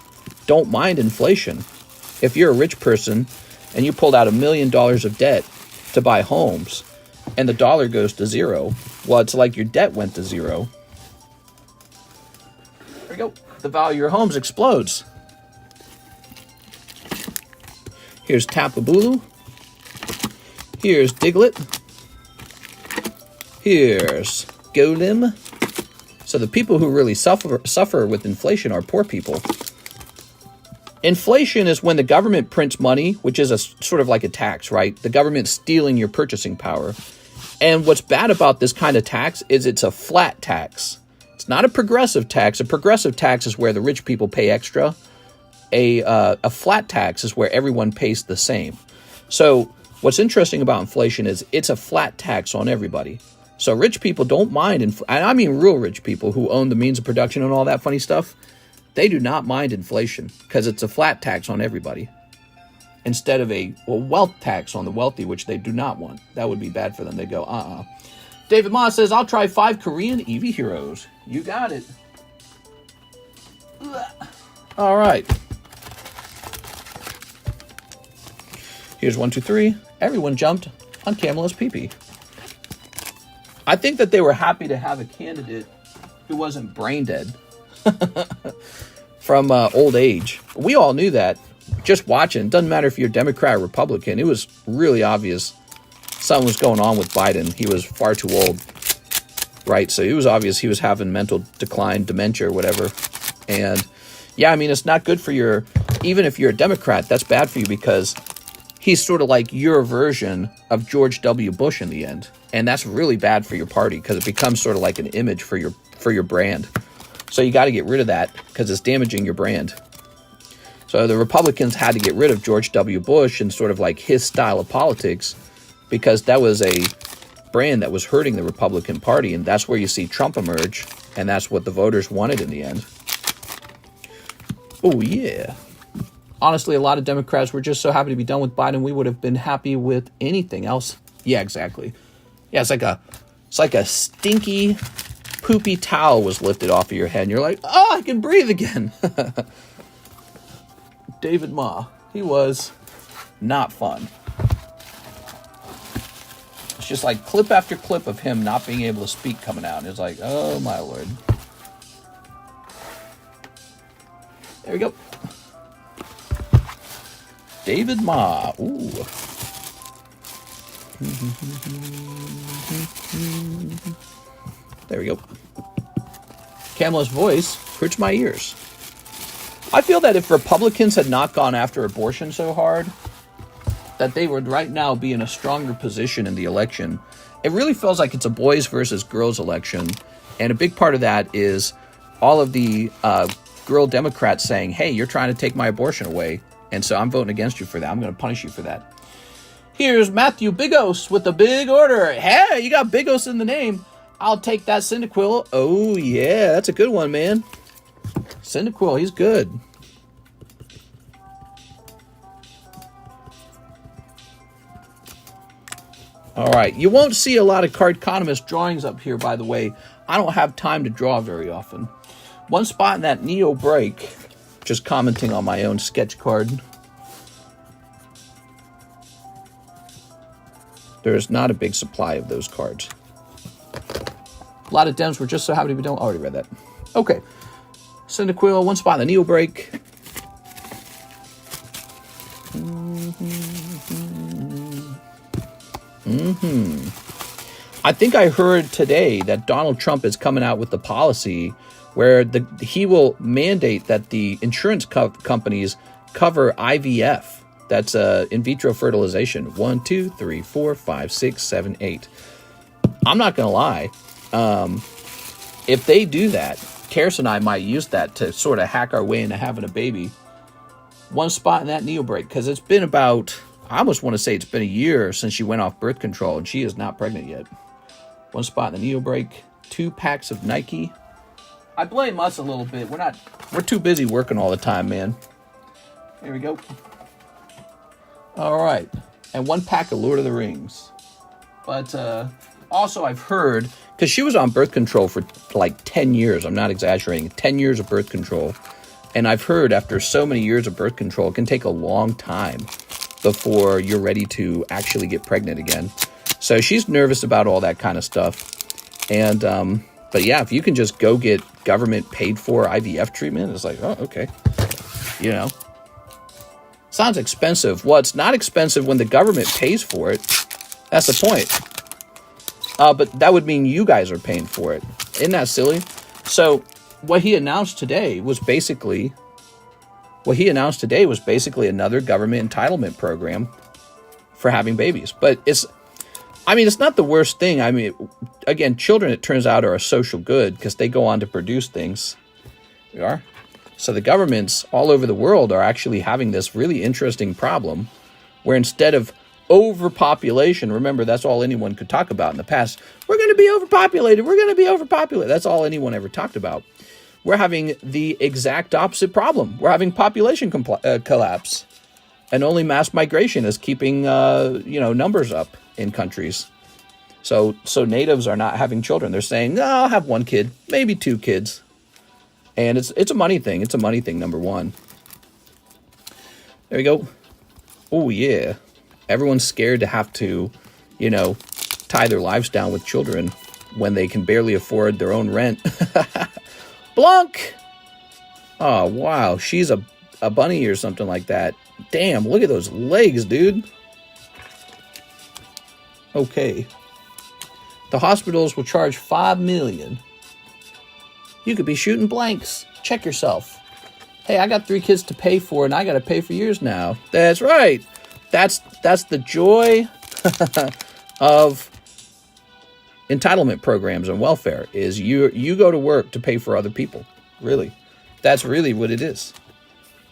don't mind inflation. If you're a rich person and you pulled out $1 million of debt to buy homes and the dollar goes to zero, well, it's like your debt went to zero. There we go. The value of your homes explodes. Here's Tapu Bulu. Here's Diglett. Here's Golem. So the people who really suffer with inflation are poor people. Inflation is when the government prints money, which is a sort of like a tax, right? The government's stealing your purchasing power. And what's bad about this kind of tax is it's a flat tax. It's not a progressive tax. A progressive tax is where the rich people pay extra. A flat tax is where everyone pays the same. So what's interesting about inflation is it's a flat tax on everybody. So rich people don't mind, and I mean real rich people who own the means of production and all that funny stuff, they do not mind inflation because it's a flat tax on everybody instead of a wealth tax on the wealthy, which they do not want. That would be bad for them. They go, David Ma says, I'll try 5 Korean Eevee heroes. You got it. All right. Here's 1, 2, 3. Everyone jumped on Camela's pee-pee. I think that they were happy to have a candidate who wasn't brain dead from old age. We all knew that. Just watching. Doesn't matter if you're Democrat or Republican. It was really obvious something was going on with Biden. He was far too old. Right? So it was obvious he was having mental decline, dementia, or whatever. And yeah, I mean, it's not good for your... Even if you're a Democrat, that's bad for you because he's sort of like your version of George W. Bush in the end. And that's really bad for your party because it becomes sort of like an image for your brand. So you got to get rid of that because it's damaging your brand. So the Republicans had to get rid of George W. Bush and sort of like his style of politics because that was a brand that was hurting the Republican Party. And that's where you see Trump emerge. And that's what the voters wanted in the end. Oh, yeah. Honestly, a lot of Democrats were just so happy to be done with Biden. We would have been happy with anything else. Yeah, exactly. Yeah, it's like a stinky, poopy towel was lifted off of your head. And you're like, oh, I can breathe again. David Ma, he was not fun. It's just like clip after clip of him not being able to speak coming out. And it's like, oh, my Lord. There we go. David Ma. Ooh. There we go. Kamala's voice hurts my ears. I feel that if Republicans had not gone after abortion so hard, that they would right now be in a stronger position in the election. It really feels like it's a boys versus girls election. And a big part of that is all of the girl Democrats saying, hey, you're trying to take my abortion away. And so I'm voting against you for that. I'm going to punish you for that. Here's Matthew Bigos with the big order. Hey, you got Bigos in the name. I'll take that Cyndaquil. Oh, yeah, that's a good one, man. Cyndaquil, he's good. All right, you won't see a lot of Cardconomist drawings up here, by the way. I don't have time to draw very often. One spot in that Neo break, just commenting on my own sketch card. There's not a big supply of those cards. A lot of Dems were just so happy to be done. Already read that. Okay. Cyndaquil, one spot in the Neo break. I think I heard today that Donald Trump is coming out with the policy where he will mandate that the insurance companies cover IVF. That's in vitro fertilization. 1, 2, 3, 4, 5, 6, 7, 8. I'm not going to lie. If they do that, Karis and I might use that to sort of hack our way into having a baby. One spot in that neo break, because it's been about, I almost want to say it's been a year since she went off birth control, and she is not pregnant yet. One spot in the neo break, 2 packs of Nike. I blame us a little bit. We're too busy working all the time, man. Here we go. All right, and 1 pack of Lord of the Rings. But also I've heard, because she was on birth control for like 10 years, I'm not exaggerating, 10 years of birth control. And I've heard after so many years of birth control, it can take a long time before you're ready to actually get pregnant again. So she's nervous about all that kind of stuff. And, but yeah, if you can just go get government paid for IVF treatment, it's like, oh, okay. You know, sounds expensive. Well, it's not expensive when the government pays for it. That's the point. But that would mean you guys are paying for it. Isn't that silly? So what he announced today was basically another government entitlement program for having babies. But it's not the worst thing. I mean, again, children, it turns out, are a social good because they go on to produce things. We are. So the governments all over the world are actually having this really interesting problem where instead of overpopulation, remember, that's all anyone could talk about in the past. We're going to be overpopulated. We're going to be overpopulated. That's all anyone ever talked about. We're having the exact opposite problem. We're having population collapse. And only mass migration is keeping, numbers up in countries. So natives are not having children. They're saying, no, I'll have 1 kid, maybe 2 kids. And it's a money thing. It's a money thing, number one. There we go. Oh, yeah. Everyone's scared to have to, tie their lives down with children when they can barely afford their own rent. Blanc! Oh, wow. She's a bunny or something like that. Damn, look at those legs, dude. Okay. The hospitals will charge $5 million. You could be shooting blanks. Check yourself. Hey, I got 3 kids to pay for, and I got to pay for yours now. That's right. That's the joy of entitlement programs and welfare, is you go to work to pay for other people. Really. That's really what it is.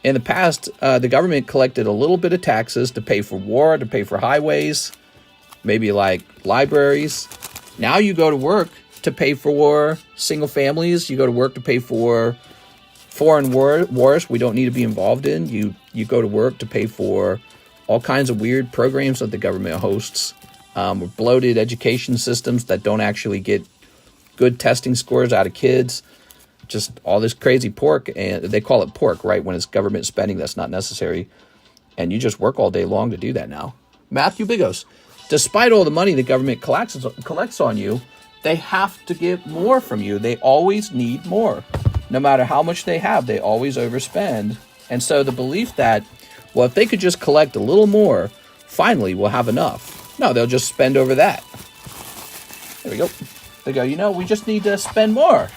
In the past, the government collected a little bit of taxes to pay for war, to pay for highways, maybe like libraries. Now you go to work to pay for single families. You go to work to pay for foreign wars we don't need to be involved in. You go to work to pay for all kinds of weird programs that the government hosts, bloated education systems that don't actually get good testing scores out of kids, just all this crazy pork, and they call it pork, right, when it's government spending that's not necessary, and you just work all day long to do that now. Matthew Bigos, despite all the money the government collects on you, they have to get more from you. They always need more. No matter how much they have, they always overspend. And so the belief that, well, if they could just collect a little more, finally we'll have enough. No, they'll just spend over that. There we go. They go, we just need to spend more.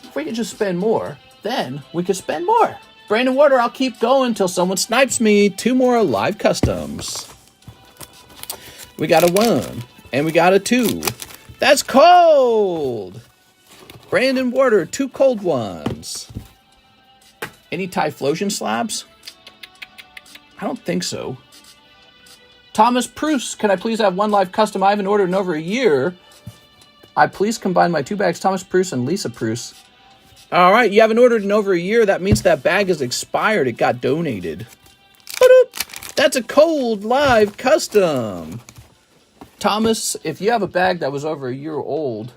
If we could just spend more, then we could spend more. Brandon Water, I'll keep going until someone snipes me. 2 more live customs. We got a 1, and we got a 2. That's cold! Brandon Water, 2 cold ones. Any Typhlosion slabs? I don't think so. Thomas Pruce, can I please have 1 live custom? I haven't ordered in over a year. I please combine my 2 bags, Thomas Pruce and Lisa Pruce. All right, you haven't ordered in over a year. That means that bag is expired. It got donated. That's a cold live custom. Thomas, if you have a bag that was over a year old,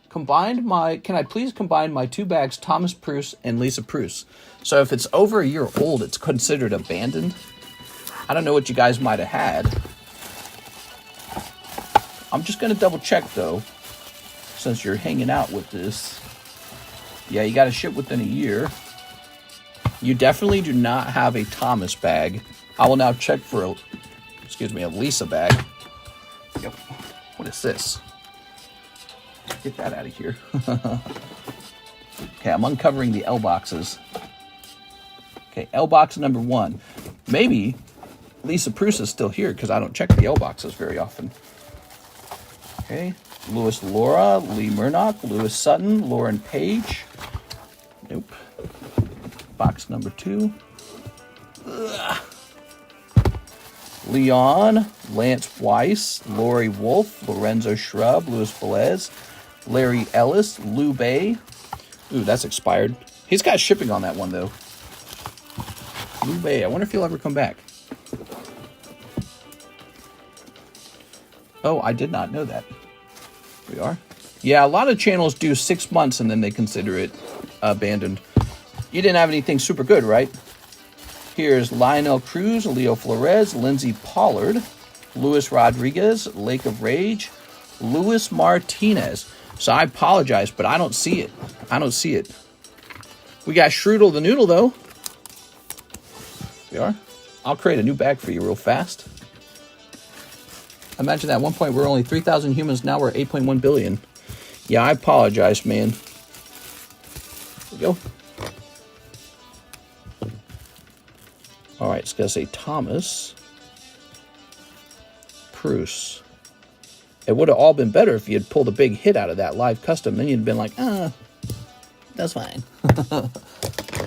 can I please combine my 2 bags, Thomas Pruce and Lisa Pruce? So if it's over a year old, it's considered abandoned. I don't know what you guys might have had. I'm just going to double check, though, since you're hanging out with this. Yeah, you got to ship within a year. You definitely do not have a Thomas bag. I will now check for a Lisa bag. Yep. What is this? Get that out of here. Okay, I'm uncovering the L boxes. Okay, L box number 1. Maybe Lisa Prusa is still here because I don't check the L boxes very often. Okay, Lewis Laura, Lee Murdoch, Lewis Sutton, Lauren Page. Nope. Box number 2. Ugh. Leon, Lance Weiss, Lori Wolf, Lorenzo Shrub, Luis Velez, Larry Ellis, Lou Bay. Ooh, that's expired. He's got shipping on that one, though. Lou Bay. I wonder if he'll ever come back. Oh, I did not know that. Here we are. Yeah, a lot of channels do 6 months and then they consider it abandoned. You didn't have anything super good, right? Here's Lionel Cruz, Leo Flores, Lindsey Pollard, Luis Rodriguez, Lake of Rage, Luis Martinez. So I apologize, but I don't see it. I don't see it. We got Shrewdle the Noodle, though. We are. I'll create a new bag for you real fast. Imagine that at one point we're only 3,000 humans, now we're 8.1 billion. Yeah, I apologize, man. There we go. Alright, it's going to say Thomas Pruce. It would have all been better if you had pulled a big hit out of that live custom. Then you'd have been like, that's fine.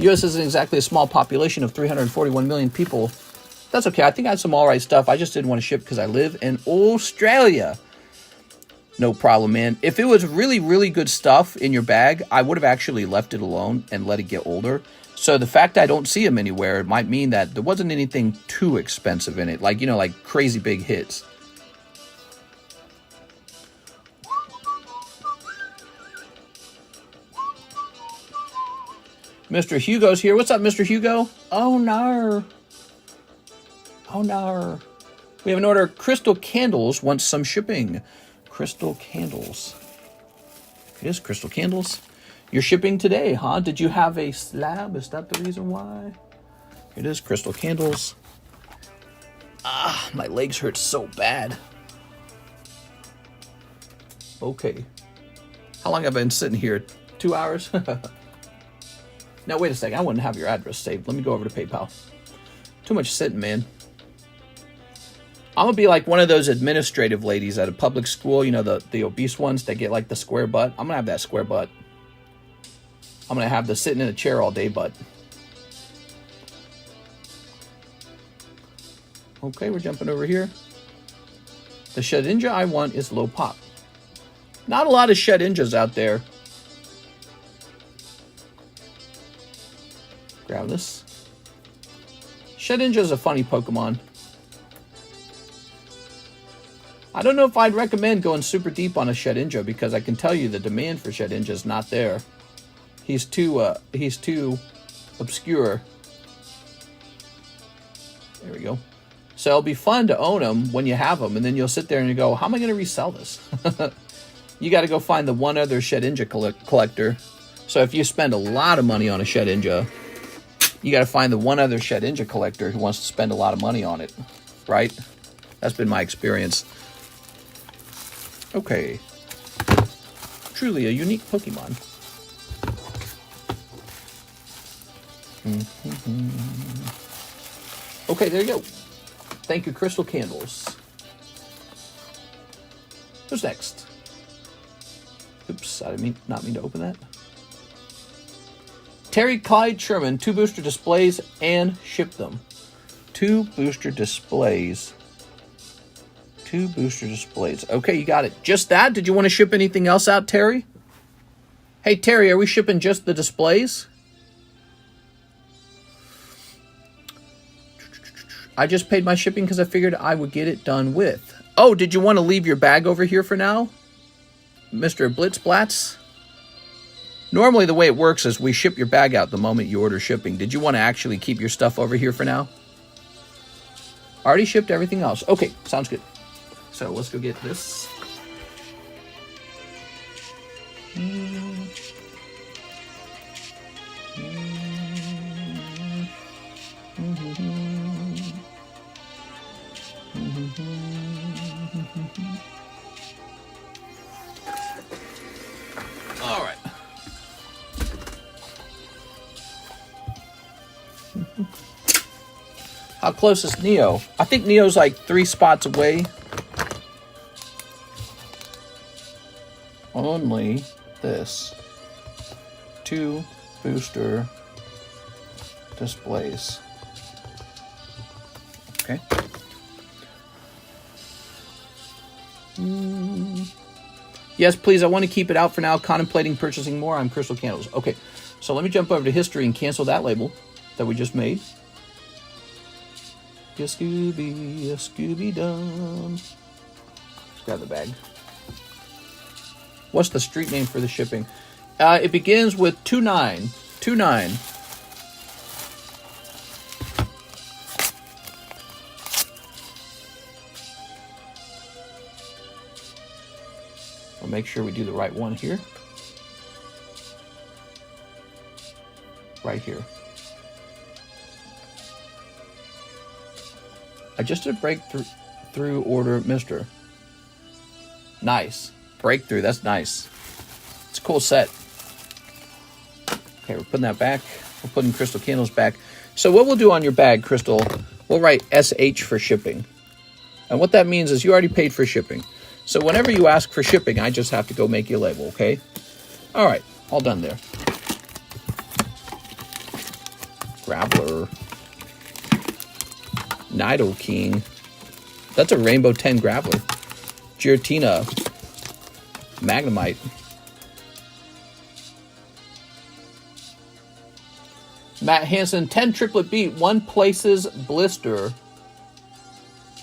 U.S. isn't exactly a small population of 341 million people. That's okay. I think I had some alright stuff. I just didn't want to ship because I live in Australia. No problem, man. If it was really, really good stuff in your bag, I would have actually left it alone and let it get older. So the fact I don't see them anywhere, it might mean that there wasn't anything too expensive in it. Like, you know, like crazy big hits. Mr. Hugo's here. What's up, Mr. Hugo? Oh, no. Oh, no. We have an order. Crystal Candles wants some shipping. Crystal Candles. It is Crystal Candles. You're shipping today, huh? Did you have a slab? Is that the reason why? It is Crystal Candles. Ah, my legs hurt so bad. Okay. How long have I been sitting here? 2 hours? Now, wait a second. I wouldn't have your address saved. Let me go over to PayPal. Too much sitting, man. I'm going to be like one of those administrative ladies at a public school. You know, the obese ones that get like the square butt. I'm going to have that square butt. I'm going to have the sitting in a chair all day butt. Okay, we're jumping over here. The Shedinja I want is low pop. Not a lot of Shedinjas out there. Grab this. Shedinja is a funny Pokemon. I don't know if I'd recommend going super deep on a Shedinja because I can tell you the demand for Shedinja is not there. He's too obscure. There we go. So it'll be fun to own them when you have them, and then you'll sit there and you go, how am I going to resell this? You got to go find the one other Shedinja collector. So if you spend a lot of money on a Shedinja, you got to find the one other Shedinja collector who wants to spend a lot of money on it, right? That's been my experience. Okay. Truly a unique Pokemon. Okay, there you go. Thank you, Crystal Candles. Who's next? Oops, I didn't not mean to open that. Terry Clyde Sherman, 2 booster displays and ship them. 2 booster displays. 2 booster displays. Okay, you got it. Just that? Did you want to ship anything else out, Terry? Hey, Terry, are we shipping just the displays? I just paid my shipping because I figured I would get it done with. Oh, did you want to leave your bag over here for now? Mr. Blitzblatz? Normally the way it works is we ship your bag out the moment you order shipping. Did you want to actually keep your stuff over here for now? Already shipped everything else. Okay, sounds good. So let's go get this. All right. How close is Neo? I think Neo's like 3 spots away. Only this. 2 booster displays. Okay. Yes, please. I want to keep it out for now. Contemplating purchasing more. I'm Crystal Candles. Okay. So let me jump over to history and cancel that label that we just made. A Scooby-Dum. Let's grab the bag. What's the street name for the shipping? It begins with 29. 29. I'll make sure we do the right one here. Right here. I just did breakthrough order, Mr. Nice. Breakthrough, that's nice. It's a cool set. Okay, we're putting that back. We're putting Crystal Candles back. So what we'll do on your bag, Crystal, we'll write SH for shipping. And what that means is you already paid for shipping. So whenever you ask for shipping, I just have to go make you a label, okay? All right, all done there. Graveler. Nidoking. That's a Rainbow 10 Graveler. Giratina. Magnemite. Matt Hansen, 10 triplet beat, 1 Places Blister.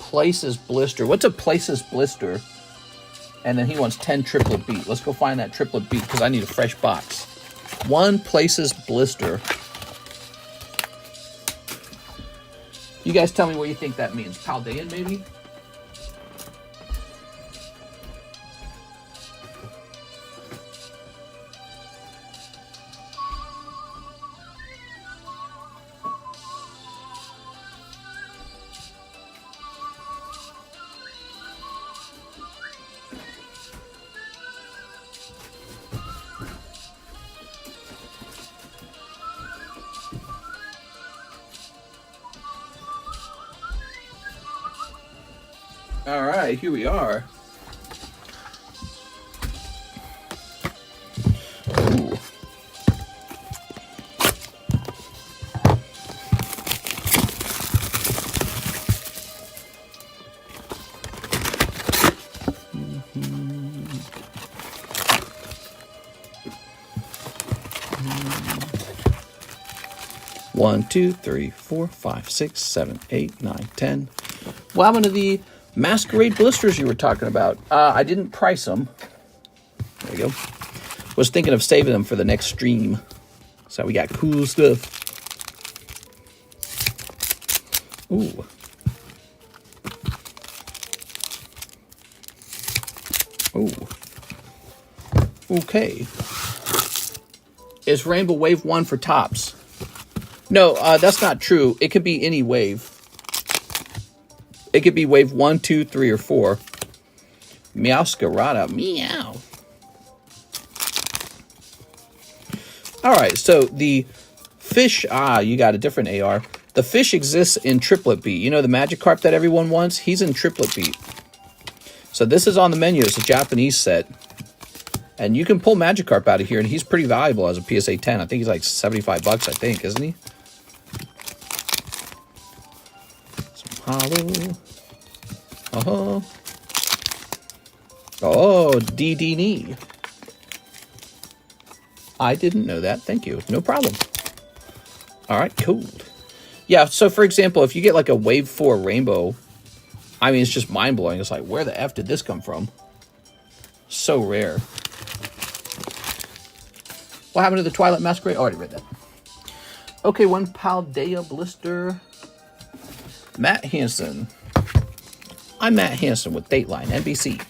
Places Blister. What's a Places Blister? And then he wants 10 triplet beat. Let's go find that triplet beat because I need a fresh box. 1 Places Blister. You guys tell me what you think that means. Paldean, maybe? All right, here we are. Ooh. One, 2, 3, 4, 5, 6, 7, 8, 9, 10. What happened to the Masquerade blisters you were talking about? I didn't price them. There you go. Was thinking of saving them for the next stream. So we got cool stuff. Ooh. Ooh. Okay. Is Rainbow Wave 1 for tops? No, that's not true. It could be any wave. It could be wave 1, 2, 3, or 4. Meowscarada. Meow. Alright, so the fish... you got a different AR. The fish exists in triplet beat. You know the Magikarp that everyone wants? He's in triplet beat. So this is on the menu. It's a Japanese set. And you can pull Magikarp out of here, and he's pretty valuable as a PSA 10. I think he's like 75 bucks, I think, isn't he? Holo. Uh-huh. Oh, DD. I didn't know that. Thank you. No problem. All right, cool. Yeah, so for example, if you get like a Wave 4 Rainbow, I mean, it's just mind-blowing. It's like, where the F did this come from? So rare. What happened to the Twilight Masquerade? Oh, I already read that. Okay, 1 Paldea Blister. Matt Hansen. I'm Matt Hansen with Dateline NBC.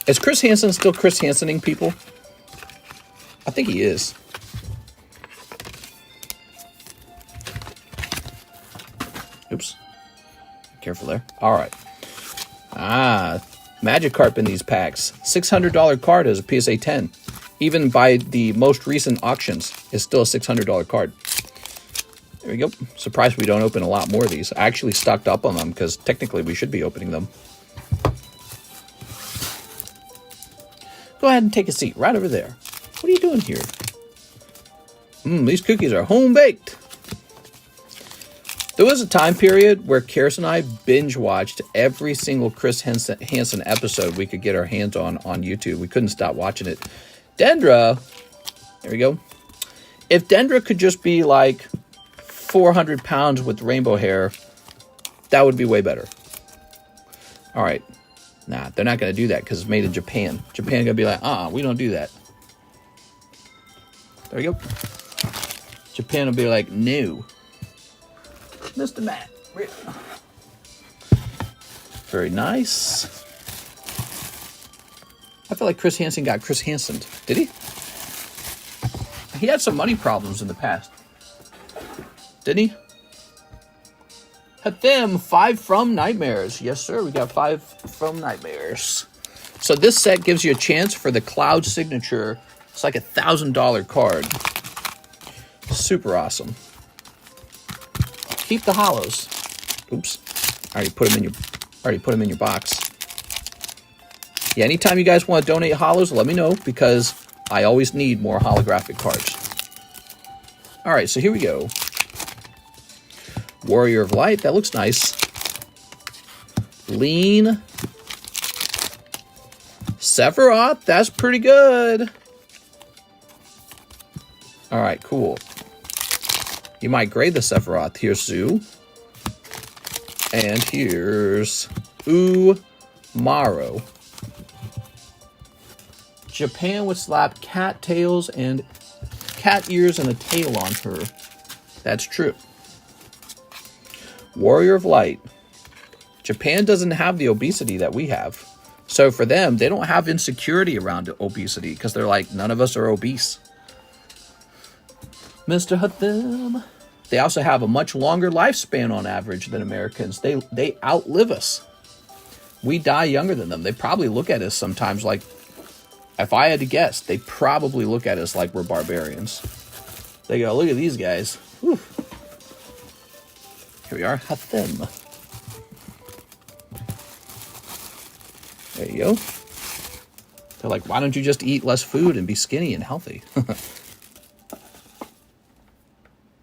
Is Chris Hansen still Chris Hansening people? I think he is. Oops. Careful there. All right. Magikarp in these packs. $600 card as a PSA 10. even by the most recent auctions, is still a $600 card. There we go. Surprised we don't open a lot more of these. I actually stocked up on them because technically we should be opening them. Go ahead and take a seat right over there. What are you doing here? These cookies are home-baked. There was a time period where Karis and I binge-watched every single Chris Hansen episode we could get our hands on YouTube. We couldn't stop watching it. Dendra, there we go. If Dendra could just be like 400 pounds with rainbow hair, that would be way better. All right. Nah, they're not going to do that because it's made in Japan. Japan going to be like, we don't do that. There you go. Japan will be like, no. Mr. Matt. Very nice. I feel like Chris Hansen got Chris Hansen. Did he? He had some money problems in the past. Didn't he? Hathim, 5 from Nightmares. Yes, sir. We got 5 from Nightmares. So this set gives you a chance for the Cloud Signature. It's like a $1,000 card. Super awesome. Keep the holos. Oops. I already put them in your box. Yeah, anytime you guys want to donate holos, let me know because I always need more holographic cards. All right, so here we go. Warrior of Light, that looks nice. Lean. Sephiroth, that's pretty good. All right, cool. You might grade the Sephiroth. Here's Zoo. And here's Umaro. Japan would slap cat tails and cat ears and a tail on her. That's true. Warrior of Light. Japan doesn't have the obesity that we have. So for them, they don't have insecurity around obesity because they're like, none of us are obese. Mr. Hathim. They also have a much longer lifespan on average than Americans. They outlive us. We die younger than them. They probably look at us sometimes like, if I had to guess, they probably look at us like we're barbarians. They go, look at these guys. Whew. Here we are, Hathim. There you go. They're like, why don't you just eat less food and be skinny and healthy?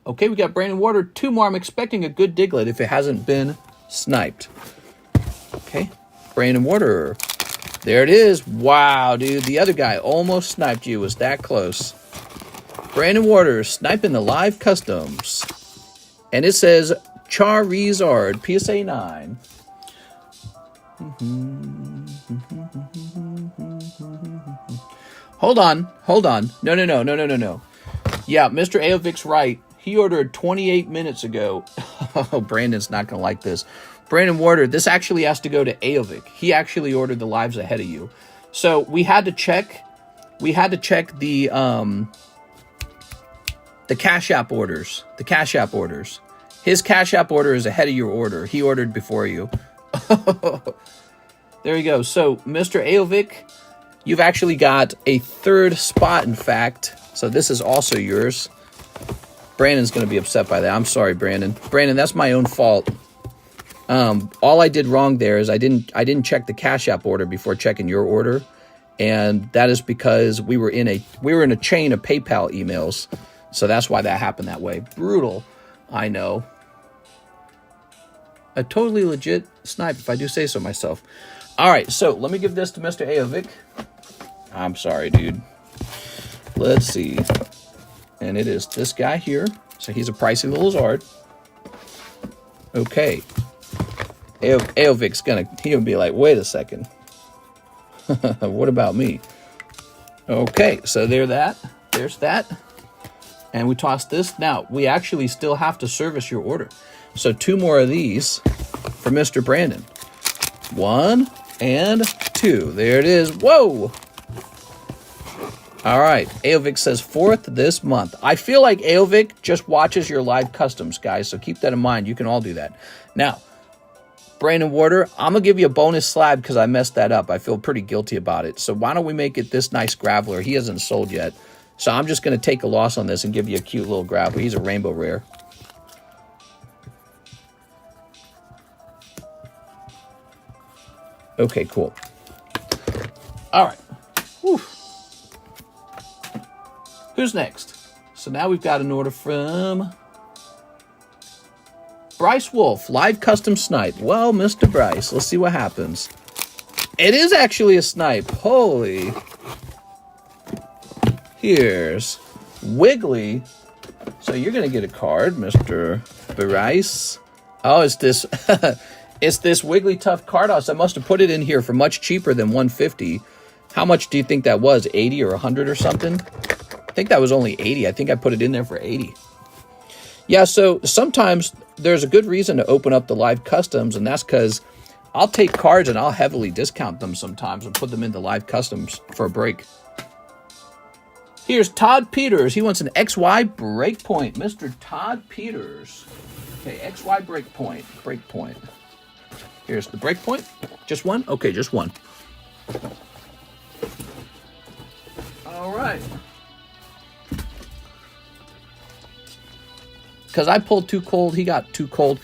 Okay, we got Brandon Water. 2 more. I'm expecting a good Diglett if it hasn't been sniped. Okay, Brandon Water. There it is. Wow, dude. The other guy almost sniped you. Was that close. Brandon Water sniping the live customs. And it says Charizard, PSA 9. Hold on. No. Yeah, Mr. Aovic's right. He ordered 28 minutes ago. Oh, Brandon's not going to like this. Brandon Warder, this actually has to go to Aovic. He actually ordered the lives ahead of you. So we had to check the CASHAPP orders. The CASHAPP orders. His CASHAPP order is ahead of your order. He ordered before you. There you go. So, Mr. Aovic, you've actually got a 3rd spot, in fact. So this is also yours. Brandon's going to be upset by that. I'm sorry, Brandon. Brandon, that's my own fault. All I did wrong there is I didn't check the CASHAPP order before checking your order, and that is because we were in a chain of PayPal emails, so that's why that happened that way. Brutal, I know. A totally legit snipe, if I do say so myself. All right, so let me give this to Mr. Aovic. I'm sorry, dude. Let's see. And it is this guy here. So he's a pricey little Zard. Okay. Aovic's he'll be like, wait a second. What about me? Okay, so there's that. And we toss this. Now, we actually still have to service your order. So 2 more of these for Mr. Brandon. 1 and 2. There it is. Whoa! All right, Aovic says 4th this month. I feel like Aovic just watches your live customs, guys, so keep that in mind. You can all do that. Now, Brandon Warder, I'm going to give you a bonus slab because I messed that up. I feel pretty guilty about it. So why don't we make it this nice Graveler? He hasn't sold yet. So I'm just going to take a loss on this and give you a cute little Graveler. He's a rainbow rare. Okay, cool. All right. Whew. Who's next? So now we've got an order from Bryce Wolf, live custom snipe. Well, Mr. Bryce, let's see what happens. It is actually a snipe. Holy. Here's Wiggly. So you're going to get a card, Mr. Bryce. Oh, it's this it's this Wigglytuff Carddass. I must have put it in here for much cheaper than 150. How much do you think that was? 80 or 100 or something? I think that was only 80. I think I put it in there for 80. Yeah, so sometimes there's a good reason to open up the live customs, and that's because I'll take cards and I'll heavily discount them sometimes and put them into live customs for a break. Here's Todd Peters. He wants an XY breakpoint. Mr. Todd Peters. Okay, XY breakpoint. Breakpoint. Here's the breakpoint. Just one? Okay, just one. All right. Because I pulled too cold, he got too cold.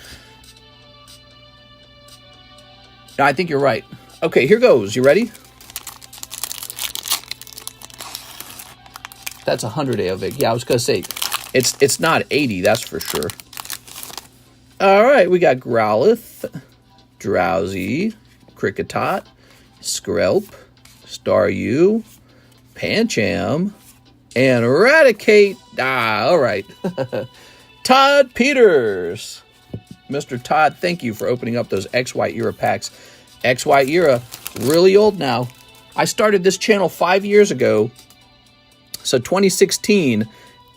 No, I think you're right. Okay, here goes. You ready? That's 100 Aovic. Yeah, I was going to say, it's not 80, that's for sure. All right, we got Growlithe, Drowsy, Kricketot, Skrelp, Staryu, Pancham, and Eradicate. Ah, all right. Todd Peters. Mr. Todd, thank you for opening up those XY era packs. XY era, really old now. I started this channel 5 years ago. So 2016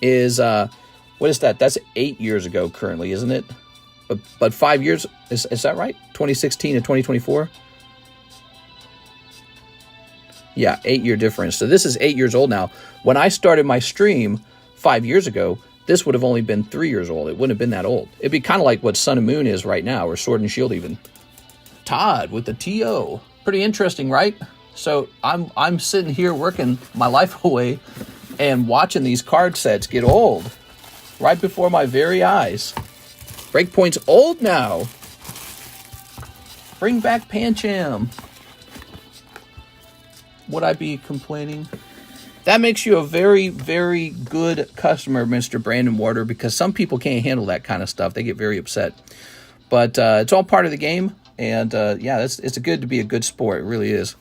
is, what is that? That's 8 years ago currently, isn't it? But 5 years, is that right? 2016 to 2024? Yeah, 8-year difference. So this is 8 years old now. When I started my stream 5 years ago, this would have only been 3 years old. It wouldn't have been that old. It'd be kind of like what Sun and Moon is right now, or Sword and Shield even. Todd with the TO. Pretty interesting, right? So I'm sitting here working my life away and watching these card sets get old right before my very eyes. Breakpoint's old now. Bring back Pancham. Would I be complaining? That makes you a very, very good customer, Mr. Brandon Warder, because some people can't handle that kind of stuff. They get very upset. But it's all part of the game. And yeah, it's good to be a good sport. It really is.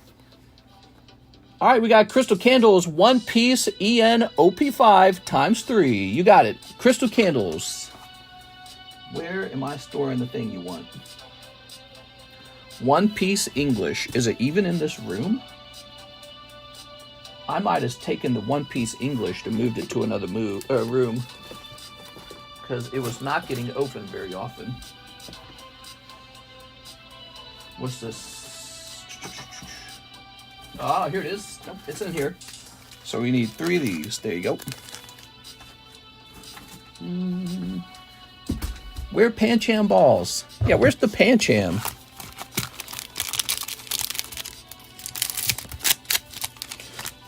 All right, we got Crystal Candles, One Piece EN OP5 ×3. You got it. Crystal Candles. Where am I storing the thing you want? One Piece English. Is it even in this room? I might have taken the One Piece English and moved it to another room because it was not getting open very often. What's this? Oh, here it is. Nope, it's in here. So we need 3 of these. There you go. Where Pancham balls? Yeah, where's the Pancham?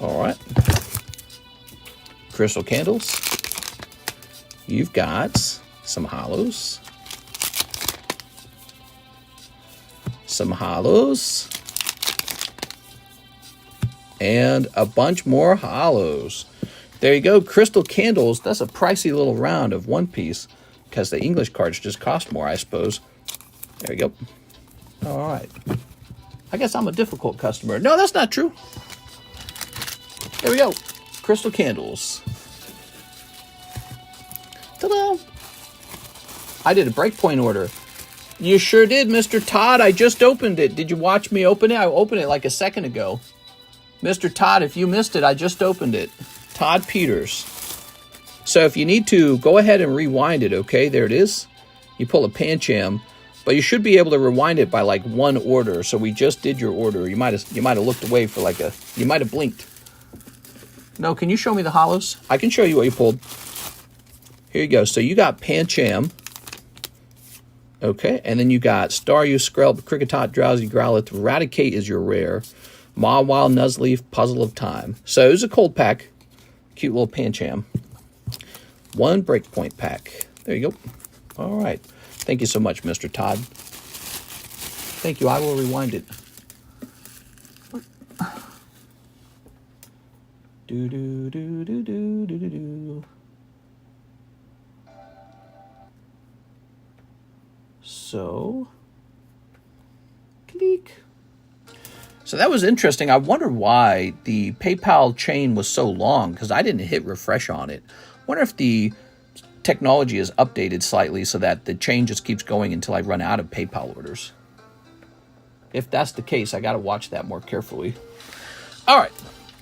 All right. Crystal Candles. You've got some holos. Some holos. And a bunch more holos. There you go. Crystal Candles. That's a pricey little round of One Piece because the English cards just cost more, I suppose. There you go. All right. I guess I'm a difficult customer. No, that's not true. There we go. Crystal Candles. Ta-da! I did a breakpoint order. You sure did, Mr. Todd. I just opened it. Did you watch me open it? I opened it like a second ago. Mr. Todd, if you missed it, I just opened it. Todd Peters. So if you need to, go ahead and rewind it, okay? There it is. You pull a Pancham, but you should be able to rewind it by like one order. So we just did your order. You might have looked away for like you might have blinked. No, can you show me the holos? I can show you what you pulled. Here you go. So you got Pancham. Okay, and then you got Staryu, Skrelp, Kricketot, Drowsy, Growlithe, Raticate is your rare. Mawile, Nuzleaf, Puzzle of Time. So it was a cold pack. Cute little Pancham. 1 Breakpoint pack. There you go. All right. Thank you so much, Mr. Todd. Thank you. I will rewind it. Do do do do do do do do. So, click. So that was interesting. I wonder why the PayPal chain was so long, because I didn't hit refresh on it. Wonder if the technology is updated slightly so that the chain just keeps going until I run out of PayPal orders. If that's the case, I got to watch that more carefully. All right,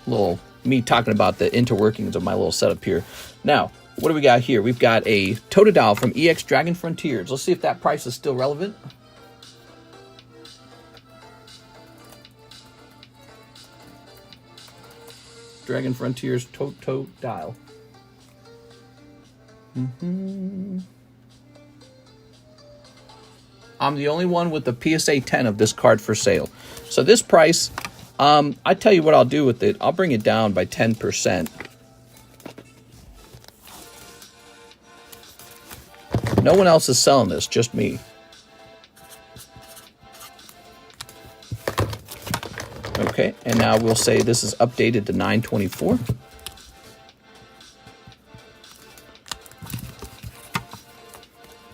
little me talking about the interworkings of my little setup here. Now, what do we got here? We've got a Totodile from EX Dragon Frontiers. Let's see if that price is still relevant. Dragon Frontiers Totodile. I'm the only one with the PSA 10 of this card for sale. So this price, I tell you what I'll do with it. I'll bring it down by 10%. No one else is selling this, just me. Okay, and now we'll say this is updated to 924.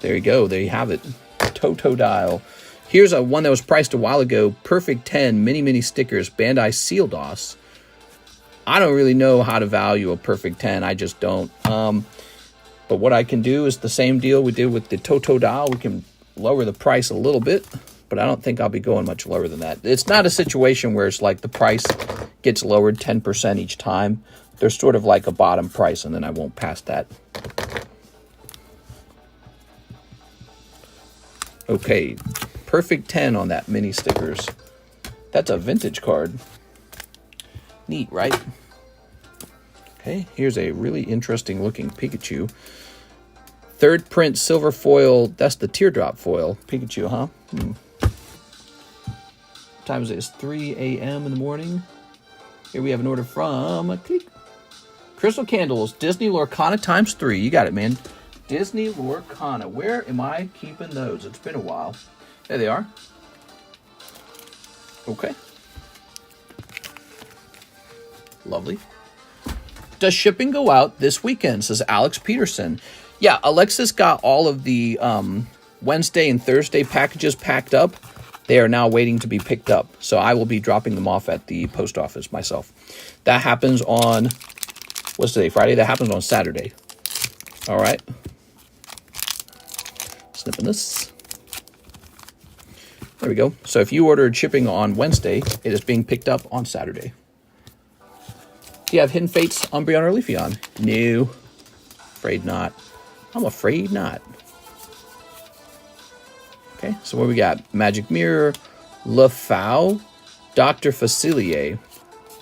There you go. There you have it. Totodile. Here's a one that was priced a while ago. Perfect 10 mini stickers. Bandai Seal DOS. I don't really know how to value a Perfect 10. I just don't. But what I can do is the same deal we did with the Totodile. We can lower the price a little bit, but I don't think I'll be going much lower than that. It's not a situation where it's like the price gets lowered 10% each time. There's sort of like a bottom price, and then I won't pass that. Okay, Perfect 10 on that mini stickers. That's a vintage card. Neat, right? Okay, here's a really interesting looking Pikachu. Third print silver foil. That's the teardrop foil. Pikachu, huh? What time is it? It's 3 a.m. in the morning. Here we have an order from Crystal Candles. Disney Lorcana ×3. You got it, man. Disney Lorcana. Where am I keeping those? It's been a while. There they are. Okay. Lovely. Does shipping go out this weekend? Says Alex Peterson. Yeah, Alexis got all of the Wednesday and Thursday packages packed up. They are now waiting to be picked up. So I will be dropping them off at the post office myself. That happens on, what's today, Friday? That happens on Saturday. All right. Snipping this. There we go. So if you ordered shipping on Wednesday, it is being picked up on Saturday. Do you have Hidden Fates, Umbreon, or Leafeon? No. Afraid not. I'm afraid not. Okay, so what we got? Magic Mirror, Lefau, Dr. Facilier.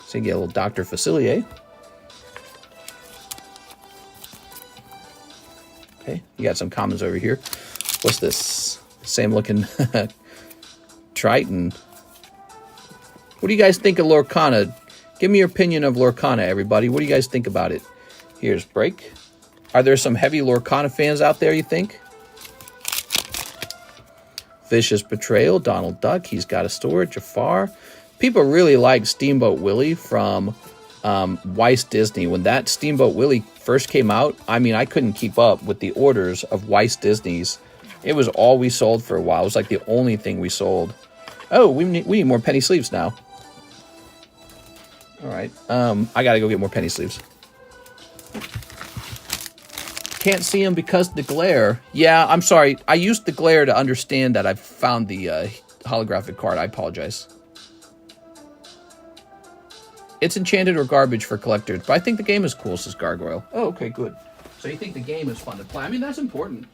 So you get a little Dr. Facilier. Okay, you got some commons over here. What's this? Same looking Triton. What do you guys think of Lorcana? Give me your opinion of Lorcana, everybody. What do you guys think about it? Here's Break. Are there some heavy Lorcana fans out there, you think? Vicious Betrayal, Donald Duck. He's got a store. Jafar. People really like Steamboat Willie from Weiss Disney. When that Steamboat Willie first came out, I mean, I couldn't keep up with the orders of Weiss Disney's. It was all we sold for a while. It was like the only thing we sold. Oh, we need more penny sleeves now. All right. I got to go get more penny sleeves. Can't see them because of the glare. Yeah, I'm sorry. I used the glare to understand that I found the holographic card. I apologize. It's enchanted or garbage for collectors, but I think the game is cool, says Gargoyle. Oh, okay, good. So you think the game is fun to play? I mean, that's important.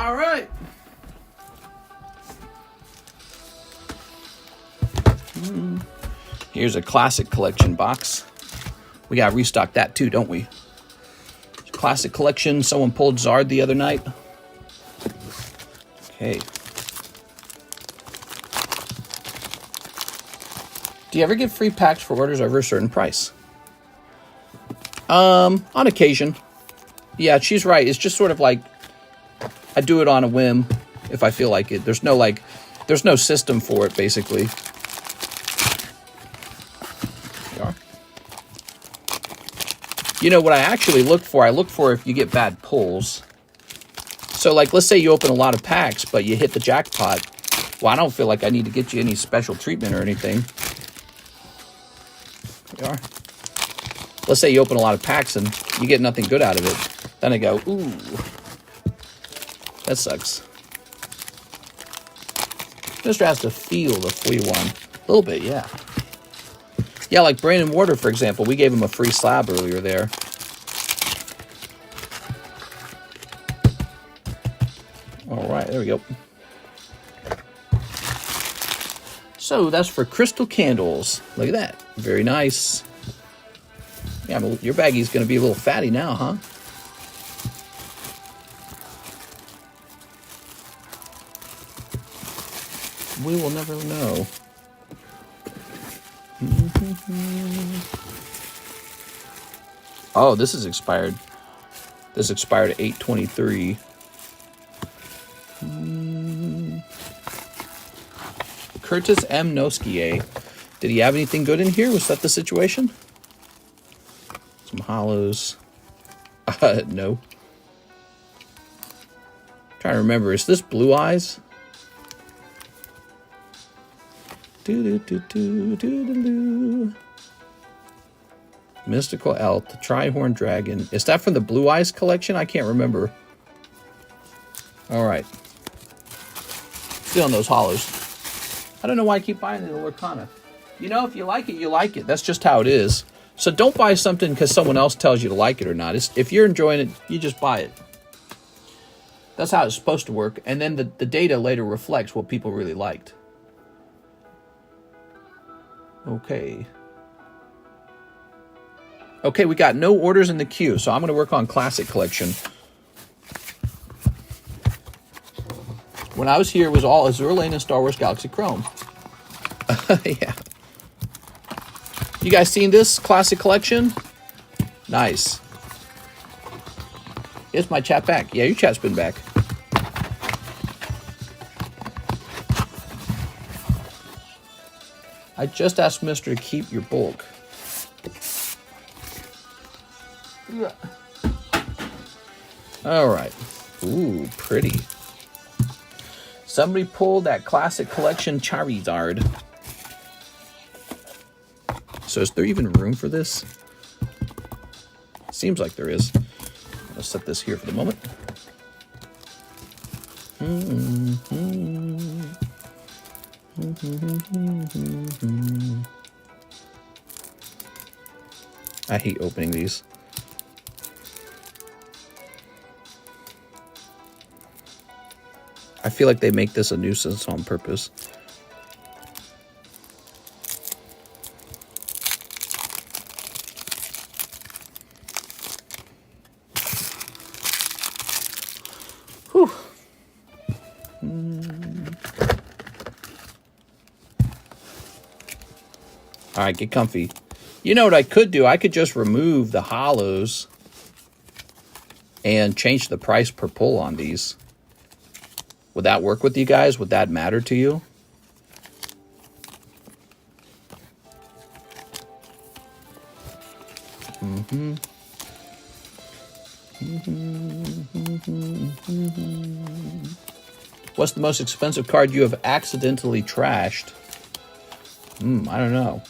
All right. Here's a classic collection box. We gotta restock that too, don't we? Classic collection. Someone pulled Zard the other night. Okay. Do you ever get free packs for orders over a certain price? On occasion. Yeah, she's right. It's just sort of like I do it on a whim if I feel like it. There's no system for it, basically. There you are. You know what I actually look for? I look for if you get bad pulls. So, like, let's say you open a lot of packs, but you hit the jackpot. Well, I don't feel like I need to get you any special treatment or anything. There you are. Let's say you open a lot of packs and you get nothing good out of it. Then I go, ooh, that sucks. Mister has to feel the free one. A little bit, yeah. Yeah, like Brandon Warder, for example. We gave him a free slab earlier there. All right, there we go. So that's for crystal candles. Look at that. Very nice. Yeah, your baggie's going to be a little fatty now, huh? We will never know. Oh, this is expired. This expired at 8/23. Curtis M. Noskie. Did he have anything good in here? Was that the situation? Some hollows. No. Trying to remember. Is this Blue Eyes? Mystical Elf, the Trihorn Dragon. Is that from the Blue Eyes collection? I can't remember. All right. Feeling those hollows. I don't know why I keep buying the Lorcana. You know, if you like it, you like it. That's just how it is. So don't buy something because someone else tells you to like it or not. If you're enjoying it, you just buy it. That's how it's supposed to work. And then the data later reflects what people really liked. Okay. Okay, we got no orders in the queue, so I'm going to work on Classic Collection. When I was here, it was all Azure Lane and Star Wars Galaxy Chrome. Yeah. You guys seen this Classic Collection? Nice. Is my chat back? Yeah, your chat's been back. I just asked Mister to keep your bulk. All right. Ooh, pretty. Somebody pulled that Classic Collection Charizard. So is there even room for this? Seems like there is. I'll set this here for the moment. I hate opening these. I feel like they make this a nuisance on purpose. Whew. All right, get comfy. You know what I could do? I could just remove the hollows and change the price per pull on these. Would that work with you guys? Would that matter to you? What's the most expensive card you have accidentally trashed? I don't know.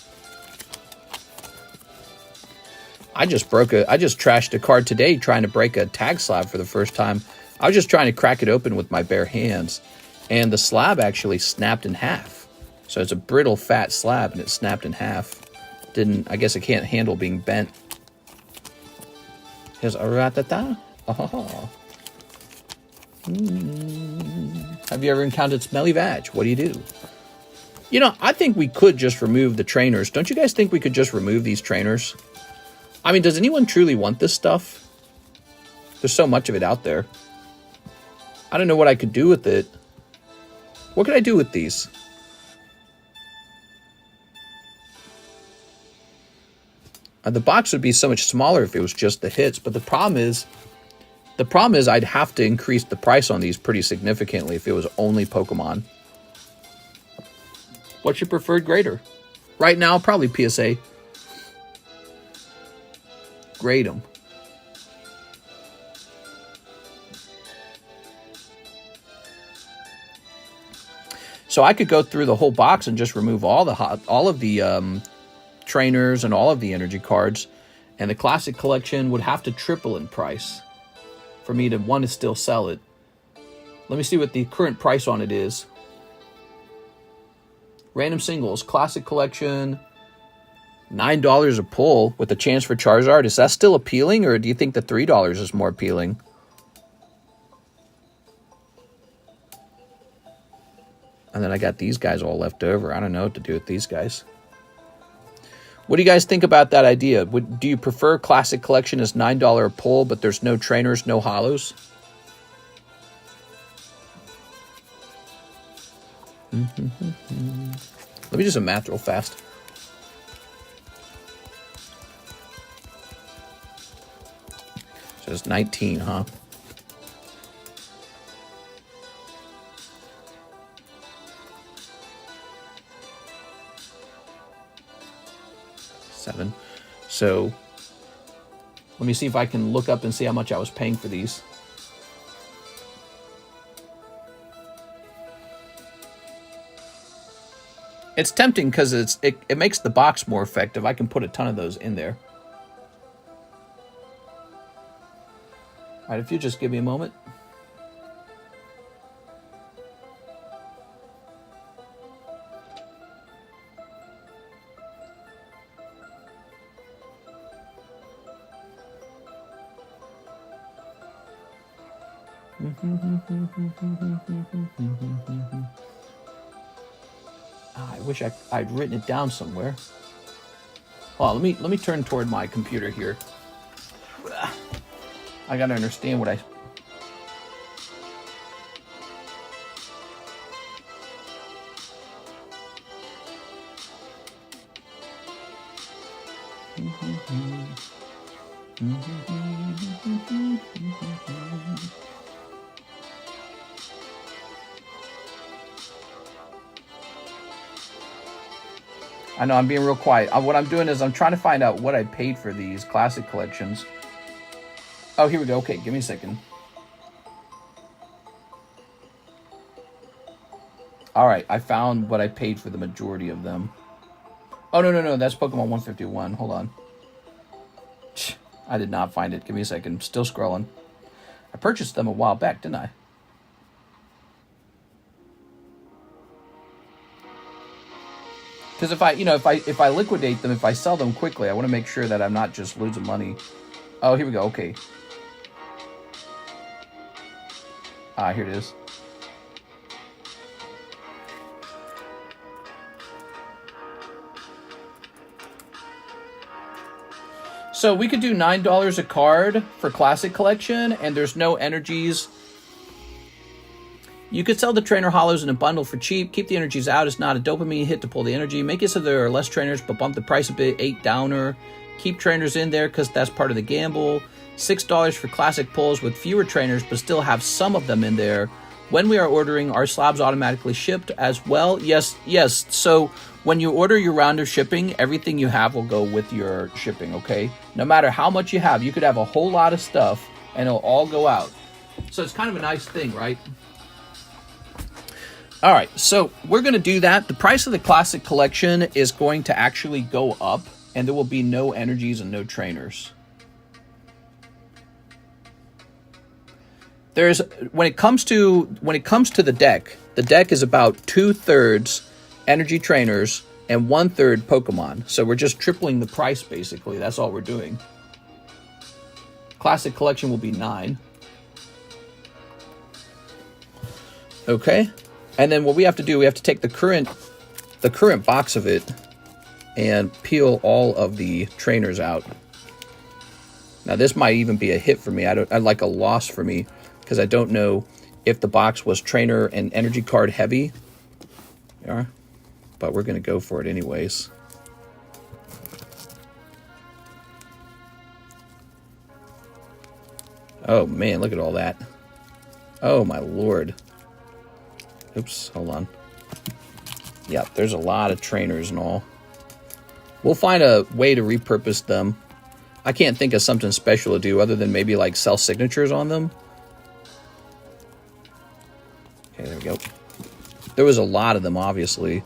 I just trashed a card today trying to break a tag slab for the first time. I was just trying to crack it open with my bare hands, and the slab actually snapped in half. So it's a brittle, fat slab, and it snapped in half. I guess it can't handle being bent. Here's a ratata. Oh. Have you ever encountered Smelly Vag? What do you do? You know, I think we could just remove the trainers. Don't you guys think we could just remove these trainers? I mean, does anyone truly want this stuff? There's so much of it out there. I don't know what I could do with it. What could I do with these? The box would be so much smaller if it was just the hits, but the problem is I'd have to increase the price on these pretty significantly if it was only Pokemon. What's your preferred grader? Right now, probably PSA. Grade them. So I could go through the whole box and just remove all of the trainers and all of the energy cards, and the classic collection would have to triple in price for me to want to still sell it. Let me see what the current price on it is. Random singles, classic collection, $9 a pull with a chance for Charizard. Is that still appealing, or do you think the $3 is more appealing? And then I got these guys all left over. I don't know what to do with these guys. What do you guys think about that idea? Do you prefer classic collection as $9 a pull, but there's no trainers, no holos? Let me do some math real fast. So it's 19, huh? So let me see if I can look up and see how much I was paying for these. It's tempting because it makes the box more effective. I can put a ton of those in there. All right, if you just give me a moment. I wish I'd written it down somewhere. Well, let me turn toward my computer here. I gotta understand what I. I know I'm being real quiet. What I'm doing is I'm trying to find out what I paid for these classic collections. Oh, here we go. Okay, give me a second. All right, I found what I paid for the majority of them. Oh, no, that's Pokemon 151. Hold on. I did not find it. Give me a second. Still scrolling. I purchased them a while back, didn't I? Because if I liquidate them, if I sell them quickly, I want to make sure that I'm not just losing money. Oh, here we go. Okay. Here it is. So we could do $9 a card for classic collection, and there's no energies. You could sell the trainer holos in a bundle for cheap. Keep the energies out. It's not a dopamine hit to pull the energy. Make it so there are less trainers, but bump the price a bit. 8 downer. Keep trainers in there because that's part of the gamble. $6 for classic pulls with fewer trainers, but still have some of them in there. When we are ordering, our slabs automatically shipped as well? Yes. So when you order your round of shipping, everything you have will go with your shipping, okay? No matter how much you have a whole lot of stuff, and it'll all go out. So it's kind of a nice thing, right? All right, so we're going to do that. The price of the classic collection is going to actually go up, and there will be no energies and no trainers. When it comes to the deck is about 2/3 energy trainers and 1/3 Pokemon. So we're just tripling the price, basically. That's all we're doing. Classic collection will be $9. Okay. And then what we have to do, we have to take the current box of it and peel all of the trainers out. Now this might even be a hit for me. I'd like a loss for me because I don't know if the box was trainer and energy card heavy. Yeah, but we're gonna go for it anyways. Oh man, look at all that. Oh my lord. Oops, hold on. Yeah, there's a lot of trainers and all. We'll find a way to repurpose them. I can't think of something special to do other than maybe like sell signatures on them. Okay, there we go. There was a lot of them, obviously.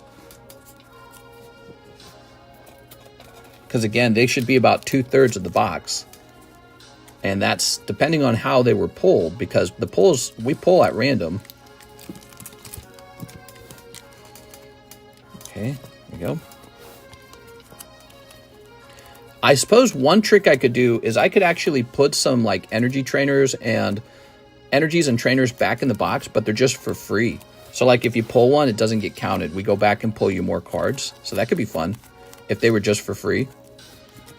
Because again, they should be about 2/3 of the box. And that's depending on how they were pulled, because the pulls, we pull at random. Okay, there we go. I suppose one trick I could do is I could actually put some like energy trainers and energies and trainers back in the box, but they're just for free. So like if you pull one, it doesn't get counted. We go back and pull you more cards. So that could be fun if they were just for free.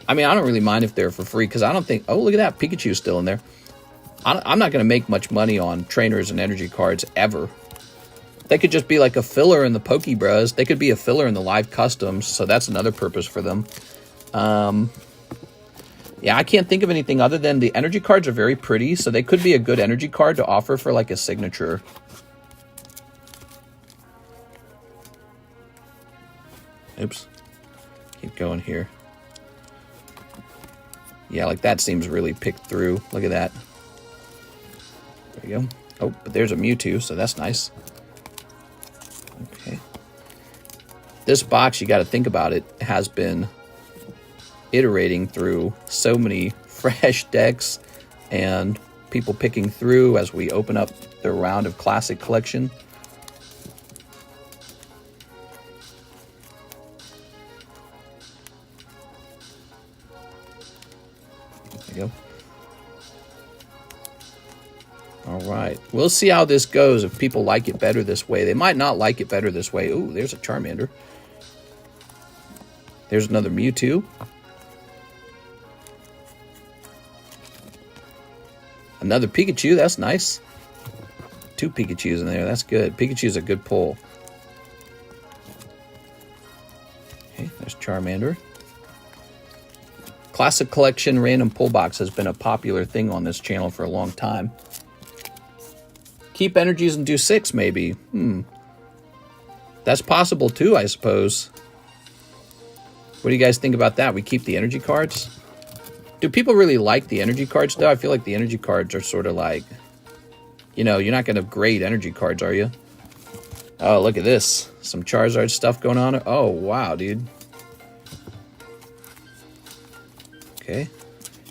I mean, I don't really mind if they're for free because I don't think... Oh, look at that. Pikachu's still in there. I'm not going to make much money on trainers and energy cards ever. They could just be like a filler in the PokeBruhs. They could be a filler in the live customs. So that's another purpose for them. Yeah, I can't think of anything other than the energy cards are very pretty, so they could be a good energy card to offer for like a signature. Oops. Keep going here. Yeah, like that seems really picked through. Look at that. There you go. Oh, but there's a Mewtwo, so that's nice. Okay. This box, you got to think about it, has been iterating through so many fresh decks and people picking through as we open up the round of classic collection. There you go. All right, we'll see how this goes. If people like it better this way, they might not like it better this way. Ooh, there's a Charmander. There's another Mewtwo. Another Pikachu, that's nice. 2 Pikachus in there, that's good. Pikachu's a good pull. Okay, there's Charmander. Classic Collection random pull box has been a popular thing on this channel for a long time. Keep energies and do 6, maybe. That's possible too, I suppose. What do you guys think about that? We keep the energy cards? Do people really like the energy cards, though? I feel like the energy cards are sort of like... You know, you're not going to grade energy cards, are you? Oh, look at this. Some Charizard stuff going on. Oh, wow, dude. Okay.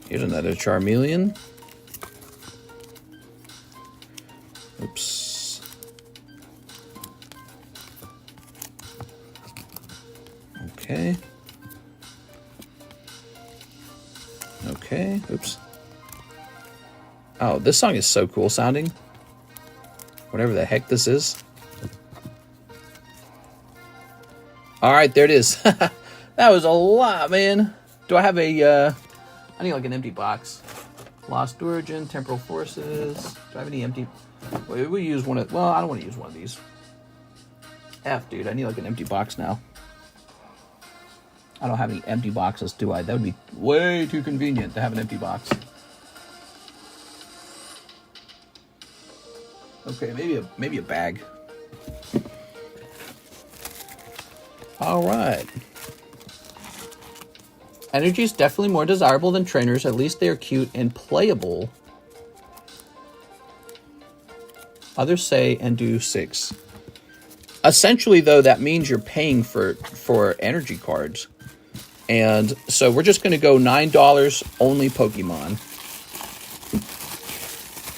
Here's another Charmeleon. Oops. Okay. Okay, oops. Oh, this song is so cool sounding. Whatever the heck this is. Alright, there it is. That was a lot, man. Do I have a, I need like an empty box. Lost Origin, Temporal Forces. Do I have any empty... Wait, we use one of... Well, I don't want to use one of these. F, dude, I need like an empty box now. I don't have any empty boxes, do I? That would be way too convenient to have an empty box. Okay, maybe a bag. All right. Energy is definitely more desirable than trainers. At least they are cute and playable. Others say and do 6. Essentially, though, that means you're paying for energy cards. And so we're just going to go $9 only Pokemon.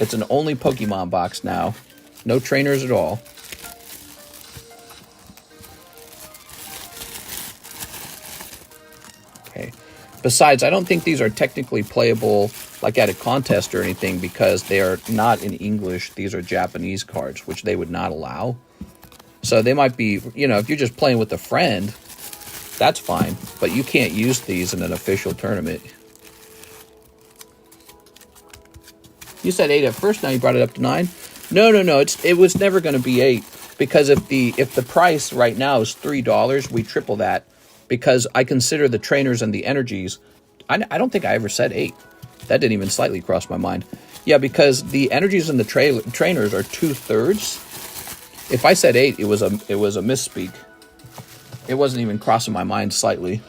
It's an only Pokemon box now. No trainers at all. Okay. Besides, I don't think these are technically playable like at a contest or anything because they are not in English. These are Japanese cards, which they would not allow. So they might be, you know, if you're just playing with a friend, that's fine. But you can't use these in an official tournament. You said 8 at first, now you brought it up to 9? No. It was never going to be 8 because if the price right now is $3, we triple that because I consider the trainers and the energies. I don't think I ever said 8. That didn't even slightly cross my mind. Yeah, because the energies and the trainers are 2/3. If I said 8, it was a misspeak. It wasn't even crossing my mind slightly.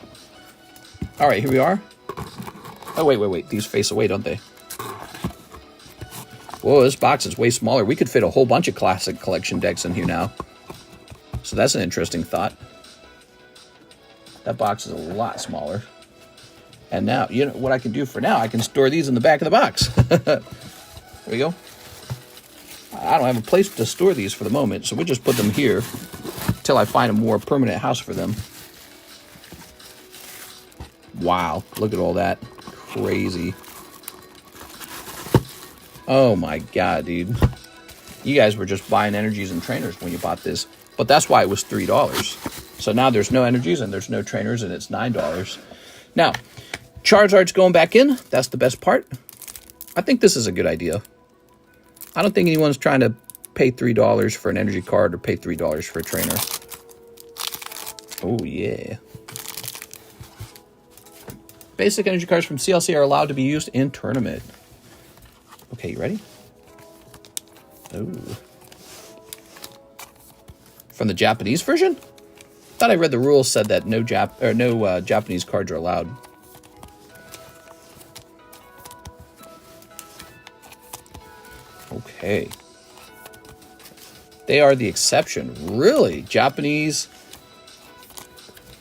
All right, here we are. Oh, wait. These face away, don't they? Whoa, this box is way smaller. We could fit a whole bunch of classic collection decks in here now. So that's an interesting thought. That box is a lot smaller. And now, you know what I can do for now? I can store these in the back of the box. There we go. I don't have a place to store these for the moment, so we'll just put them here until I find a more permanent house for them. Wow, look at all that. Crazy. Oh my god, dude. You guys were just buying energies and trainers when you bought this. But that's why it was $3. So now there's no energies and there's no trainers and it's $9. Now, Charizard's going back in. That's the best part. I think this is a good idea. I don't think anyone's trying to pay $3 for an energy card or pay $3 for a trainer. Oh, yeah. Basic energy cards from CLC are allowed to be used in tournament. Okay, you ready? Oh. From the Japanese version? Thought I read the rules said that no Japanese cards are allowed. Okay. They are the exception. Really? Japanese?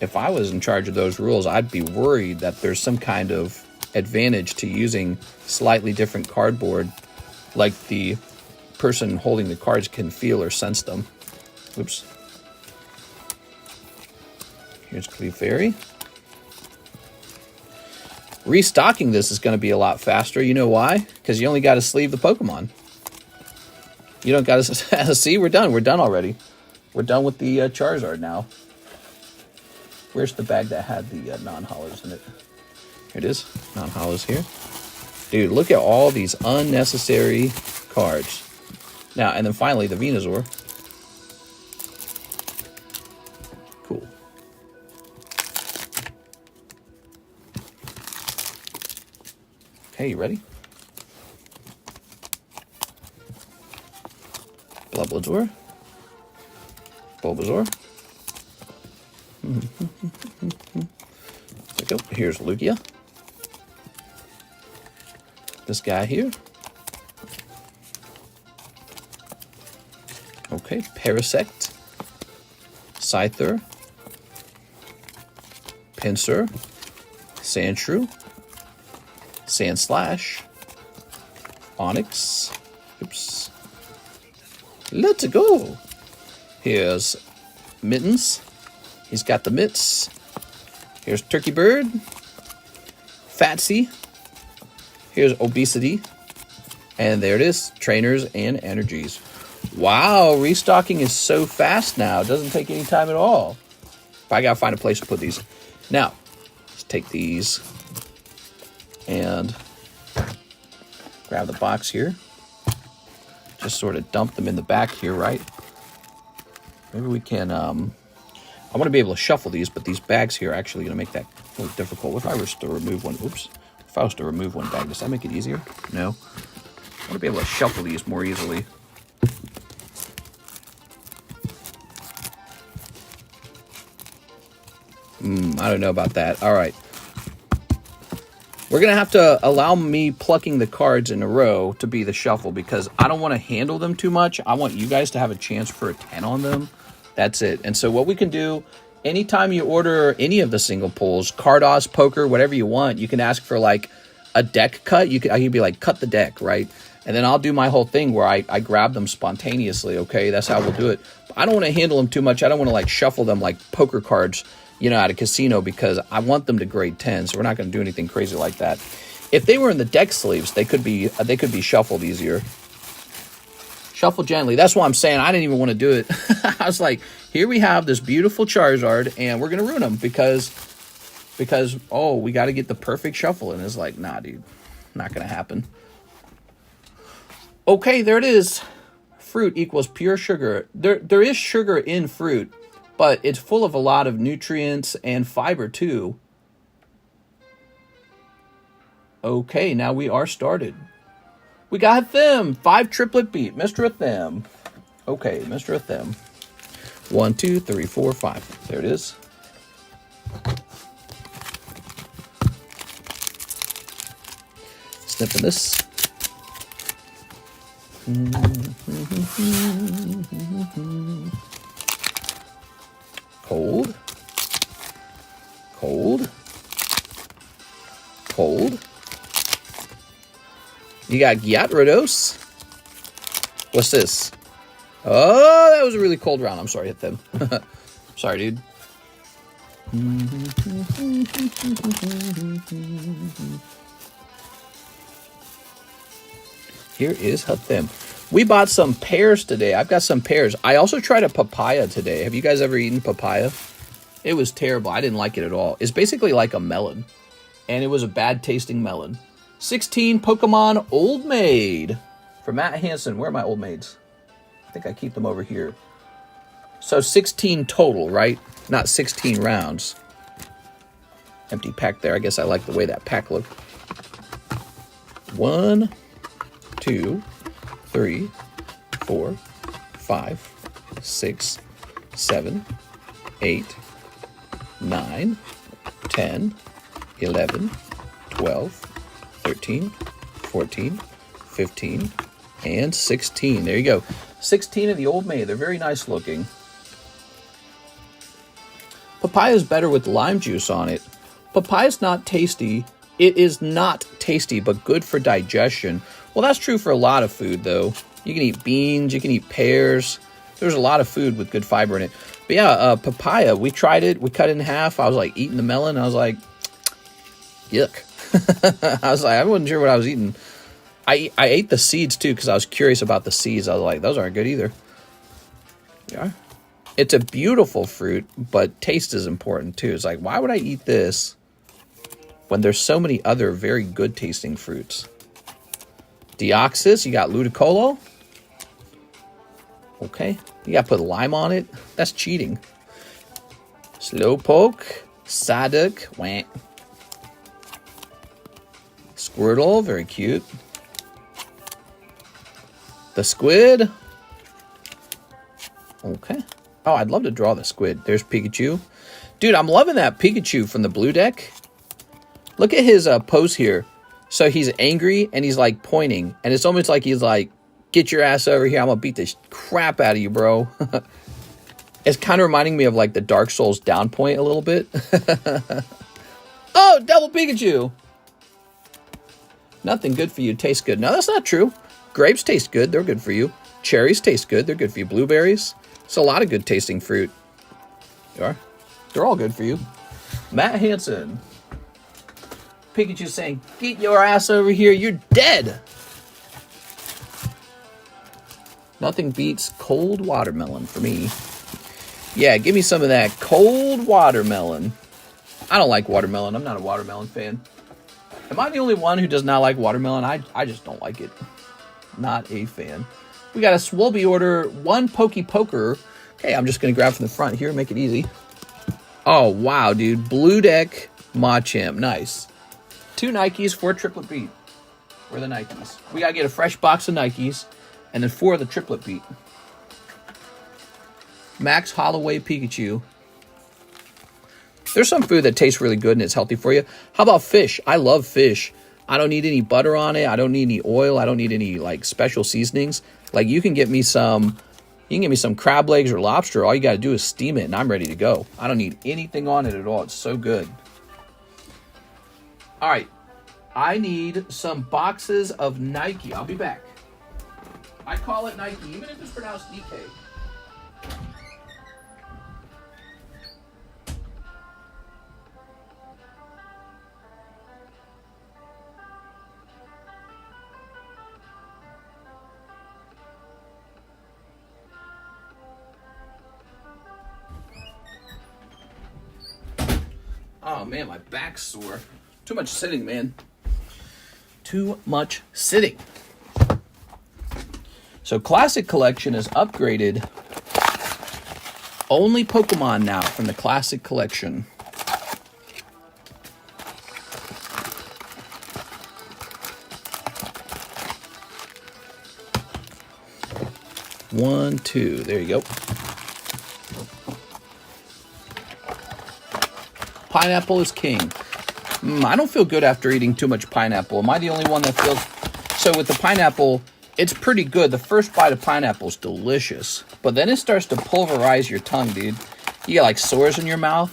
If I was in charge of those rules, I'd be worried that there's some kind of advantage to using slightly different cardboard, like the person holding the cards can feel or sense them. Oops. Here's Clefairy. Restocking this is going to be a lot faster. You know why? Because you only got to sleeve the Pokemon. You don't got to... See, we're done. We're done already. We're done with the Charizard now. Where's the bag that had the non-hollows in it? Here it is. Non-hollows here. Dude, look at all these unnecessary cards. Now, and then finally, the Venusaur. Cool. Okay, you ready? Bulbasaur. Bulbasaur. There we go. Here's Lugia. This guy here. Okay, Parasect. Scyther. Pinsir. Sandshrew. Sandslash. Onyx. Oops. Let's go. Here's Mittens. He's got the mitts. Here's Turkey Bird. Fatsy. Here's Obesity. And there it is. Trainers and energies. Wow, restocking is so fast now. It doesn't take any time at all. But I gotta find a place to put these. Now, let's take these and grab the box here. Just sort of dump them in the back here, right? Maybe we can, I want to be able to shuffle these, but these bags here are actually going to make that a little difficult. What if I was to remove one? Oops. If I was to remove one bag, does that make it easier? No. I want to be able to shuffle these more easily. I don't know about that. All right. We're going to have to allow me plucking the cards in a row to be the shuffle because I don't want to handle them too much. I want you guys to have a chance for a 10 on them. That's it. And so what we can do, anytime you order any of the single pulls, Carddass, Poker, whatever you want, you can ask for like a deck cut. I can be like, cut the deck, right? And then I'll do my whole thing where I grab them spontaneously, okay? That's how we'll do it. But I don't want to handle them too much. I don't want to like shuffle them like poker cards you know, at a casino, because I want them to grade 10, so we're not going to do anything crazy like that. If they were in the deck sleeves, they could be shuffled easier. Shuffle gently. That's why I'm saying I didn't even want to do it. I was like, here we have this beautiful Charizard, and we're going to ruin him because, oh, we got to get the perfect shuffle. And it's like, nah, dude, not going to happen. Okay, there it is. Fruit equals pure sugar. There is sugar in fruit, but it's full of a lot of nutrients and fiber, too. Okay, now we are started. We got them. 5 triplet beat. Mr. Them. Okay, Mr. Them. 1, 2, 3, 4, 5. There it is. Snipping this. Cold. Cold. Cold. You got Gyarados. What's this? Oh, that was a really cold round. I'm sorry, hit them. Sorry, dude. Here is them. We bought some pears today. I've got some pears. I also tried a papaya today. Have you guys ever eaten papaya? It was terrible. I didn't like it at all. It's basically like a melon. And it was a bad tasting melon. 16 Pokemon Old Maid. For Matt Hansen. Where are my Old Maids? I think I keep them over here. So 16 total, right? Not 16 rounds. Empty pack there. I guess I like the way that pack looked. 1, 2, 3, 4, 5, 6, 7, 8, 9, 10, 11, 12, 13, 14, 15, and 16. There you go. 16 of the Old Maid. They're very nice looking. Papaya is better with lime juice on it. Papaya's not tasty. It is not tasty, but good for digestion. Well, that's true for a lot of food, though. You can eat beans. You can eat pears. There's a lot of food with good fiber in it. But yeah, papaya, we tried it. We cut it in half. I was like eating the melon. I was like, yuck. I was like, I wasn't sure what I was eating. I ate the seeds, too, because I was curious about the seeds. I was like, those aren't good either. Yeah. It's a beautiful fruit, but taste is important, too. It's like, why would I eat this when there's so many other very good tasting fruits? Deoxys, you got Ludicolo. Okay. You got to put lime on it. That's cheating. Slowpoke. Psyduck. Wah. Squirtle, very cute. The squid. Okay. Oh, I'd love to draw the squid. There's Pikachu. Dude, I'm loving that Pikachu from the blue deck. Look at his pose here. So he's angry and he's like pointing. And it's almost like he's like, get your ass over here. I'm going to beat the crap out of you, bro. It's kind of reminding me of like the Dark Souls down point a little bit. Oh, double Pikachu. Nothing good for you tastes good. No, that's not true. Grapes taste good. They're good for you. Cherries taste good. They're good for you. Blueberries. It's a lot of good tasting fruit. You are. They're all good for you. Matt Hansen. Pikachu saying, get your ass over here. You're dead. Nothing beats cold watermelon for me. Yeah, give me some of that cold watermelon. I don't like watermelon. I'm not a watermelon fan. Am I the only one who does not like watermelon? I just don't like it. Not a fan. We got a Swolby order, 1 Poker. Okay, I'm just going to grab from the front here and make it easy. Oh, wow, dude. Blue deck Machamp. Nice. 2 Nikes, 4 triplet beat. Where are the Nikes? We got to get a fresh box of Nikes. And then 4 of the triplet beat. Max Holloway Pikachu. There's some food that tastes really good and it's healthy for you. How about fish? I love fish. I don't need any butter on it. I don't need any oil. I don't need any like special seasonings. Like you can get me some crab legs or lobster. All you got to do is steam it and I'm ready to go. I don't need anything on it at all. It's so good. All right. I need some boxes of Nike. I'll be back. I call it Nike, even if it's pronounced DK. man, my back's sore. Too much sitting, man. Too much sitting. So Classic Collection is upgraded. Only Pokemon now from the Classic Collection. One, two. There you go. Pineapple is king. I don't feel good after eating too much pineapple. Am I the only one that feels... So with the pineapple, it's pretty good. The first bite of pineapple is delicious. But then it starts to pulverize your tongue, dude. You get like sores in your mouth.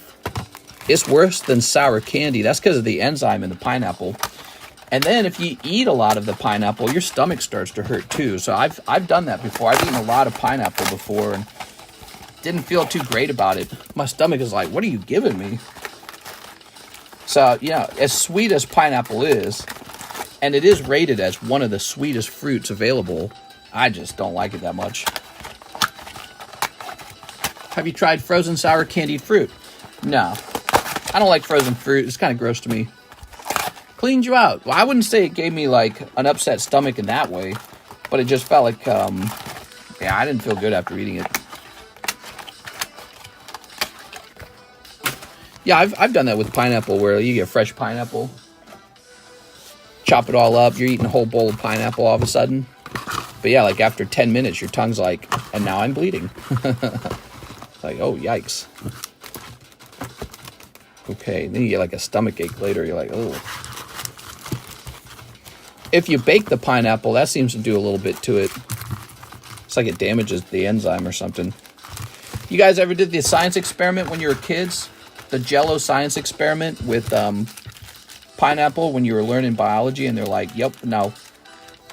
It's worse than sour candy. That's because of the enzyme in the pineapple. And then if you eat a lot of the pineapple, your stomach starts to hurt too. So I've done that before. I've eaten a lot of pineapple before and didn't feel too great about it. My stomach is like, what are you giving me? So, yeah, as sweet as pineapple is, and it is rated as one of the sweetest fruits available, I just don't like it that much. Have you tried frozen sour candied fruit? No. I don't like frozen fruit. It's kind of gross to me. Cleans you out. Well, I wouldn't say it gave me, like, an upset stomach in that way, but it just felt like, yeah, I didn't feel good after eating it. Yeah, I've done that with pineapple, where you get fresh pineapple, chop it all up, you're eating a whole bowl of pineapple all of a sudden. But yeah, like after 10 minutes, your tongue's like, and now I'm bleeding. Like, oh, yikes. Okay, then you get like a stomach ache later, you're like, oh. If you bake the pineapple, that seems to do a little bit to it. It's like it damages the enzyme or something. You guys ever did the science experiment when you were kids? The Jello science experiment with pineapple when you were learning biology, and they're like, yep, now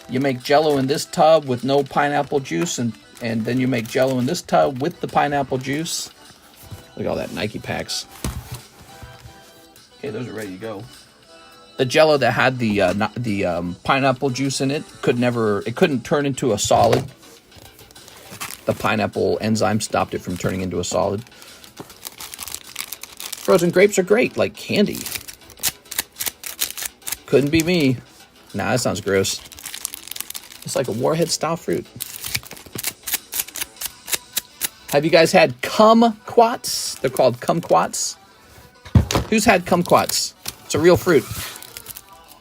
you make Jello in this tub with no pineapple juice, and then you make Jello in this tub with the pineapple juice. Look at all that Nike packs. Okay, those are ready to go. The Jello that had the pineapple juice in it couldn't turn into a solid. The pineapple enzyme stopped it from turning into a solid. Frozen grapes are great, like candy. Couldn't be me. Nah, that sounds gross. It's like a warhead-style fruit. Have you guys had kumquats? They're called kumquats. Who's had kumquats? It's a real fruit.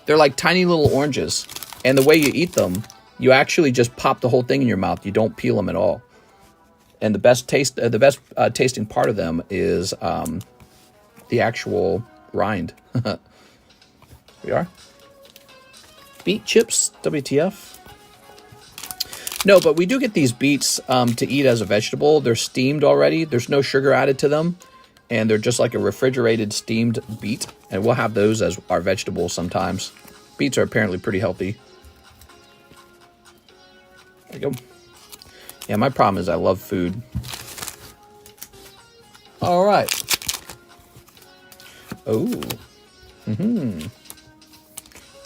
They're like tiny little oranges. And the way you eat them, you actually just pop the whole thing in your mouth. You don't peel them at all. And the best tasting part of them is the actual rind. Here we are. Beet chips, WTF. No, but we do get these beets to eat as a vegetable. They're steamed already. There's no sugar added to them. And they're just like a refrigerated steamed beet. And we'll have those as our vegetables sometimes. Beets are apparently pretty healthy. There you go. Yeah, my problem is I love food. All right. Oh.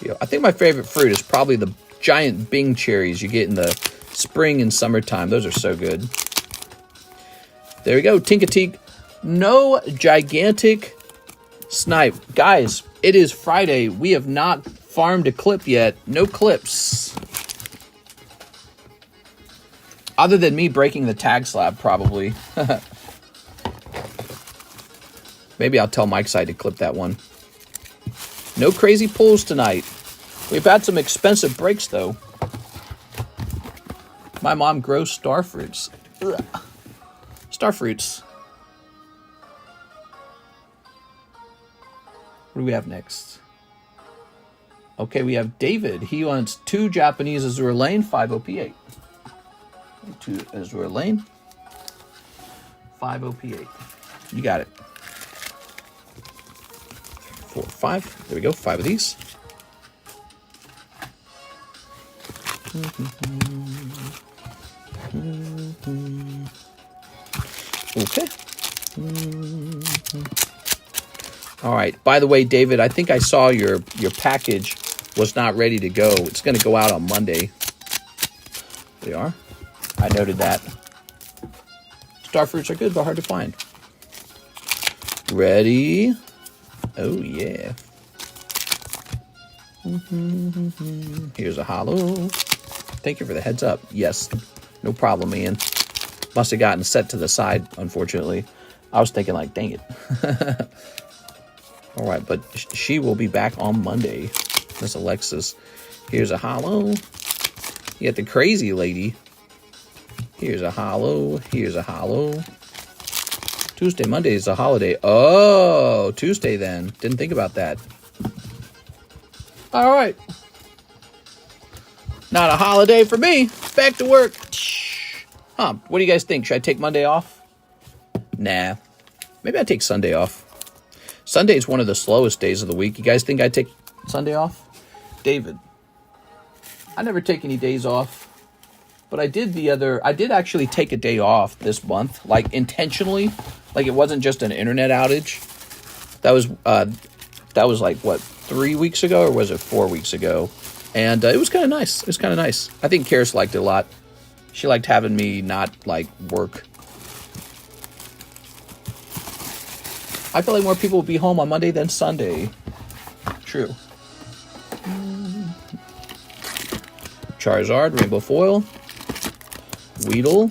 Yeah, I think my favorite fruit is probably the giant Bing cherries you get in the spring and summertime. Those are so good. There we go. Tinkateek. No gigantic snipe. Guys, it is Friday. We have not farmed a clip yet. No clips. Other than me breaking the tag slab, probably. Maybe I'll tell Mike's side to clip that one. No crazy pulls tonight. We've had some expensive breaks, though. My mom grows starfruits. Ugh. Starfruits. What do we have next? Okay, we have David. He wants 2 Japanese Azure Lane, 5 OP8. 2 Azure Lane, 5 OP8. You got it. 4, 5. There we go. 5 of these. Okay. All right. By the way, David, I think I saw your package was not ready to go. It's going to go out on Monday. There you are. I noted that. Starfruits are good, but hard to find. Ready? Oh, yeah. Here's a holo. Thank you for the heads up. Yes, no problem, man. Must have gotten set to the side, unfortunately. I was thinking like, dang it. All right, but she will be back on Monday. Miss Alexis. Here's a holo. You got the crazy lady. Here's a holo. Here's a holo. Tuesday, Monday is a holiday. Oh, Tuesday then. Didn't think about that. All right. Not a holiday for me. Back to work. Huh. What do you guys think? Should I take Monday off? Nah. Maybe I take Sunday off. Sunday is one of the slowest days of the week. You guys think I take Sunday off? David. I never take any days off. But I did actually take a day off this month. Like intentionally. Like it wasn't just an internet outage. That was like, what, 3 weeks ago? Or was it 4 weeks ago? And it was kind of nice. It was kind of nice. I think Karis liked it a lot. She liked having me not, like, work. I feel like more people will be home on Monday than Sunday. True. Charizard, Rainbow Foil. Weedle.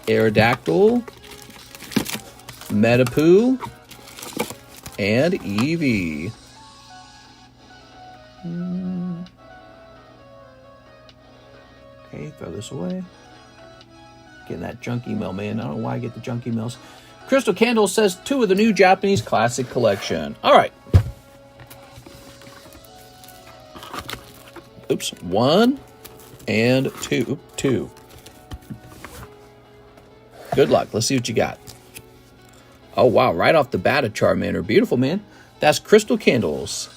Aerodactyl. Metapoo. And Eevee. Okay, throw this away. Getting that junk email, man. I don't know why I get the junk emails. Crystal Candle says 2 of the new Japanese classic collection. All right. Oops. 1 and 2. 2. Good luck. Let's see what you got. Oh, wow. Right off the bat, a Charmander. Beautiful, man. That's Crystal Candles.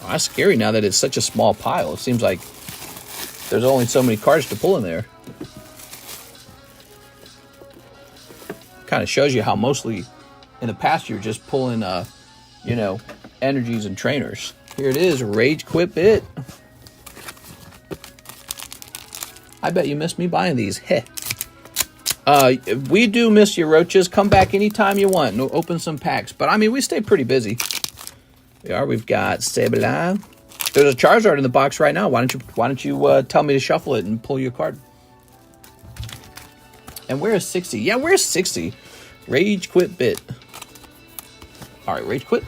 Oh, that's scary now that it's such a small pile. It seems like there's only so many cards to pull in there. Kind of shows you how mostly in the past you're just pulling, you know, energies and trainers. Here it is, Rage Quit Bit. I bet you missed me buying these. Heh. We do miss you, Roaches. Come back anytime you want. No, open some packs. But, I mean, we stay pretty busy. We are. We've got ZELLE. There's a Charizard in the box right now. Why don't you tell me to shuffle it and pull your card? And where's 60? Yeah, where's 60? Rage Quit Bit. All right, Rage Quit.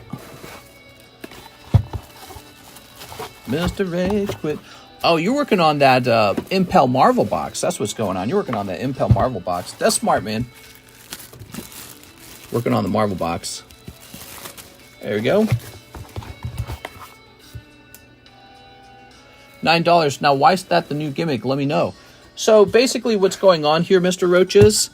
Mr. Rage Quit. Oh, you're working on that Impel Marvel box. That's what's going on. You're working on that Impel Marvel box. That's smart, man. Working on the Marvel box. There we go. $9. Now, why is that the new gimmick? Let me know. So, basically, what's going on here, Mr. Roaches,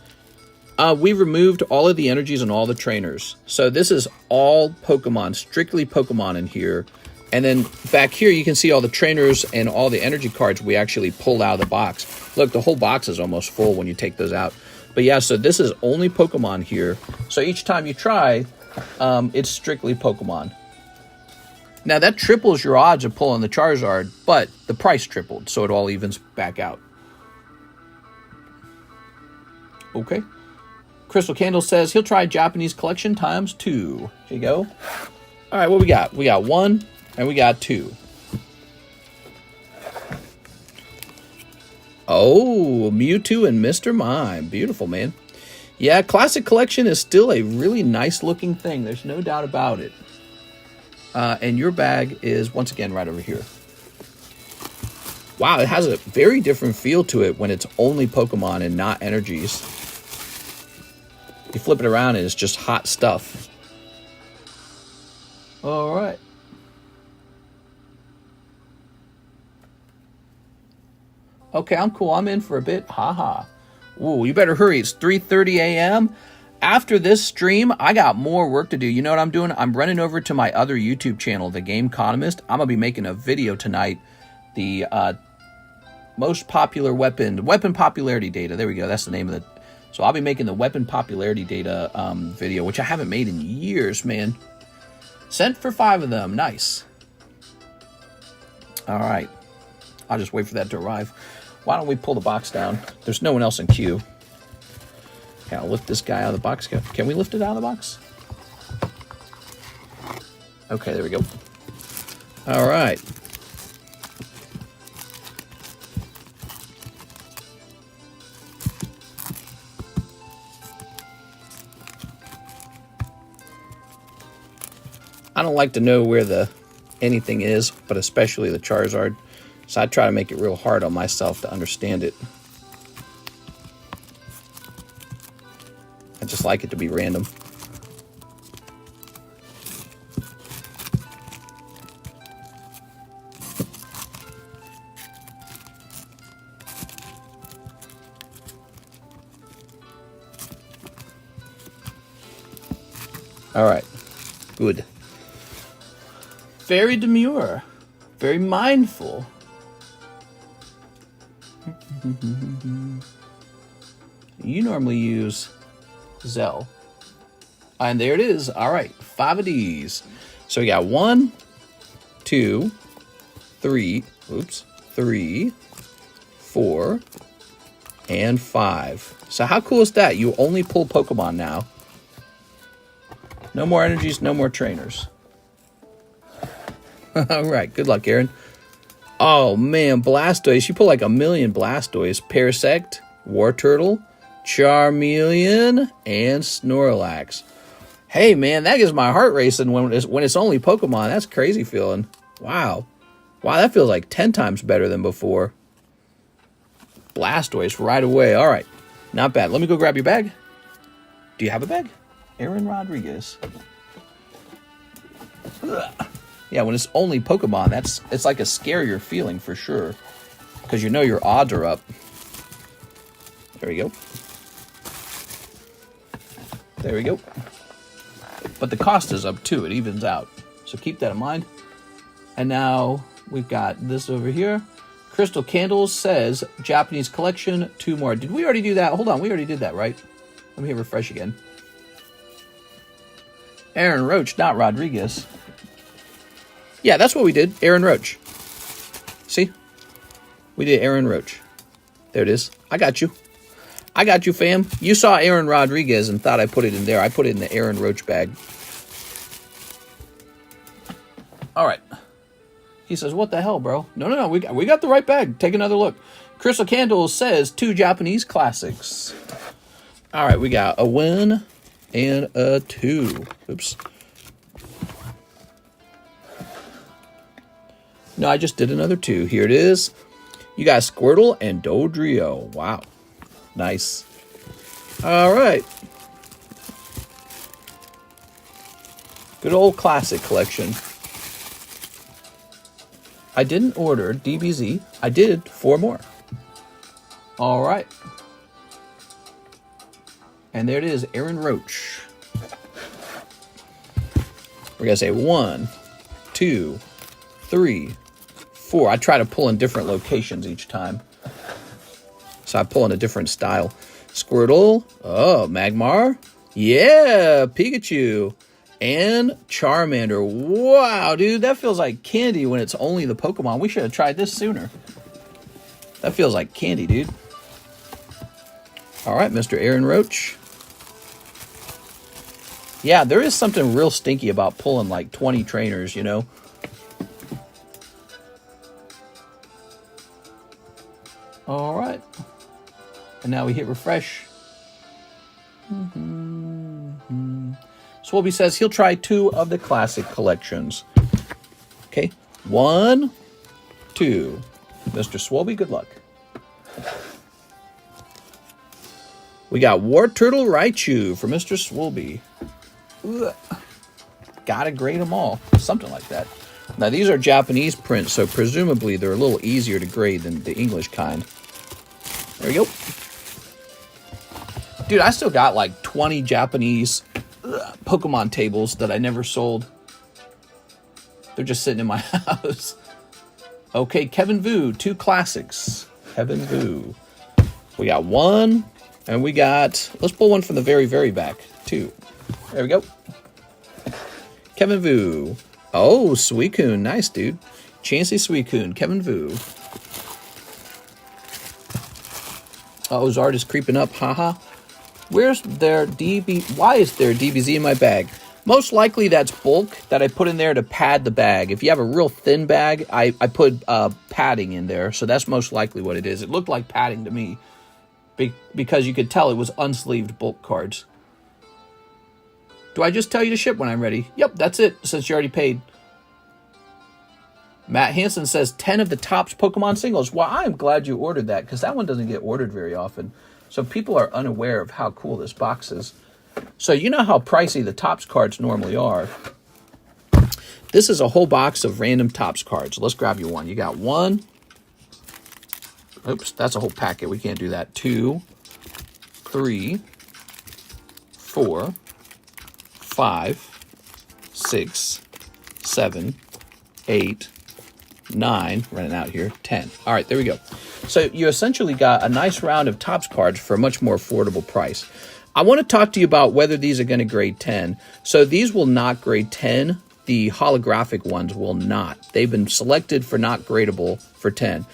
we removed all of the energies and all the trainers. So, this is all Pokemon, strictly Pokemon in here. And then back here, you can see all the trainers and all the energy cards we actually pulled out of the box. Look, the whole box is almost full when you take those out. But yeah, so this is only Pokemon here. So each time you try, it's strictly Pokemon. Now, that triples your odds of pulling the Charizard, but the price tripled, so it all evens back out. Okay. Crystal Candle says he'll try Japanese collection times 2. Here you go. All right, what we got? We got 1. And we got 2. Oh, Mewtwo and Mr. Mime. Beautiful, man. Yeah, Classic Collection is still a really nice looking thing. There's no doubt about it. And your bag is, once again, right over here. Wow, it has a very different feel to it when it's only Pokemon and not energies. You flip it around and it's just hot stuff. All right. Okay, I'm cool. I'm in for a bit. Haha. Ooh, you better hurry. It's 3:30 a.m. After this stream, I got more work to do. You know what I'm doing? I'm running over to my other YouTube channel, The Economist. I'm going to be making a video tonight. The most popular weapon popularity data. There we go. That's the name of it. So I'll be making the weapon popularity data video, which I haven't made in years, man. Sent for 5 of them. Nice. All right. I'll just wait for that to arrive. Why don't we pull the box down? There's no one else in queue. Okay, I'll lift this guy out of the box. Can we lift it out of the box? Okay, there we go. All right. I don't like to know where anything is, but especially the Charizard. So I try to make it real hard on myself to understand it. I just like it to be random. All right, good. Very demure, very mindful. You normally use ZELLE. And there it is. All right, 5 of these. So we got 1, 2, 3, 3, 4, and 5. So how cool is that? You only pull Pokemon now. No more energies, no more trainers. All right, good luck, Aaron. Oh, man, Blastoise. You pull like a million Blastoise. Parasect, Wartortle, Charmeleon, and Snorlax. Hey, man, that gets my heart racing when it's only Pokemon. That's crazy feeling. Wow. Wow, that feels like 10 times better than before. Blastoise right away. All right, not bad. Let me go grab your bag. Do you have a bag? Aaron Rodriguez. Ugh. Yeah, when it's only Pokemon, it's like a scarier feeling for sure. Because you know your odds are up. There we go. There we go. But the cost is up too. It evens out. So keep that in mind. And now we've got this over here. Crystal Candles says Japanese collection, 2 more. Did we already do that? Hold on, we already did that, right? Let me hit refresh again. Aaron Roach, not Rodriguez. Yeah, that's what we did. Aaron Roach. See? We did Aaron Roach. There it is. I got you. I got you, fam. You saw Aaron Rodriguez and thought I put it in there. I put it in the Aaron Roach bag. All right. He says, what the hell, bro? No. We got the right bag. Take another look. Crystal Candles says 2 Japanese classics. All right, we got a 1 and a 2. Oops. No, I just did another 2. Here it is. You got Squirtle and Dodrio. Wow. Nice. All right. Good old classic collection. I didn't order DBZ. I did 4 more. All right. And there it is, Aaron Roach. We're going to say 1, 2, 3, 4. I try to pull in different locations each time. So I pull in a different style. Squirtle. Oh, Magmar. Yeah, Pikachu. And Charmander. Wow, dude, that feels like candy when it's only the Pokemon. We should have tried this sooner. That feels like candy, dude. All right, Mr. Aaron Roach. Yeah, there is something real stinky about pulling like 20 trainers, you know? All right. And now we hit refresh. Swolby says he'll try 2 of the classic collections. Okay, 1, 2. Mr. Swolby, good luck. We got Wartortle Raichu for Mr. Swolby. Ugh. Gotta grade them all. Something like that. Now, these are Japanese prints, so presumably they're a little easier to grade than the English kind. There we go. Dude, I still got like 20 Japanese Pokemon tables that I never sold. They're just sitting in my house. Okay, Kevin Vu, 2 classics. Kevin Vu. We got 1, and we got... Let's pull one from the very, very back. 2. There we go. Kevin Vu. Oh, Suicune. Nice, dude. Chansey Suicune. Kevin Vu. Oh, Zard is creeping up. Haha. Where's their DB? Why is there DBZ in my bag? Most likely that's bulk that I put in there to pad the bag. If you have a real thin bag, I put padding in there. So that's most likely what it is. It looked like padding to me because you could tell it was unsleeved bulk cards. Do I just tell you to ship when I'm ready? Yep, that's it, since you already paid. Matt Hansen says 10 of the Topps Pokemon singles. Well, I'm glad you ordered that because that one doesn't get ordered very often. So people are unaware of how cool this box is. So you know how pricey the Topps cards normally are. This is a whole box of random Topps cards. Let's grab you one. You got one. Oops, that's a whole packet. We can't do that. 2, 3, 4, 5, 6, 7, 8, 9, running out here, 10. All right, there we go. So you essentially got a nice round of Topps cards for a much more affordable price. I want to talk to you about whether these are going to grade 10. So these will not grade 10. The holographic ones will not. They've been selected for not gradable for 10.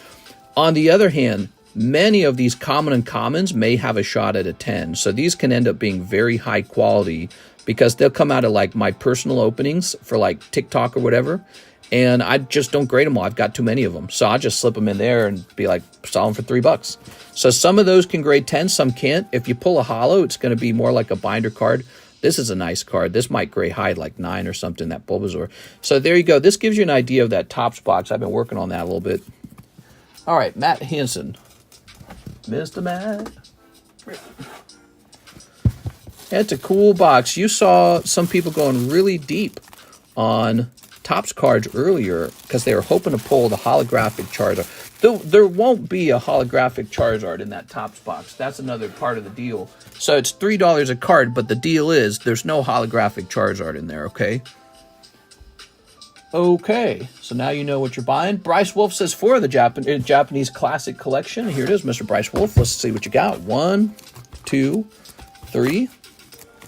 On the other hand, many of these common and commons may have a shot at a 10. So these can end up being very high quality because they'll come out of like my personal openings for like TikTok or whatever. And I just don't grade them all. I've got too many of them. So I'll just slip them in there and be like, sell them for $3. So some of those can grade 10, some can't. If you pull a holo, it's going to be more like a binder card. This is a nice card. This might grade high like 9 or something, that Bulbasaur. So there you go. This gives you an idea of that Topps box. I've been working on that a little bit. All right, Matt Hansen. Mr. Matt. It's a cool box. You saw some people going really deep on Topps cards earlier because they were hoping to pull the holographic Charizard. There won't be a holographic Charizard in that Topps box. That's another part of the deal. So it's $3 a card, but the deal is there's no holographic Charizard in there, okay? Okay, so now you know what you're buying. Bryce Wolf says 4 of the Japanese Classic Collection. Here it is, Mr. Bryce Wolf. Let's see what you got. 1, 2, 3,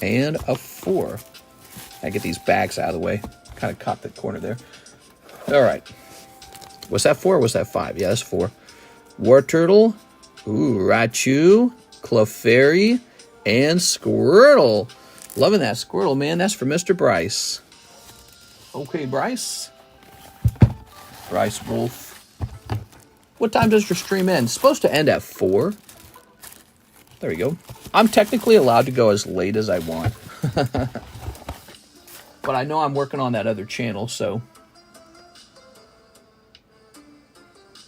and a 4. I get these bags out of the way. Kind of caught the corner there. All right. Was that 4 or was that 5? Yeah, that's 4. War Turtle. Ooh, Raichu. Clefairy. And Squirtle. Loving that Squirtle, man. That's for Mr. Bryce. Okay, Bryce. Bryce Wolf. What time does your stream end? It's supposed to end at 4. There we go. I'm technically allowed to go as late as I want. But I know I'm working on that other channel, so.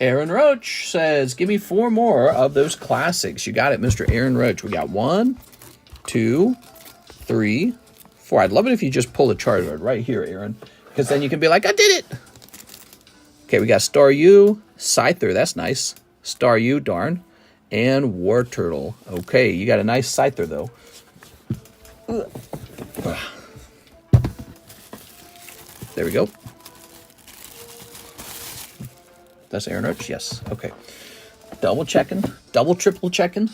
Aaron Roach says, give me 4 more of those classics. You got it, Mr. Aaron Roach. We got 1, 2, 3, 4. I'd love it if you just pull a Charizard right here, Aaron. Because then you can be like, I did it. Okay, we got Staryu, Scyther. That's nice. Staryu, darn. And War Turtle. Okay, you got a nice Scyther, though. There we go. That's Aaron Roach? Yes. Okay. Double checking. Double, triple checking.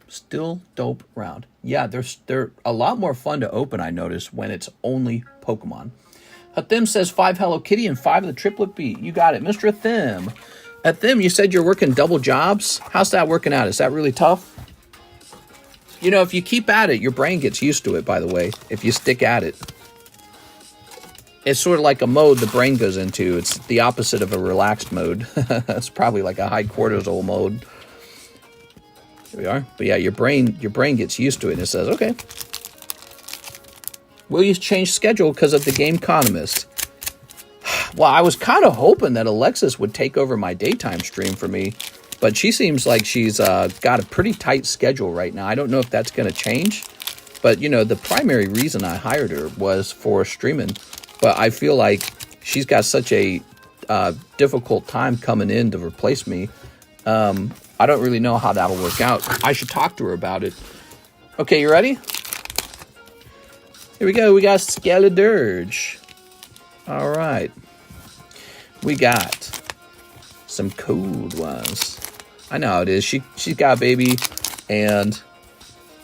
Still dope round. Yeah, they're a lot more fun to open, I noticed, when it's only Pokemon. Hathim says 5 Hello Kitty and 5 of the Triplet Beat. You got it, Mr. Hathim. Hathim, you said you're working double jobs. How's that working out? Is that really tough? You know, if you keep at it, your brain gets used to it, by the way, if you stick at it. It's sort of like a mode the brain goes into. It's the opposite of a relaxed mode. It's probably like a high cortisol mode. Here we are. But yeah, your brain gets used to it and it says, okay. Will you change schedule because of the TheCardconomist? Well, I was kind of hoping that Alexis would take over my daytime stream for me. But she seems like she's got a pretty tight schedule right now. I don't know if that's going to change. But, you know, the primary reason I hired her was for streaming. But I feel like she's got such a difficult time coming in to replace me. I don't really know how that'll work out. I should talk to her about it. Okay, you ready? Here we go. We got Skeledirge. All right. We got some cold ones. I know how it is. She's got a baby, and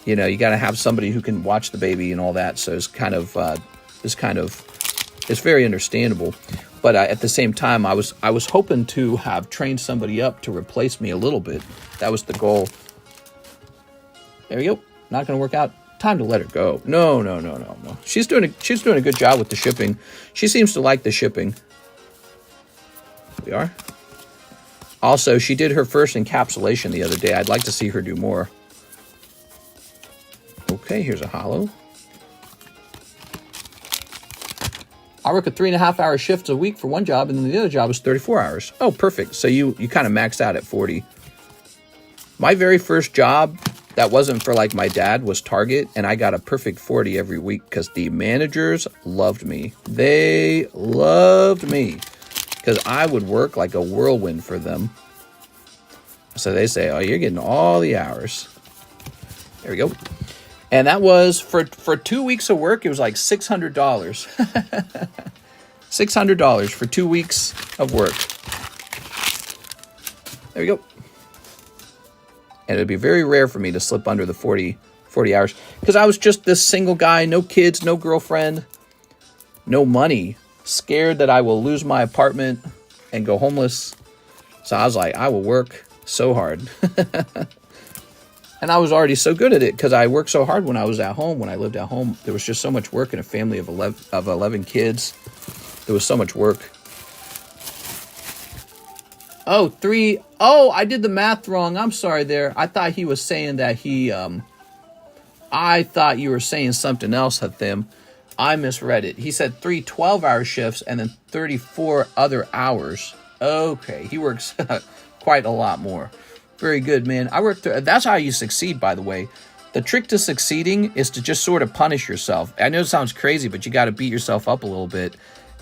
you know you got to have somebody who can watch the baby and all that. So it's very understandable. But at the same time, I was hoping to have trained somebody up to replace me a little bit. That was the goal. There we go. Not going to work out. Time to let her go. No. She's doing a good job with the shipping. She seems to like the shipping. We are. Also, she did her first encapsulation the other day. I'd like to see her do more. Okay, here's a holo. I work a 3.5-hour shifts a week for one job, and then the other job is 34 hours. Oh, perfect. So you kind of maxed out at 40. My very first job that wasn't for like my dad was Target, and I got a perfect 40 every week because the managers loved me. They loved me because I would work like a whirlwind for them. So they say, oh, you're getting all the hours. There we go. And that was for 2 weeks of work. It was like $600. $600 for 2 weeks of work. There we go. And it'd be very rare for me to slip under the 40 hours because I was just this single guy, no kids, no girlfriend, no money, scared that I will lose my apartment and go homeless. So I was like, I will work so hard. And I was already so good at it because I worked so hard when I was at home. When I lived at home, there was just so much work in a family of 11 kids. There was so much work. Oh, 3. Oh, I did the math wrong. I'm sorry there. I thought he was saying that he, I thought you were saying something else, Hathim. I misread it. He said 3 12-hour shifts and then 34 other hours. Okay, he works quite a lot more. Very good, man. I worked. That's how you succeed, by the way. The trick to succeeding is to just sort of punish yourself. I know it sounds crazy, but you got to beat yourself up a little bit.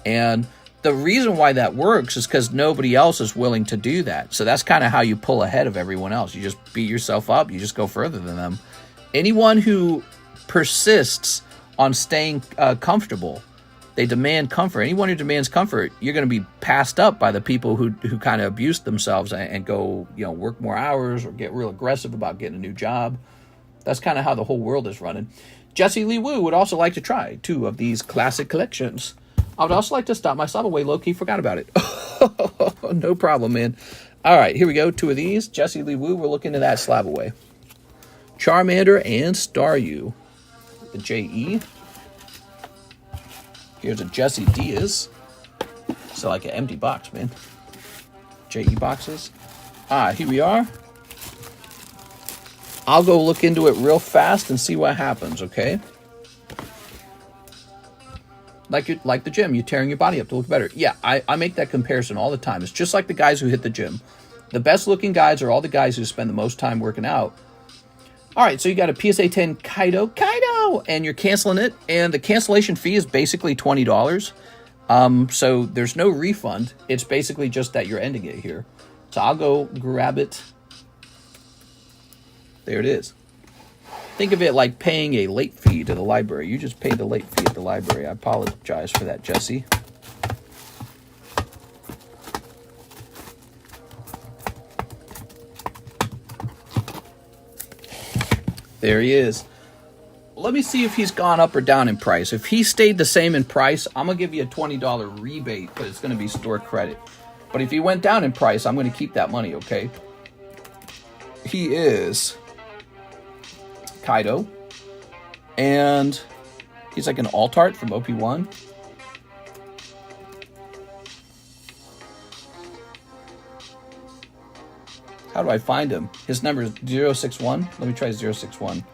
And the reason why that works is because nobody else is willing to do that. So that's kind of how you pull ahead of everyone else. You just beat yourself up. You just go further than them. Anyone who persists on staying comfortable, they demand comfort. Anyone who demands comfort, you're going to be passed up by the people who kind of abuse themselves and go, work more hours or get real aggressive about getting a new job. That's kind of how the whole world is running. Jesse Lee Wu would also like to try 2 of these classic collections. I would also like to stop my slab away. Low-key forgot about it. No problem, man. All right, here we go. 2 of these. Jesse Lee Wu, we're looking at that slab away. Charmander and Staryu. The JE. Here's a Jesse Diaz. So like an empty box, man. JE boxes. Here we are. I'll go look into it real fast and see what happens, okay? Like the gym, you're tearing your body up to look better. Yeah, I make that comparison all the time. It's just like the guys who hit the gym. The best looking guys are all the guys who spend the most time working out. All right, so you got a PSA 10 Kaido, and you're canceling it, and the cancellation fee is basically $20. So there's no refund. It's basically just that you're ending it here. So I'll go grab it. There it is. Think of it like paying a late fee to the library. You just paid the late fee at the library. I apologize for that, Jesse. There he is. Let me see if he's gone up or down in price. If he stayed the same in price, I'm going to give you a $20 rebate, but it's going to be store credit. But if he went down in price, I'm going to keep that money, okay? He is Kaido. And he's like an alt-art from OP1. How do I find him? His number is 061. Let me try 061.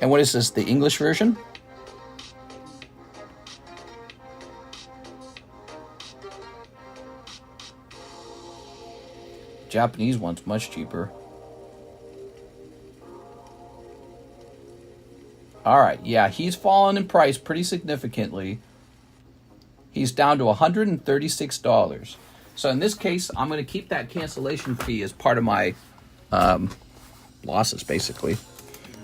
And what is this, the English version? Japanese one's much cheaper. All right, yeah, he's fallen in price pretty significantly. He's down to $136. So in this case, I'm going to keep that cancellation fee as part of my losses, basically.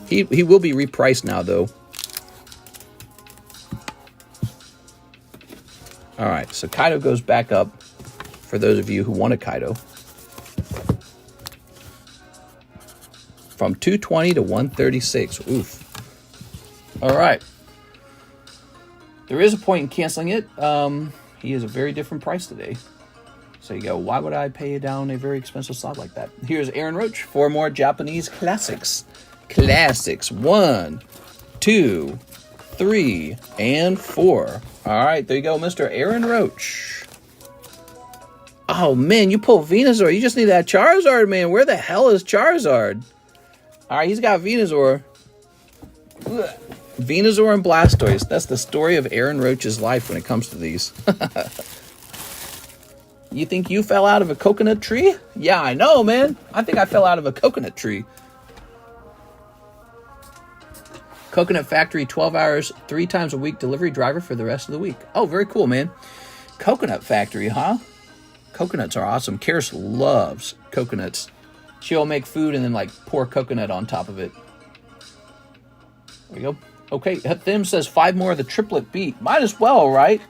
He will be repriced now, though. All right, so Kaido goes back up for those of you who want a Kaido. From 220 to 136. Oof. All right. There is a point in canceling it. He is a very different price today. So you go, why would I pay down a very expensive slot like that? Here's Aaron Roach. 4 more Japanese classics. Classics. 1, 2, 3, and 4. All right, there you go, Mr. Aaron Roach. Oh, man, you pull Venusaur. You just need that Charizard, man. Where the hell is Charizard? All right, he's got Venusaur. Ugh. Venusaur and Blastoise. That's the story of Aaron Roach's life when it comes to these. You think you fell out of a coconut tree? Yeah, I know, man. I think I fell out of a coconut tree. Coconut Factory, 12 hours, 3 times a week delivery driver for the rest of the week. Oh, very cool, man. Coconut Factory, huh? Coconuts are awesome. Karis loves coconuts. She'll make food and then, like, pour coconut on top of it. There we go. Okay, Thim says 5 more of the triplet beat. Might as well, right?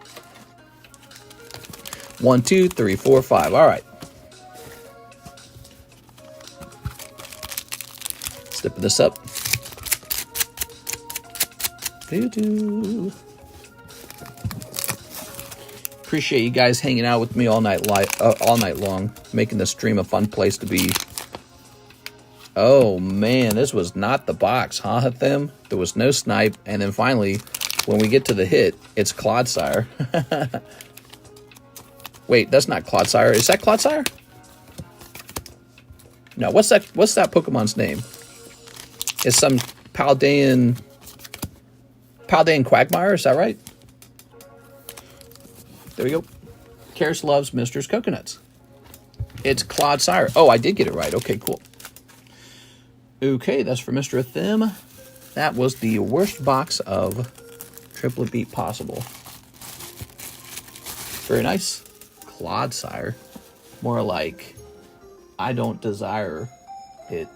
1, 2, 3, 4, 5. All right. Stepping this up. Doo-doo. Appreciate you guys hanging out with me all night long, making the stream a fun place to be. Oh man, this was not the box, huh, Thim? There was no snipe, and then finally, when we get to the hit, it's Clodsire. Wait, that's not Clodsire. Is that Clodsire? No, what's that Pokemon's name? It's some Paldean Quagmire, is that right? There we go. Karis loves Mister's coconuts. It's Clodsire. Oh, I did get it right. Okay, cool. Okay, that's for Mr. Thim. That was the worst box of triplet beat possible. Very nice. Clodsire. More like, I don't desire it.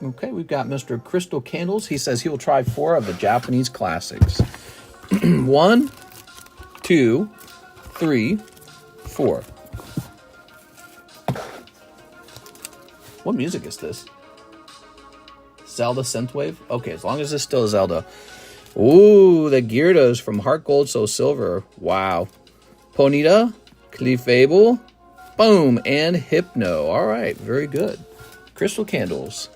Okay, we've got Mr. Crystal Candles. He says he will try 4 of the Japanese classics. 1, 2, 3, 4. What music is this? Zelda Synthwave? Okay, as long as it's still Zelda. Ooh, the Gyarados from Heart Gold, Soul Silver. Wow. Ponyta, Clefable, boom, and Hypno. All right, very good. Crystal Candles.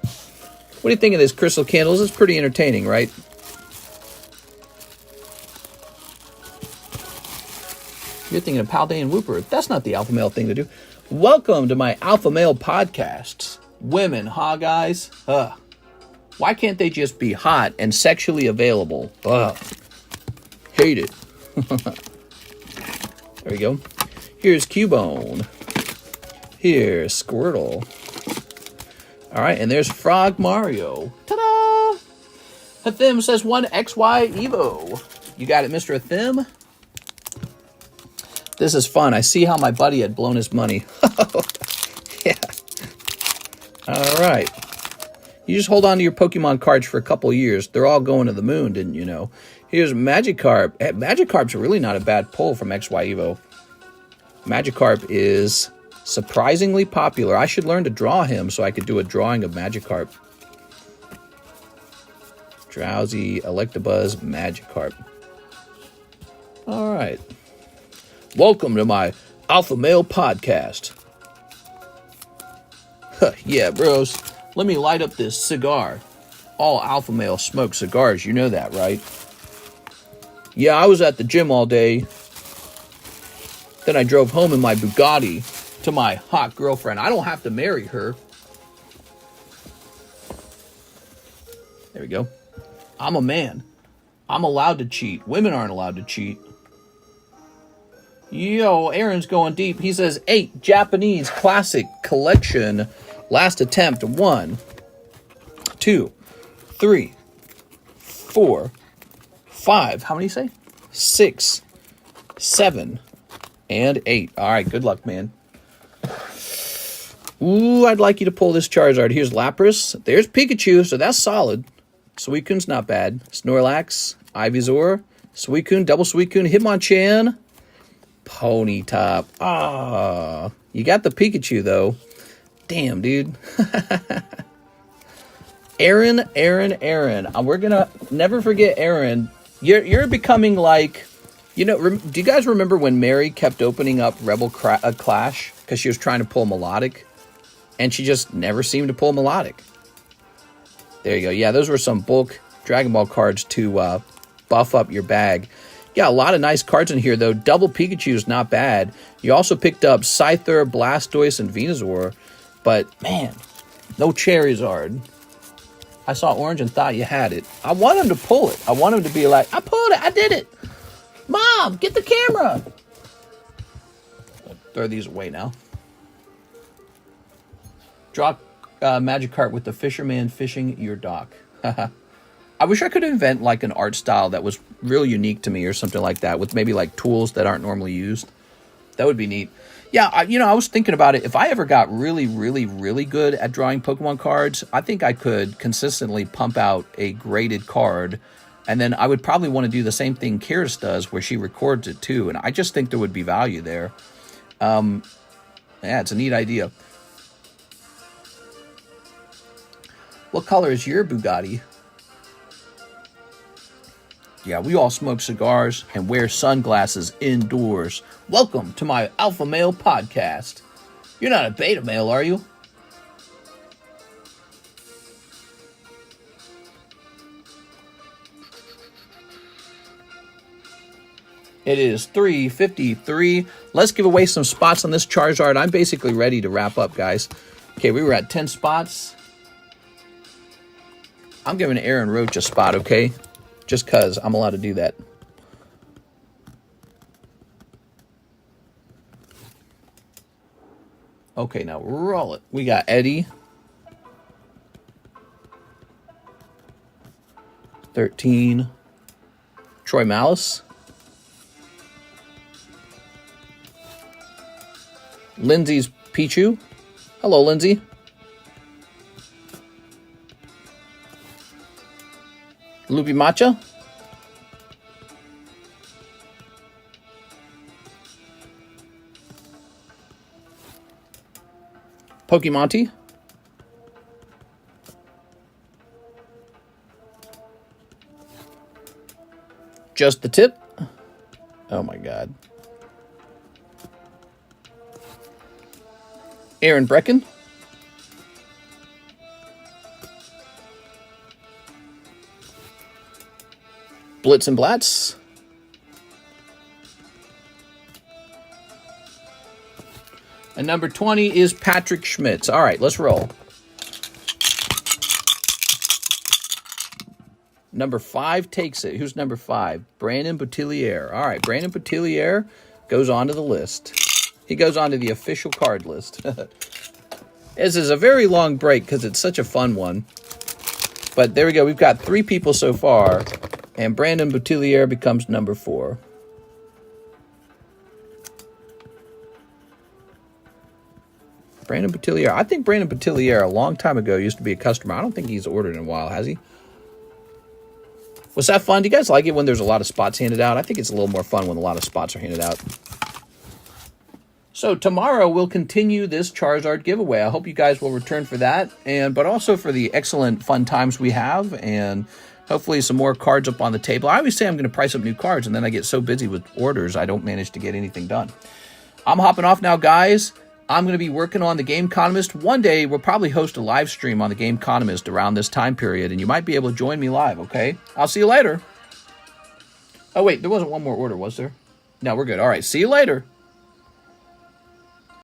What do you think of this Crystal Candles? It's pretty entertaining, right? You're thinking of Paldean Wooper. That's not the alpha male thing to do. Welcome to my alpha male podcasts. Women, huh, guys? Why can't they just be hot and sexually available? Hate it. There we go. Here's Cubone. Here's Squirtle. All right, and there's Frog Mario. Ta-da! Thim says 1 XY Evo. You got it, Mr. Thim? This is fun. I see how my buddy had blown his money. Yeah. All right. You just hold on to your Pokemon cards for a couple years. They're all going to the moon, didn't you know? Here's Magikarp. Magikarp's really not a bad pull from XY Evo. Magikarp is surprisingly popular. I should learn to draw him so I could do a drawing of Magikarp. Drowsy, Electabuzz, Magikarp. All right. Welcome to my Alpha Male podcast. Yeah, bros. Let me light up this cigar. All alpha male smoke cigars. You know that, right? Yeah, I was at the gym all day. Then I drove home in my Bugatti to my hot girlfriend. I don't have to marry her. There we go. I'm a man. I'm allowed to cheat. Women aren't allowed to cheat. Yo, Aaron's going deep. He says 8 Japanese classic collection. Last attempt. 1, 2, 3, 4, 5. How many say? 6, 7, and 8. All right, good luck, man. Ooh, I'd like you to pull this Charizard. Here's Lapras. There's Pikachu, so that's solid. Suicune's not bad. Snorlax, Ivysaur, Suicune, double Suicune, Hitmonchan, Ponyta. Ah, you got the Pikachu, though. Damn, dude. Aaron. We're going to never forget Aaron You're becoming like, you know, do you guys remember when Mary kept opening up Rebel Clash because she was trying to pull Melodic, and she just never seemed to pull Melodic? There you go. Yeah, those were some bulk Dragon Ball cards to buff up your bag. Yeah, a lot of nice cards in here, though. Double Pikachu is not bad. You also picked up Scyther, Blastoise, and Venusaur. But, man, no Charizard. I saw orange and thought you had it. I want him to pull it. I want him to be like, I pulled it. I did it. Mom, get the camera. I'll throw these away now. Draw Magikarp with the Fisherman fishing your dock. I wish I could invent like an art style that was real unique to me or something like that with maybe like tools that aren't normally used. That would be neat. Yeah, I was thinking about it. If I ever got really, really, really good at drawing Pokemon cards, I think I could consistently pump out a graded card. And then I would probably want to do the same thing Kyrus does where she records it too. And I just think there would be value there. Yeah, it's a neat idea. What color is your Bugatti? Yeah, we all smoke cigars and wear sunglasses indoors. Welcome to my Alpha Male podcast. You're not a beta male, are you? It is 3:53. Let's give away some spots on this Charizard. I'm basically ready to wrap up, guys. Okay, we were at 10 spots. I'm giving Aaron Roach a spot, okay? Just because I'm allowed to do that. Okay, now roll it. We got Eddie. 13. Troy Malice. Lindsay's Pichu. Hello, Lindsay. Luby Matcha. Pokemonty. Just the tip. Oh my God. Aaron Brecken. Blitz and Blatz. And number 20 is Patrick Schmitz. All right, let's roll. Number 5 takes it. Who's number 5? Brandon Boutillier. All right, Brandon Boutillier goes on to the list. He goes on to the official card list. This is a very long break because it's such a fun one. But there we go. We've got 3 people so far. And Brandon Boutillier becomes number 4. Brandon Boutillier. I think Brandon Boutillier a long time ago used to be a customer. I don't think he's ordered in a while, has he? Was that fun? Do you guys like it when there's a lot of spots handed out? I think it's a little more fun when a lot of spots are handed out. So tomorrow we'll continue this Charizard giveaway. I hope you guys will return for that, but also for the excellent fun times we have, and hopefully some more cards up on the table. I always say I'm going to price up new cards, and then I get so busy with orders I don't manage to get anything done. I'm hopping off now, guys. I'm going to be working on the Game Economist. One day we'll probably host a live stream on the Game Economist around this time period, and you might be able to join me live, okay? I'll see you later. Oh, wait, there wasn't one more order, was there? No, we're good. All right, see you later.